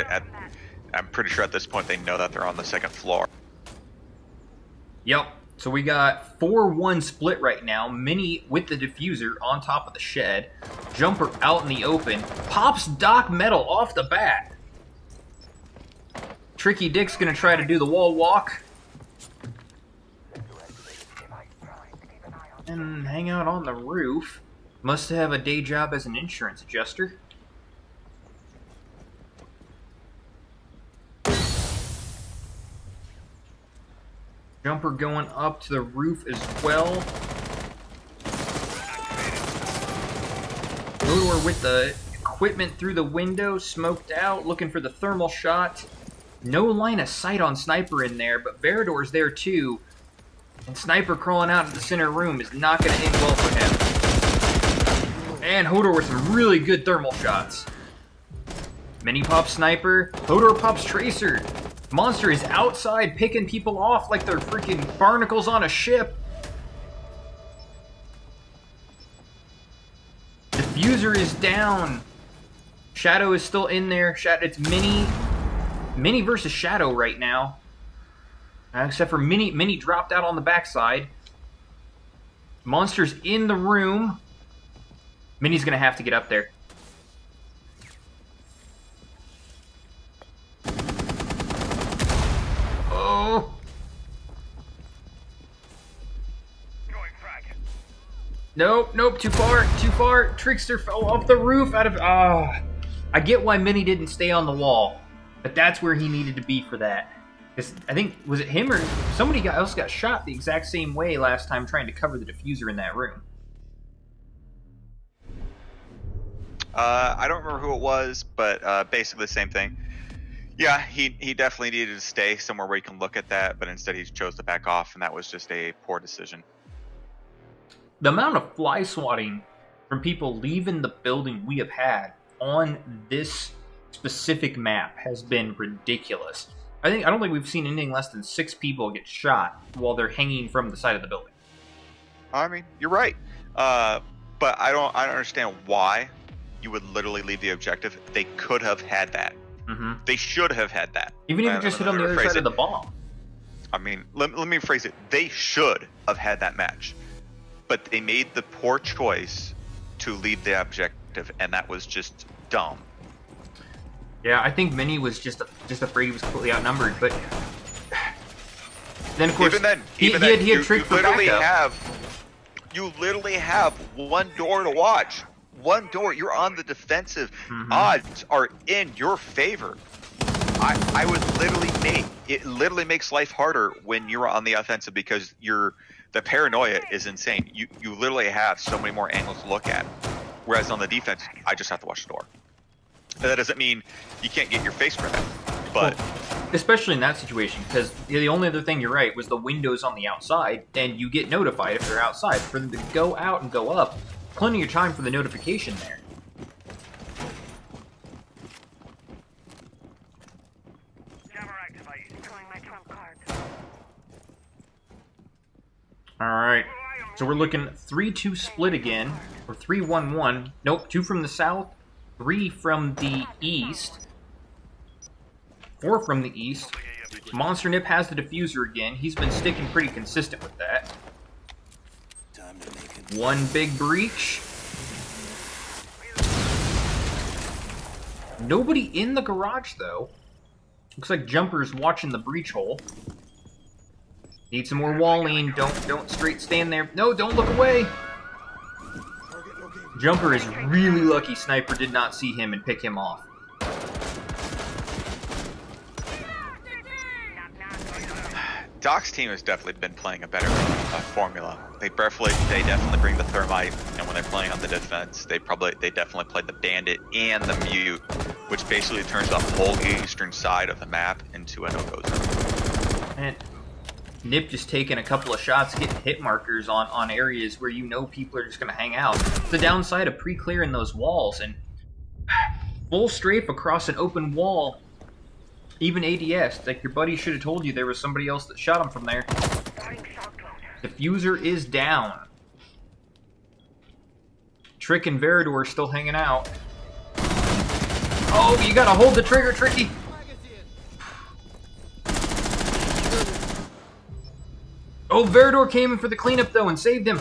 I'm pretty sure at this point they know that they're on the second floor. Yep. So we got 4-1 split right now. Minnie with the diffuser on top of the shed. Jumper out in the open. Pops Doc Metal off the bat. Tricky Dick's gonna try to do the wall walk. And hang out on the roof. Must have a day job as an insurance adjuster. Jumper going up to the roof as well. Hodor with the equipment through the window, smoked out, looking for the thermal shot. No line of sight on Sniper in there, but Verador's there too. And Sniper crawling out of the center room is not going to end well for him. And Hodor with some really good thermal shots. Mini pops Sniper. Hodor pops Tracer. Monster is outside picking people off like they're freaking barnacles on a ship. Diffuser is down. Shadow is still in there. It's Mini versus Shadow right now. Except for Mini dropped out on the backside. Monster's in the room. Mini's gonna have to get up there. Oh! Nope, too far. Trickster fell off the roof out of... I get why Mini didn't stay on the wall, but that's where he needed to be for that. Because I think, was it him or somebody else got shot the exact same way last time trying to cover the diffuser in that room? I don't remember who it was, but basically the same thing. Yeah, he definitely needed to stay somewhere where he can look at that, but instead he chose to back off, and that was just a poor decision. The amount of fly swatting from people leaving the building we have had on this specific map has been ridiculous. I don't think we've seen anything less than 6 people get shot while they're hanging from the side of the building. I mean, you're right, but I don't understand why you would literally leave the objective. They could have had that. Mm-hmm. They should have had that. Even if you just hit on the other side of the bomb. I mean, let me phrase it. They should have had that match, but they made the poor choice to leave the objective, and that was just dumb. Yeah, I think Mini was just afraid he was completely outnumbered, but then of course he had tricked for backup. You literally have one door to watch. One door. You're on the defensive. Mm-hmm. Odds are in your favor. I would literally makes life harder when you're on the offensive because the paranoia is insane. You literally have so many more angles to look at. Whereas on the defense, I just have to watch the door. And that doesn't mean you can't get your face right, but especially in that situation, because the only other thing, you're right, was the windows on the outside, and you get notified if they're outside. For them to go out and go up, plenty of time for the notification there. Alright, so we're looking 3-2 split again, or 3-1-1. Nope, 2 from the south, 3 from the east, 4 from the east. Monster Nip has the diffuser again. He's been sticking pretty consistent with that. One big breach. Nobody in the garage, though. Looks like Jumper's watching the breach hole. Need some more walling. Don't straight stand there. No, don't look away. Jumper is really lucky Sniper did not see him and pick him off. Doc's team has definitely been playing a better formula. They definitely bring the thermite, and when they're playing on the defense, they definitely play the bandit and the mute, which basically turns the whole eastern side of the map into a no-go zone. And Nip just taking a couple of shots, getting hit markers on areas where you know people are just going to hang out. The downside of pre-clearing those walls, and full strafe across an open wall. Even ADS, like your buddy should have told you there was somebody else that shot him from there. Diffuser is down. Trick and Veridor still hanging out. Oh, you gotta hold the trigger, Tricky. Oh, Veridor came in for the cleanup though and saved him.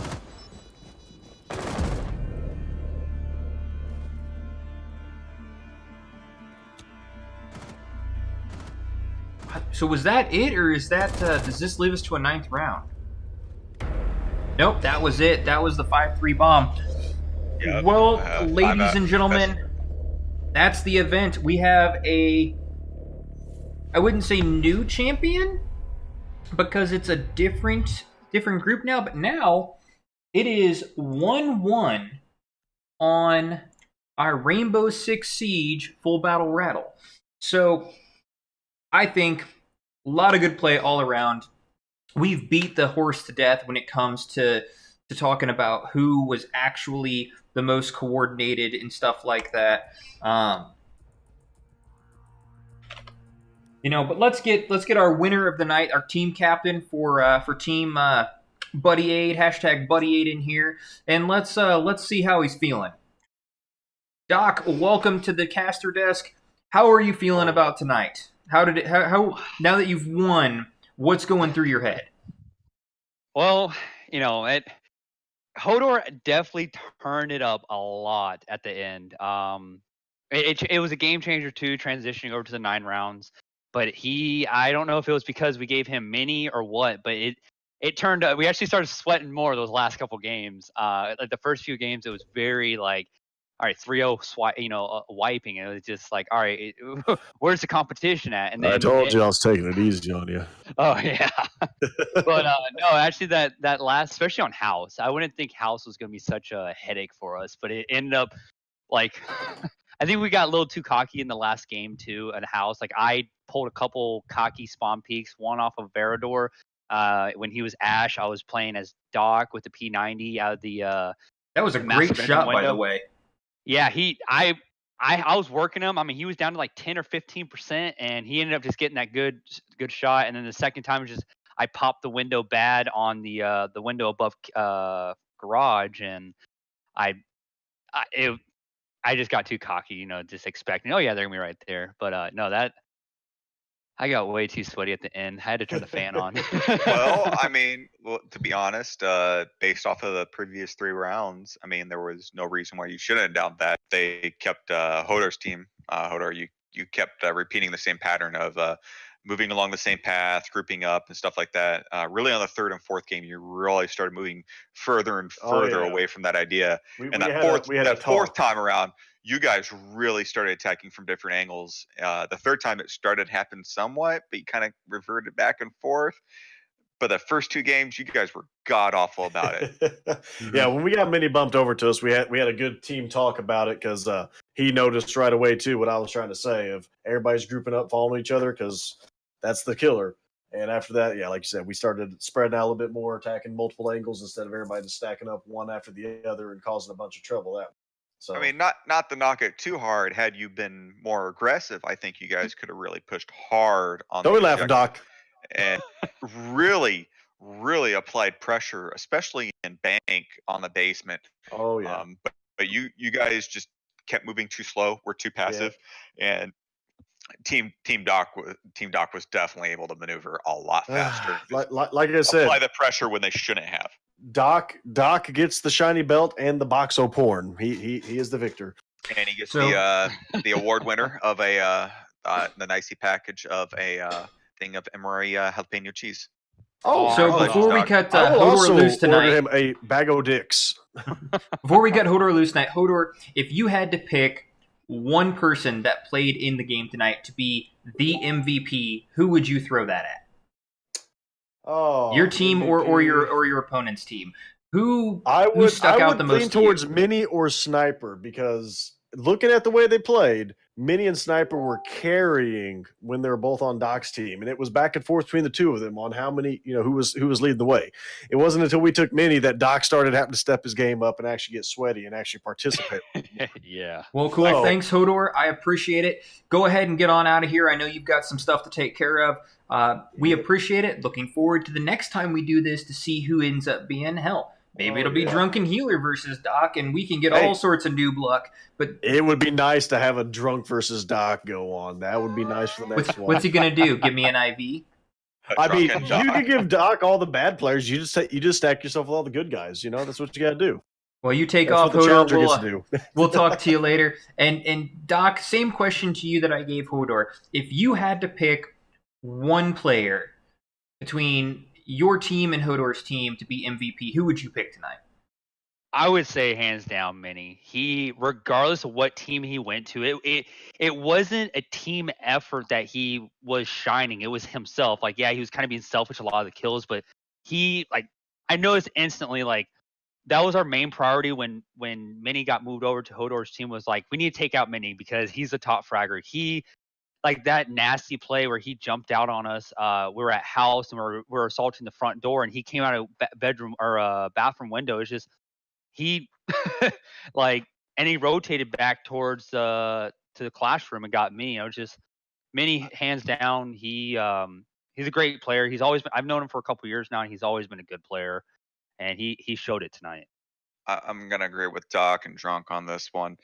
So was that it, or is that, does this leave us to a 9th round? Nope, that was it. That was the 5-3 bomb. Yep. Well, ladies and gentlemen, that's the event. We have I wouldn't say new champion, because it's a different group now, but now it is 1-1 on our Rainbow Six Siege Full Battle Rattle. So I think a lot of good play all around. We've beat the horse to death when it comes to talking about who was actually the most coordinated and stuff like that. But let's get our winner of the night, our team captain for team Buddy Aid, hashtag Buddy Aid in here, and let's see how he's feeling. Doc, welcome to the caster desk. How are you feeling about tonight? How now that you've won, what's going through your head? Well, Hodor definitely turned it up a lot at the end. It was a game changer too, transitioning over to the 9 rounds. But I don't know if it was because we gave him mini or what, but it turned up. We actually started sweating more those last couple games. Like the first few games, it was very like, all right, 3-0 swipe, wiping. And it was just like, all right, where's the competition at? And then I told you I was taking it easy on you. Oh yeah, but no, actually that last, especially on House, I wouldn't think House was gonna be such a headache for us, but it ended up like I think we got a little too cocky in the last game too at House. Like I pulled a couple cocky spawn peaks, one off of Verador. When he was Ash, I was playing as Doc with the P90 out of the. That was a great shot, by the way. Yeah, I was working him. I mean, he was down to like 10 or 15%, and he ended up just getting that good shot. And then the second time, I popped the window bad on the window above garage, and I just got too cocky, just expecting, oh yeah, they're gonna be right there. But no, that I got way too sweaty at the end. I had to turn the fan on. Well, I mean, to be honest, based off of the previous 3 rounds, I mean, there was no reason why you shouldn't have doubted that. They kept Hodor's team. Hodor, you kept repeating the same pattern of moving along the same path, grouping up, and stuff like that. Really, on the 3rd and 4th game, you really started moving further and further away from that idea. And that fourth time around, you guys really started attacking from different angles. The 3rd time it started happening somewhat, but you kind of reverted back and forth. But the first 2 games, you guys were god awful about it. Yeah, when we got mini bumped over to us, we had a good team talk about it because he noticed right away too what I was trying to say of everybody's grouping up, following each other because that's the killer. And after that, yeah, like you said, we started spreading out a little bit more, attacking multiple angles instead of everybody just stacking up one after the other and causing a bunch of trouble that way. So, I mean, not to knock it too hard. Had you been more aggressive, I think you guys could have really pushed hard on. Don't we laugh, Doc? And really, really applied pressure, especially in Bank on the basement. Oh yeah. But you guys just kept moving too slow. We're too passive, and Team Doc was definitely able to maneuver a lot faster. like I said, apply the pressure when they shouldn't have. Doc gets the shiny belt and the box of porn. He is the victor, and he gets the award winner of the nicey package of a thing of Emery jalapeno cheese. Oh, so before we cut Hodor loose tonight, him a bag of dicks. Before we cut Hodor loose tonight, Hodor, if you had to pick one person that played in the game tonight to be the MVP, who would you throw that at? Oh, your team or your opponent's team? Who stuck out the most? I would lean towards Mini or Sniper because looking at the way they played, Mini and Sniper were carrying when they were both on Doc's team, and it was back and forth between the two of them on how many, who was leading the way. It wasn't until we took Mini that Doc started having to step his game up and actually get sweaty and actually participate. Yeah. Well, cool. Thanks, Hodor. I appreciate it. Go ahead and get on out of here. I know you've got some stuff to take care of. We appreciate it. Looking forward to the next time we do this to see who ends up being hell. Maybe it'll be Drunken Healer versus Doc, and we can get all sorts of noob luck. But it would be nice to have a Drunk versus Doc go on. That would be nice for the next one. What's he gonna do? Give me an IV? I mean, you could give Doc all the bad players. You just stack yourself with all the good guys. That's what you got to do. Well, you take off, Hodor. We'll talk to you later. And Doc, same question to you that I gave Hodor. If you had to pick one player between your team and Hodor's team to be MVP, who would you pick tonight? I would say hands down Mini. He, regardless of what team he went to, it wasn't a team effort that he was shining. It was himself. Like, yeah, he was kind of being selfish a lot of the kills, but I noticed instantly, that was our main priority when Mini got moved over to Hodor's team, was we need to take out Mini because he's the top fragger. He, that nasty play where he jumped out on us. We were at house and we were assaulting the front door, and he came out of bedroom or bathroom window. It's just he and he rotated back towards to the classroom and got me. I was just Minnie, hands down, he's a great player. I've known him for a couple years now, and he's always been a good player, and he showed it tonight. I'm gonna agree with Doc and Drunk on this one.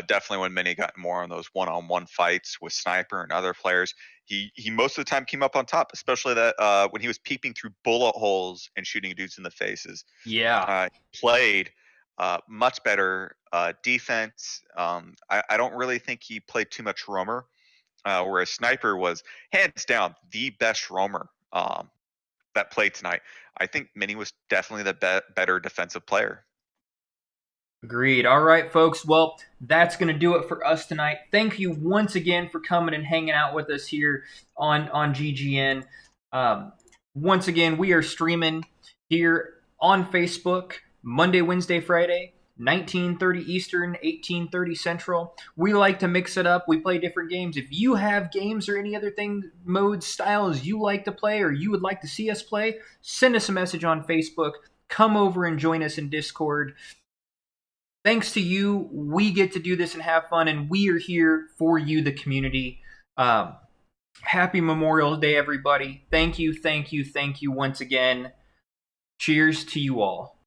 Definitely when Minnie got more on those one-on-one fights with Sniper and other players, he most of the time came up on top, especially that when he was peeping through bullet holes and shooting dudes in the faces. Yeah. Played much better defense. I don't really think he played too much roamer, whereas Sniper was hands down the best roamer that played tonight. I think Minnie was definitely the better defensive player. Agreed. All right, folks. Well, that's going to do it for us tonight. Thank you once again for coming and hanging out with us here on GGN. Once again, we are streaming here on Facebook Monday, Wednesday, Friday, 19:30 Eastern, 18:30 Central. We like to mix it up. We play different games. If you have games or any other modes, styles you like to play or you would like to see us play, send us a message on Facebook. Come over and join us in Discord. Thanks to you, we get to do this and have fun, and we are here for you, the community. Happy Memorial Day, everybody. Thank you once again. Cheers to you all.